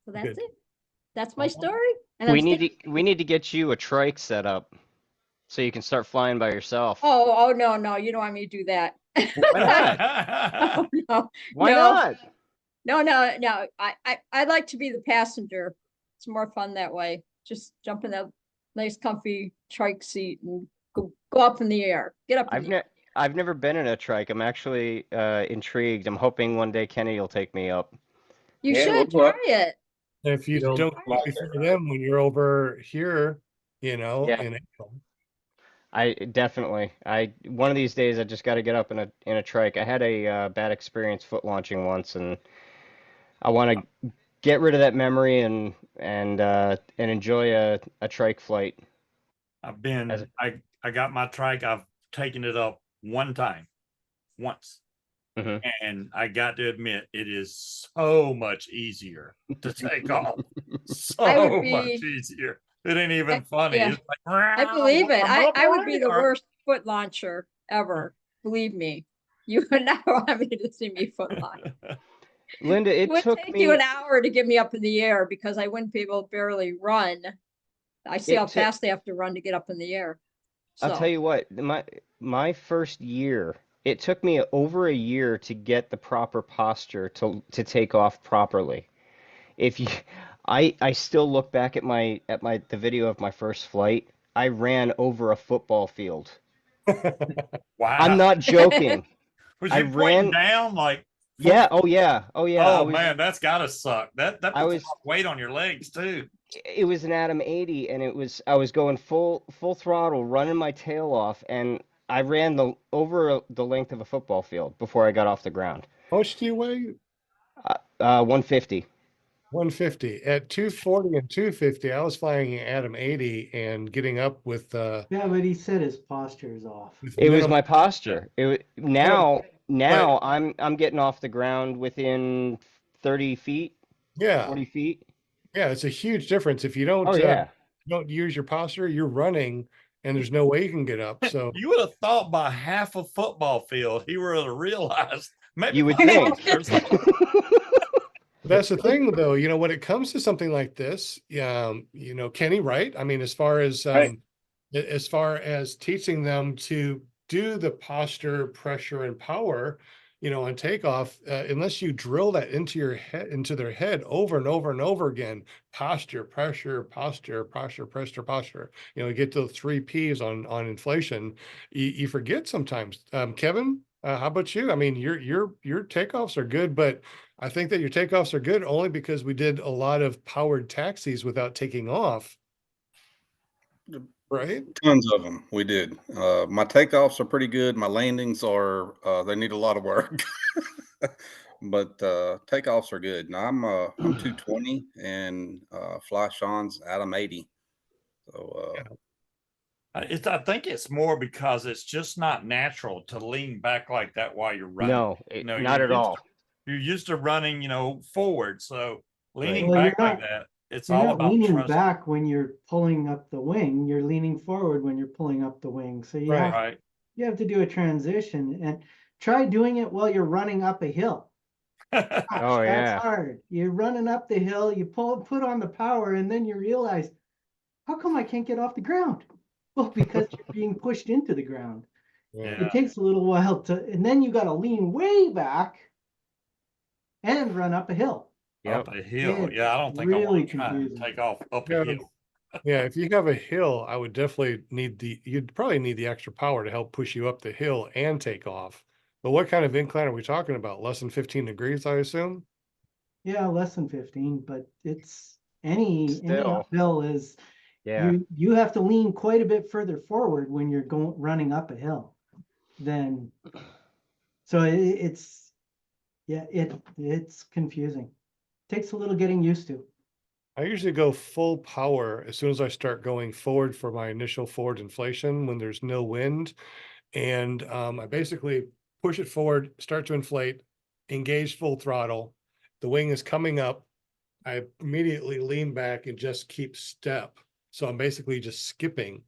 Speaker 2: So that's
Speaker 1: Good.
Speaker 2: it. That's my story. And
Speaker 7: We need to get you a trike set up so you can start flying by yourself.
Speaker 2: Oh no, you don't want me to do that.
Speaker 7: Why
Speaker 2: Oh, no.
Speaker 7: Why
Speaker 2: No.
Speaker 7: not?
Speaker 2: No. I'd like to be the passenger. It's more fun that way. Just jump in that nice comfy trike seat and go up in the air. Get up in the air.
Speaker 7: I've never been in a trike. I'm actually intrigued. I'm hoping one day Kenny will take me up.
Speaker 2: You
Speaker 3: Yeah,
Speaker 2: should
Speaker 3: we'll go
Speaker 2: try it.
Speaker 1: If you
Speaker 3: Don't
Speaker 1: don't
Speaker 3: fly
Speaker 1: before
Speaker 3: there.
Speaker 1: them when you're over here,
Speaker 7: Yeah.
Speaker 1: in April.
Speaker 7: I definitely. One of these days I just got to get up in a trike. I had a bad experience foot launching once, and I want to get rid of that memory and enjoy a trike flight.
Speaker 4: I got my trike. I've taken it up once.
Speaker 7: Mhm.
Speaker 4: And I got to admit, it is so much easier to take off. So much easier. It ain't even funny.
Speaker 2: Yeah.
Speaker 4: It's like,
Speaker 2: I believe it.
Speaker 4: I'm up
Speaker 2: I would be the
Speaker 4: already.
Speaker 2: worst foot launcher ever. Believe me. You would not want me to see me foot launch.
Speaker 7: Linda,
Speaker 2: It
Speaker 7: it
Speaker 2: would
Speaker 7: took
Speaker 2: take
Speaker 7: me
Speaker 2: you an hour to get me up in the air because I wouldn't be able to barely run. I see how fast they have to run to get up in the air.
Speaker 7: I'll tell you what, my first year, it took me over a year to get the proper posture to take off properly. If you I still look back at the video of my first flight. I ran over a football field.
Speaker 4: Wow.
Speaker 7: I'm not joking.
Speaker 4: Was
Speaker 7: I
Speaker 4: you pointing
Speaker 7: ran
Speaker 4: down like
Speaker 7: Yeah, oh yeah.
Speaker 4: Oh man, that's gotta suck. That puts a lot
Speaker 7: was
Speaker 4: of weight on your legs too.
Speaker 7: it was an Atom 80, and I was going full throttle, running my tail off, and I ran over the length of a football field before I got off the ground.
Speaker 1: How much do you weigh?
Speaker 7: 150.
Speaker 1: 150 at 240 and 250. I was flying Atom 80 and getting up with
Speaker 10: Yeah, but he said his posture is off.
Speaker 7: It was my posture. Now I'm getting off the ground within 30 feet, 40 feet.
Speaker 1: Yeah, it's a huge difference. If you don't don't use your posture, you're running and there's no way you can get up. So
Speaker 4: you would have thought by half a football field he would have realized maybe
Speaker 7: you would think.
Speaker 1: That's the thing, though. When it comes to something like this, Kenny, right? I mean, as far as teaching them to do the posture, pressure, and power, on takeoff, unless you drill that into their head over and over and over again, posture, pressure, posture, posture, pressure, posture, get those 3 Ps on inflation, you forget sometimes. Kevin, how about you? I mean, your takeoffs are good, but I think that your takeoffs are good only because we did a lot of powered taxis without taking off. Right?
Speaker 5: Tons of them. We did. My takeoffs are pretty good. My landings are they need a lot of work. But takeoffs are good. Now I'm 220 and fly Sean's Adam 80. So
Speaker 4: I think it's more because it's just not natural to lean back like that while you're running.
Speaker 7: No,
Speaker 4: No,
Speaker 7: not at all.
Speaker 4: You're used to running, forward. So leaning
Speaker 10: Well,
Speaker 4: back like that, it's
Speaker 10: You're
Speaker 4: all
Speaker 10: not
Speaker 4: about
Speaker 10: leaning
Speaker 4: trust.
Speaker 10: back when you're pulling up the wing. You're leaning forward when you're pulling up the wing. So you have
Speaker 4: Right.
Speaker 10: you have to do a transition and try doing it while you're running up a hill. Gosh,
Speaker 7: Oh,
Speaker 10: that's
Speaker 7: yeah.
Speaker 10: hard. You're running up the hill, you put on the power, and then you realize, how come I can't get off the ground? Well, because you're being pushed into the ground.
Speaker 1: Yeah.
Speaker 10: It takes a little while and then you got to lean way back and run up a hill.
Speaker 7: Yep.
Speaker 4: Up a hill.
Speaker 10: It's
Speaker 4: Yeah, I don't think I
Speaker 10: really
Speaker 4: want to try and
Speaker 10: confusing.
Speaker 4: take off up
Speaker 1: Yeah.
Speaker 4: a hill.
Speaker 1: Yeah, if you have a hill, I would definitely you'd probably need the extra power to help push you up the hill and take off. But what kind of incline are we talking about? Less than 15 degrees, I assume?
Speaker 10: Yeah, less than 15, but it's any
Speaker 7: Still.
Speaker 10: uphill is
Speaker 7: Yeah.
Speaker 10: you have to lean quite a bit further forward when you're running up a hill. Then so it's it's confusing. Takes a little getting used to.
Speaker 1: I usually go full power as soon as I start going forward for my initial forward inflation when there's no wind. And I basically push it forward, start to inflate, engage full throttle. The wing is coming up. I immediately lean back and just keep step. So I'm basically just skipping.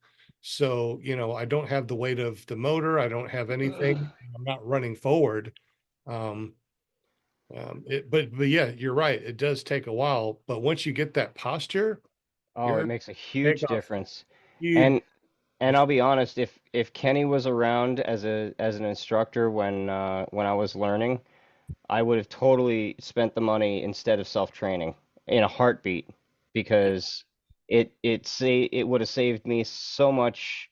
Speaker 1: So, I don't have the weight of the motor. I don't have anything. I'm not running forward. But yeah, you're right. It does take a while, but once you get that posture,
Speaker 7: Oh, it
Speaker 1: you're
Speaker 7: makes a huge
Speaker 1: takeoff.
Speaker 7: difference.
Speaker 1: Huge.
Speaker 7: And I'll be honest, if Kenny was around as an instructor when I was learning, I would have totally spent the money instead of self-training in a heartbeat because it would have saved me so much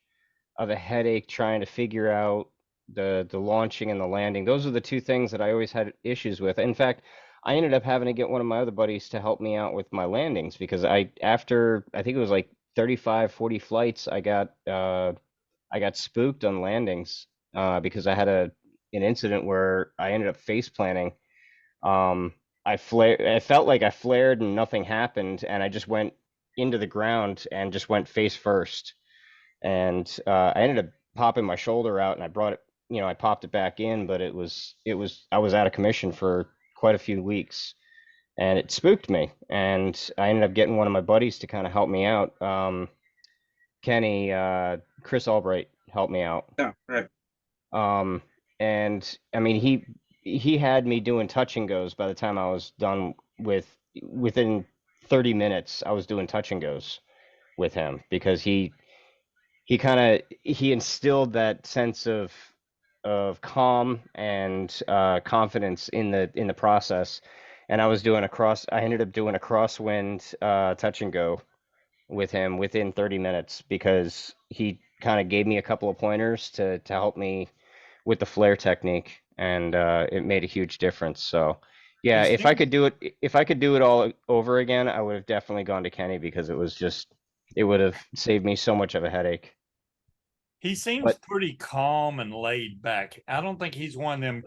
Speaker 7: of a headache trying to figure out the launching and the landing. Those are the two things that I always had issues with. In fact, I ended up having to get one of my other buddies to help me out with my landings because after I think it was like 35, 40 flights, I got spooked on landings because I had an incident where I ended up face planting. I felt like I flared and nothing happened, and I just went into the ground and just went face first. And I ended up popping my shoulder out, and I brought it, I popped it back in, but I was out of commission for quite a few weeks, and it spooked me. And I ended up getting one of my buddies to kind of help me out. Kenny, Chris Albright helped me out.
Speaker 8: Yeah, right.
Speaker 7: And I mean, he had me doing touch and goes by the time I was done within 30 minutes, I was doing touch and goes with him because he instilled that sense of calm and confidence in the process. And I ended up doing a crosswind touch and go with him within 30 minutes because he kind of gave me a couple of pointers to help me with the flare technique, and it made a huge difference. So yeah, if I could do it all over again, I would have definitely gone to Kenny because it would have saved me so much of a headache.
Speaker 4: He seems
Speaker 7: But
Speaker 4: pretty calm and laid back. I don't think he's one of them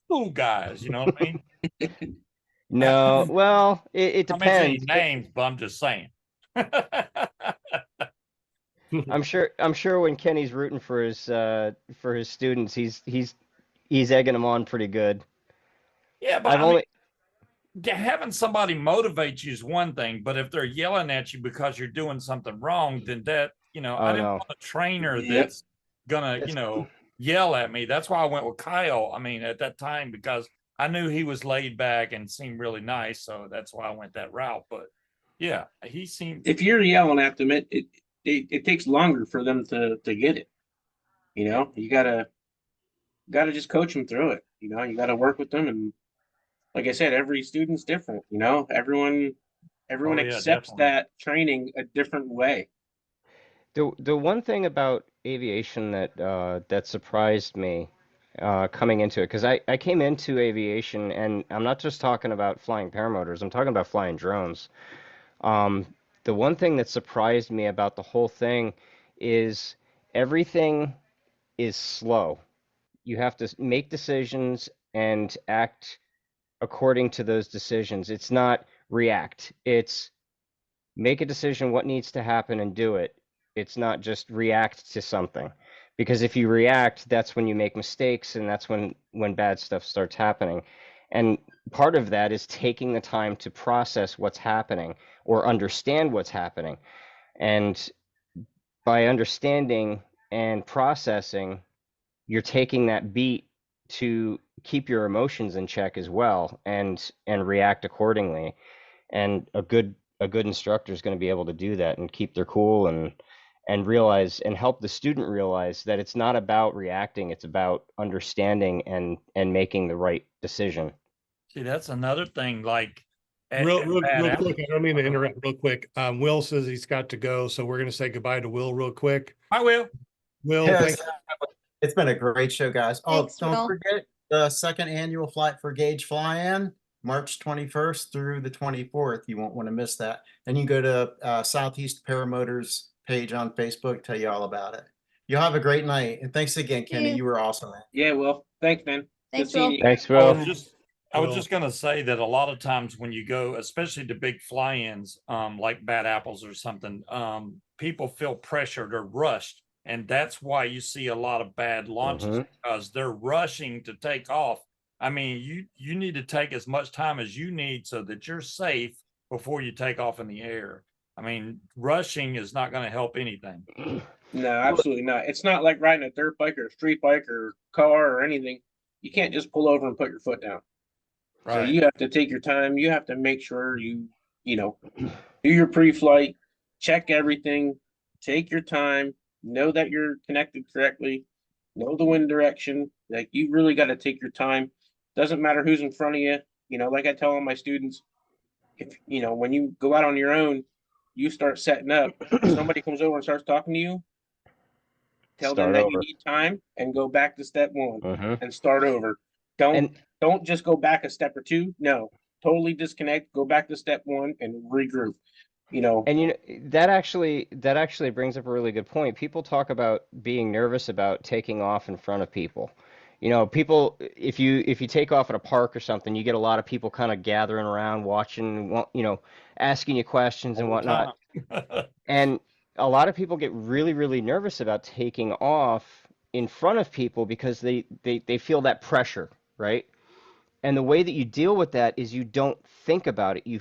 Speaker 4: cool guys. You know what I mean?
Speaker 7: no, well, it
Speaker 4: I mention any
Speaker 7: depends.
Speaker 4: names, but I'm just saying.
Speaker 7: I'm sure when Kenny's rooting for his students, he's egging them on pretty good.
Speaker 4: Yeah, but
Speaker 7: I've only
Speaker 4: having somebody motivate you is one thing, but if they're yelling at you because you're doing something wrong, then that, I didn't
Speaker 7: no.
Speaker 4: want a trainer
Speaker 8: Yep.
Speaker 4: that's gonna, yell at me. That's why I went with Kyle. I mean, at that time, because I knew he was laid back and seemed really nice, so that's why I went that route. But yeah, he seemed.
Speaker 8: If you're yelling at them, it takes longer for them to get it. You gotta just coach them through it. You know, you got to work with them, and like I said, every student's different. You know, everyone
Speaker 4: Oh, yeah,
Speaker 8: accepts
Speaker 4: definitely.
Speaker 8: that training a different way.
Speaker 7: The one thing about aviation that that surprised me coming into it, because I came into aviation, and I'm not just talking about flying paramotors, I'm talking about flying drones. Um, the one thing that surprised me about the whole thing is everything is slow. You have to make decisions and act according to those decisions. It's not react. It's make a decision what needs to happen and do it. It's not just react to something. Because if you react, that's when you make mistakes and that's when bad stuff starts happening. And part of that is taking the time to process what's happening or understand what's happening. And by understanding and processing, you're taking that beat to keep your emotions in check as well and react accordingly. And a good instructor is going to be able to do that and keep their cool and realize and help the student realize that it's not about reacting, it's about understanding and making the right decision.
Speaker 4: See, that's another thing. Like,
Speaker 1: Real
Speaker 4: bad
Speaker 1: quick, I don't mean to
Speaker 4: apples-
Speaker 1: interrupt real quick. Will says he's got to go, so we're going to say goodbye to Will real quick.
Speaker 4: I will.
Speaker 1: Will,
Speaker 6: Yes,
Speaker 1: thank
Speaker 6: it's been a great show, guys. Oh,
Speaker 2: Thanks,
Speaker 6: don't
Speaker 2: Will.
Speaker 6: forget the second annual Flight for Gauge Fly-In, March 21st through the 24th. You won't want to miss that. And you go to Southeast Paramotors page on Facebook, tell you all about it. You'll have a great night. And thanks again, Kenny.
Speaker 2: you.
Speaker 6: You were awesome, man.
Speaker 8: Yeah, well, thanks, man. Good
Speaker 2: Thanks,
Speaker 8: seeing
Speaker 2: Will.
Speaker 8: you.
Speaker 7: Thanks,
Speaker 4: I
Speaker 7: Will.
Speaker 4: was
Speaker 1: Well-
Speaker 4: just gonna say that a lot of times when you go, especially to big fly-ins, like Bad Apples or something, people feel pressured or rushed, and that's why you see a lot of bad launches because they're rushing to take off. I mean, you need to take as much time as you need so that you're safe before you take off in the air. I mean, rushing is not going to help anything.
Speaker 8: No, absolutely not. It's not like riding a dirt bike or a street bike or car or anything. You can't just pull over and put your foot down. So
Speaker 4: Right.
Speaker 8: you have to take your time. You have to make sure you know, do your pre-flight, check everything, take your time, know that you're connected correctly, know the wind direction. Like you really got to take your time. Doesn't matter who's in front of you. You know, like I tell all my students, if you know, when you go out on your own, you start setting up. If somebody comes over and starts talking to you, tell them
Speaker 7: Start
Speaker 8: that you
Speaker 7: over.
Speaker 8: need time and go back to step one
Speaker 7: Mhm.
Speaker 8: and start over.
Speaker 7: And
Speaker 8: Don't just go back a step or two. No, totally disconnect, go back to step one and regroup. You know,
Speaker 7: And you know that actually brings up a really good point. People talk about being nervous about taking off in front of people. You know, people if you take off at a park or something, you get a lot of people kind of gathering around, watching, you know, asking you questions and
Speaker 4: All the
Speaker 7: whatnot.
Speaker 4: time.
Speaker 7: And a lot of people get really, really nervous about taking off in front of people because they feel that pressure, right? And the way that you deal with that is you don't think about it. You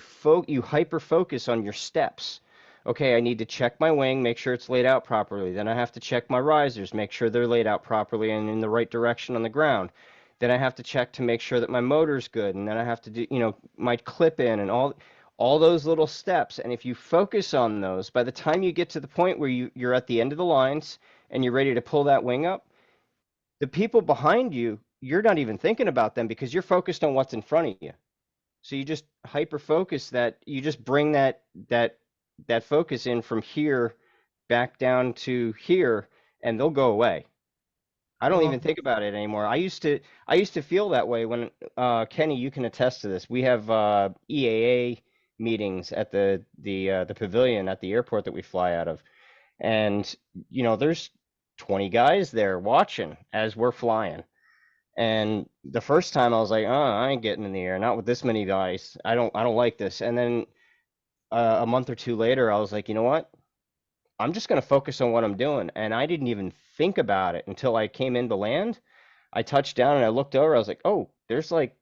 Speaker 7: hyper focus on your steps. Okay, I need to check my wing, make sure it's laid out properly. Then I have to check my risers, make sure they're laid out properly and in the right direction on the ground. Then I have to check to make sure that my motor's good, and then I have to do, you know, my clip in and all those little steps. And if you focus on those, by the time you get to the point where you're at the end of the lines and you're ready to pull that wing up, the people behind you, you're not even thinking about them because you're focused on what's in front of you. So you just hyper focus that you just bring that focus in from here back down to here and they'll go away. I don't even think about it anymore. I used to feel that way when Kenny, you can attest to this. We have EAA meetings at the pavilion at the airport that we fly out of. And you know, there's 20 guys there watching as we're flying. And the first time I was like, oh, I ain't getting in the air, not with this many guys. I don't like this. And then a month or two later, I was like, you know what? I'm just gonna focus on what I'm doing. And I didn't even think about it until I came into land. I touched down and I looked over. I was like, oh, there's like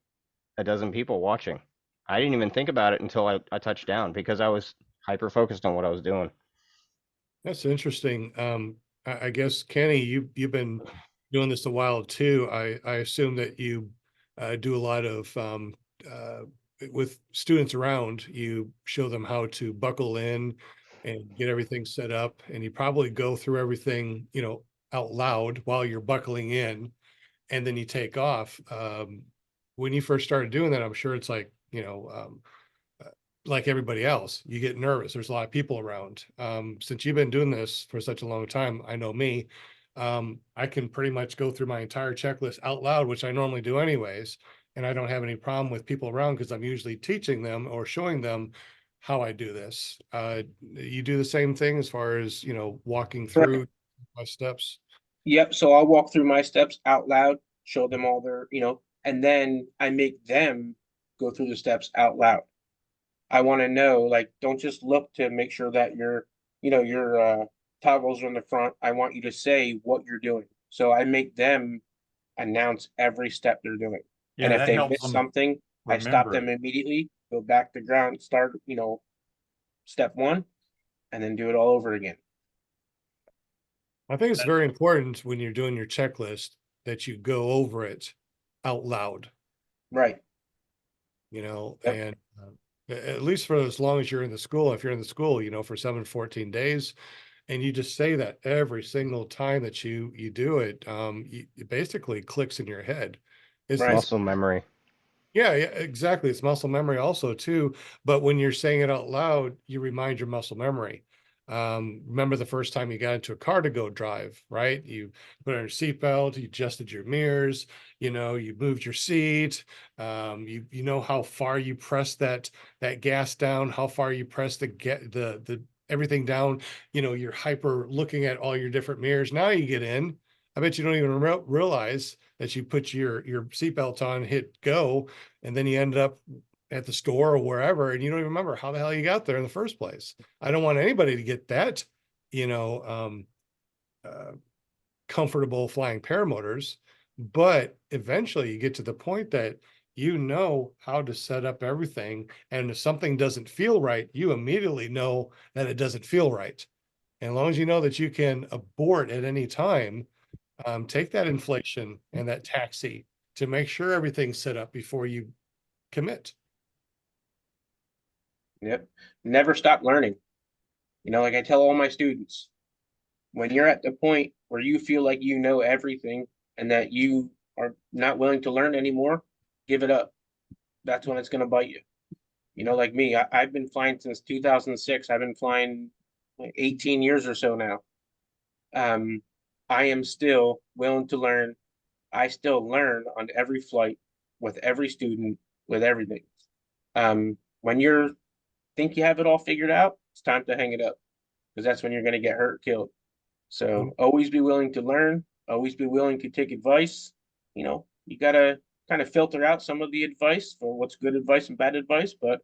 Speaker 7: a dozen people watching. I didn't even think about it until I touched down because I was hyper focused on what I was doing.
Speaker 1: That's interesting. I guess Kenny, you've been doing this a while too. I assume that you do a lot of with students around. You show them how to buckle in and get everything set up, and you probably go through everything, you know, out loud while you're buckling in. and then you take off. When you first started doing that, I'm sure it's like, like everybody else, you get nervous. There's a lot of people around. Since you've been doing this for such a long time, I know me, I can pretty much go through my entire checklist out loud, which I normally do anyways. And I don't have any problem with people around because I'm usually teaching them or showing them how I do this. You do the same thing as far as, walking through my steps.
Speaker 8: Yep. So I'll walk through my steps out loud, show them all their, and then I make them go through the steps out loud. I want to know, like, don't just look to make sure that your toggles are in the front. I want you to say what you're doing. So I make them announce every step they're doing. And
Speaker 4: Yeah,
Speaker 8: if
Speaker 4: that
Speaker 8: they
Speaker 4: helps
Speaker 8: miss
Speaker 4: them
Speaker 8: something, I stop
Speaker 4: remember
Speaker 8: them
Speaker 4: it.
Speaker 8: immediately, go back to ground, start, step one, and then do it all over again.
Speaker 1: I think it's very important when you're doing your checklist that you go over it out loud,
Speaker 8: Right.
Speaker 1: Yep.
Speaker 8: Yep.
Speaker 1: And at least for as long as you're in the school, if you're in the school, for 7, 14 days, and you just say that every single time that you do it, it basically clicks in your head.
Speaker 7: It's
Speaker 8: Right.
Speaker 7: muscle memory.
Speaker 1: Yeah, exactly. It's muscle memory also too. But when you're saying it out loud, you remind your muscle memory. Remember the first time you got into a car to go drive, right? You put on your seatbelt, you adjusted your mirrors, you moved your seat. You know how far you press that gas down, how far you press the everything down. You're hyper looking at all your different mirrors. Now you get in. I bet you don't even realize that you put your seatbelt on, hit go, and then you end up at the store or wherever, and you don't even remember how the hell you got there in the first place. I don't want anybody to get that, you know, uh, comfortable flying paramotors, but eventually you get to the point that you know how to set up everything. And if something doesn't feel right, you immediately know that it doesn't feel right. And as long as you know that you can abort at any time, take that inflation and that taxi to make sure everything's set up before you commit.
Speaker 8: Yep. Never stop learning. Like I tell all my students, when you're at the point where you feel like you know everything and that you are not willing to learn anymore, give it up. That's when it's going to bite you. Like me, I've been flying since 2006. I've been flying like 18 years or so now. I am still willing to learn. I still learn on every flight with every student, with everything. When you think you have it all figured out, it's time to hang it up because that's when you're going to get hurt, killed. So always be willing to learn, always be willing to take advice. You got to kind of filter out some of the advice for what's good advice and bad advice, but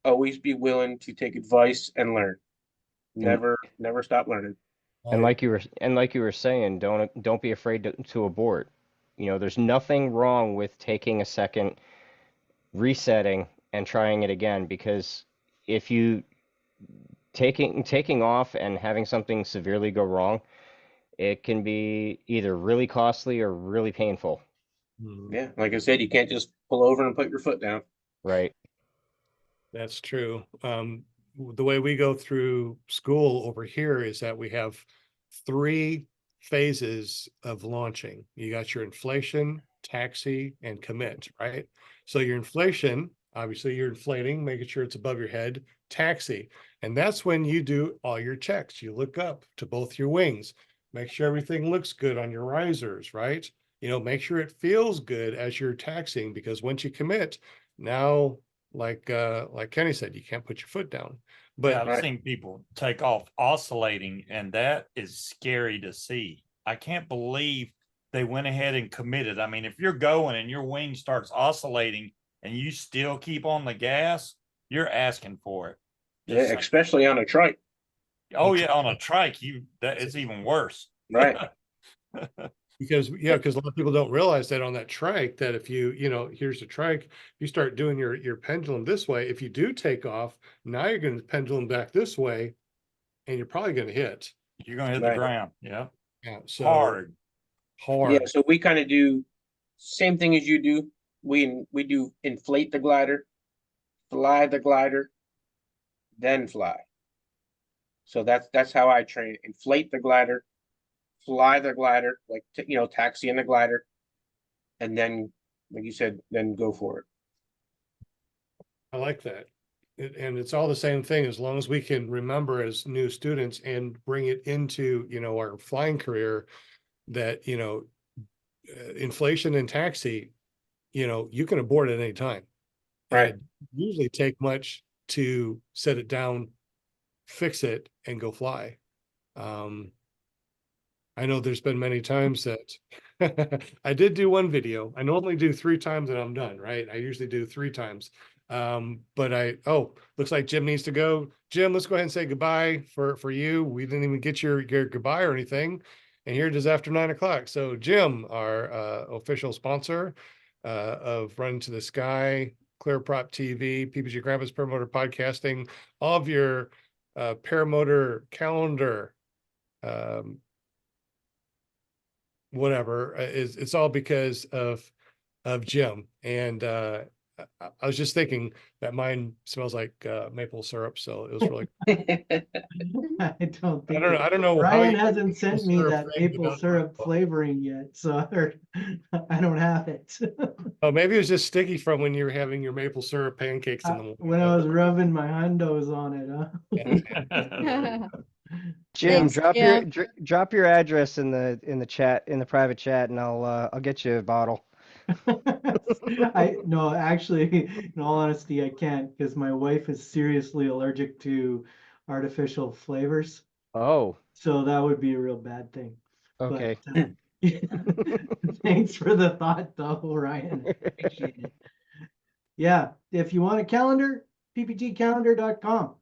Speaker 8: always be willing to take advice and learn. Never stop learning.
Speaker 7: And like you were saying, don't be afraid to abort. There's nothing wrong with taking a second, resetting, and trying it again, because if you taking off and having something severely go wrong, it can be either really costly or really painful.
Speaker 8: Yeah, like I said, you can't just pull over and put your foot down.
Speaker 7: Right.
Speaker 1: That's true. The way we go through school over here is that we have 3 phases of launching. You got your inflation, taxi, and commit, right? So your inflation, obviously you're inflating, making sure it's above your head, taxi. And that's when you do all your checks. You look up to both your wings, make sure everything looks good on your risers, right? Make sure it feels good as you're taxiing, because once you commit, now like Kenny said, you can't put your foot down.
Speaker 4: Yeah,
Speaker 1: But
Speaker 4: I've seen people take off oscillating, and that is scary to see. I can't believe they went ahead and committed. I mean, if you're going and your wing starts oscillating and you still keep on the gas, you're asking for it.
Speaker 8: Yeah, especially on a trike.
Speaker 4: Oh yeah, on a trike, that it's even worse.
Speaker 8: Right.
Speaker 1: because a lot of people don't realize that on that trike, that if here's the trike, you start doing your pendulum this way. If you do take off, now you're going to pendulum back this way, and you're probably going to hit.
Speaker 4: You're going to hit the
Speaker 8: Right.
Speaker 4: ground. Yeah.
Speaker 1: Yeah. So
Speaker 4: Hard.
Speaker 8: Yeah, so we kind of do same thing as you do. We do inflate the glider, fly the glider, then fly. So that's how I train. Inflate the glider, fly the glider, like taxi in the glider, and then, like you said, then go for it.
Speaker 1: I like that. And it's all the same thing, as long as we can remember as new students and bring it into, our flying career, that, inflation and taxi, you can abort at any time. And
Speaker 8: Right.
Speaker 1: it usually take much to set it down, fix it, and go fly. I know there's been many times that I did do one video. I normally do 3 times and I'm done, right? I usually do 3 times. But looks like Jim needs to go. Jim, let's go ahead and say goodbye for you. We didn't even get your goodbye or anything. And here it is after 9 o'clock. So Jim, our official sponsor of Run to the Sky, Clear Prop TV, PPG Grandpa's Paramotor Podcasting, all of your paramotor calendar, whatever, it's all because of Jim. And I was just thinking that mine smells like maple syrup, so it was really
Speaker 10: I don't think
Speaker 1: I don't know how
Speaker 10: Ryan
Speaker 1: you
Speaker 10: hasn't sent me
Speaker 1: syrup
Speaker 10: that
Speaker 1: thing
Speaker 10: maple
Speaker 1: without-
Speaker 10: syrup flavoring yet, so I don't have it.
Speaker 1: Oh, maybe it was just sticky from when you were having your maple syrup pancakes in the morning.
Speaker 10: When I was rubbing my hundos on it, huh?
Speaker 7: Jim,
Speaker 2: Thanks,
Speaker 7: drop your address in the chat, in the private chat, and I'll get you a bottle.
Speaker 10: No, actually, in all honesty, I can't, because my wife is seriously allergic to artificial flavors.
Speaker 7: Oh,
Speaker 10: So that would be a real bad thing.
Speaker 7: okay.
Speaker 10: But, thanks for the thought, though, Ryan. Appreciate it. Yeah, if you want a calendar, ppgcalendar.com.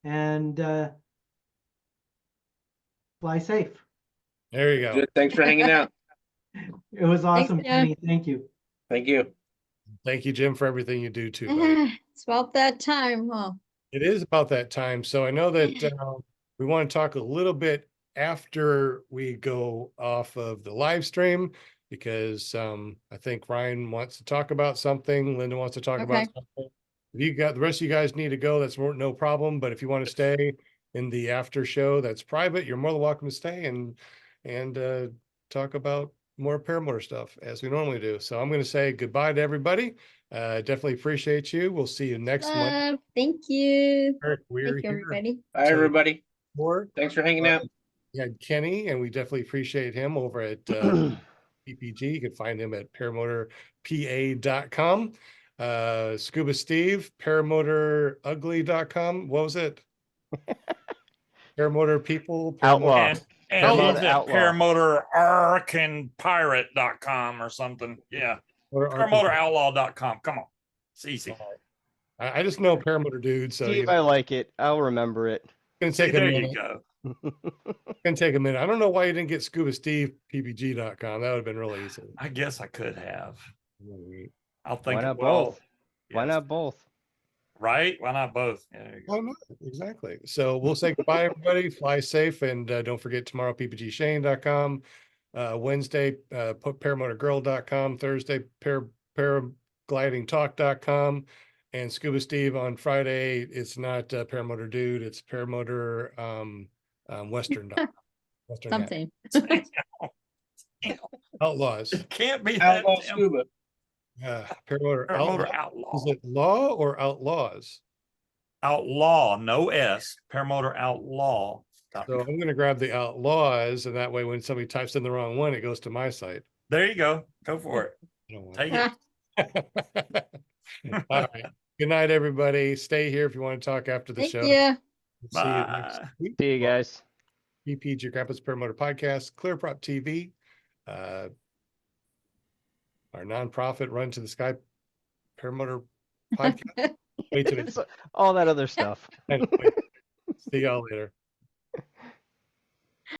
Speaker 10: And fly safe.
Speaker 1: There you go.
Speaker 8: Good. Thanks for hanging out.
Speaker 10: It was awesome,
Speaker 2: Jim.
Speaker 10: Kenny. Thank you.
Speaker 8: Thank you.
Speaker 1: Thank you, Jim, for everything you do too, buddy.
Speaker 2: It's about that time, huh?
Speaker 1: It is about that time. So I know that we want to talk a little bit after we go off of the live stream, because I think Ryan wants to talk about something. Linda wants to talk about
Speaker 2: Okay.
Speaker 1: something. If you got the rest of you guys need to go, that's no problem. But if you want to stay in the after show that's private, you're more than welcome to stay and talk about more paramotor stuff as we normally do. So I'm going to say goodbye to everybody. Definitely appreciate you. We'll see you next month.
Speaker 2: Thank you.
Speaker 1: We're
Speaker 2: Thank you,
Speaker 1: here
Speaker 2: everybody.
Speaker 8: Bye, everybody.
Speaker 1: more.
Speaker 8: Thanks for hanging out.
Speaker 1: We had Kenny, and we definitely appreciate him over at PPG. You can find him at paramotorpa.com. Scuba Steve, paramotorugly.com. What was it? Paramotor people.
Speaker 7: Outlaw.
Speaker 4: And
Speaker 1: Outlaw.
Speaker 4: he's at paramotorarcanpirate.com or something. Yeah. Paramotoroutlaw.com. Come on. It's easy.
Speaker 1: I just know paramotor dude. So
Speaker 7: Steve, I like it. I'll remember it.
Speaker 1: It's
Speaker 4: See,
Speaker 1: gonna take a
Speaker 4: there
Speaker 1: minute.
Speaker 4: you go.
Speaker 1: It's gonna take a minute. I don't know why you didn't get Scuba Steve ppg.com. That would have been really easy.
Speaker 4: I guess I could have. I'll
Speaker 7: Why
Speaker 4: think.
Speaker 7: not
Speaker 4: Well,
Speaker 7: both? Why
Speaker 4: yes.
Speaker 7: not both?
Speaker 4: Right? Why not both? Yeah, there you go.
Speaker 1: Why not? Exactly. So we'll say goodbye, everybody. Fly safe, and don't forget tomorrow, ppgshane.com. Wednesday, paramotorgirl.com. Thursday, paraglidingtalk.com. And Scuba Steve on Friday, it's not paramotor dude, it's paramotor western. Western hat.
Speaker 2: Something.
Speaker 1: Outlaws.
Speaker 4: It can't be that.
Speaker 8: Outlaw Scuba.
Speaker 1: Paramotor
Speaker 4: Paramotor
Speaker 1: outlaw.
Speaker 4: outlaw.
Speaker 1: Is it law or outlaws?
Speaker 4: Outlaw, no S. Paramotor outlaw.
Speaker 1: So I'm going to grab the outlaws, and that way when somebody types in the wrong one, it goes to my site.
Speaker 4: There you go. Go for it.
Speaker 1: I don't want
Speaker 4: Take
Speaker 1: it.
Speaker 4: it.
Speaker 1: All right. Good night, everybody. Stay here if you want to talk after the
Speaker 2: Thank
Speaker 1: show.
Speaker 2: you.
Speaker 1: See you next
Speaker 4: Bye.
Speaker 1: week.
Speaker 7: See you guys.
Speaker 1: PPG, your Grandpa's Paramotor Podcast, Clear Prop TV, our nonprofit Run to the Sky Paramotor Podcast. Wait till
Speaker 7: All that other stuff.
Speaker 1: anyway, see y'all later.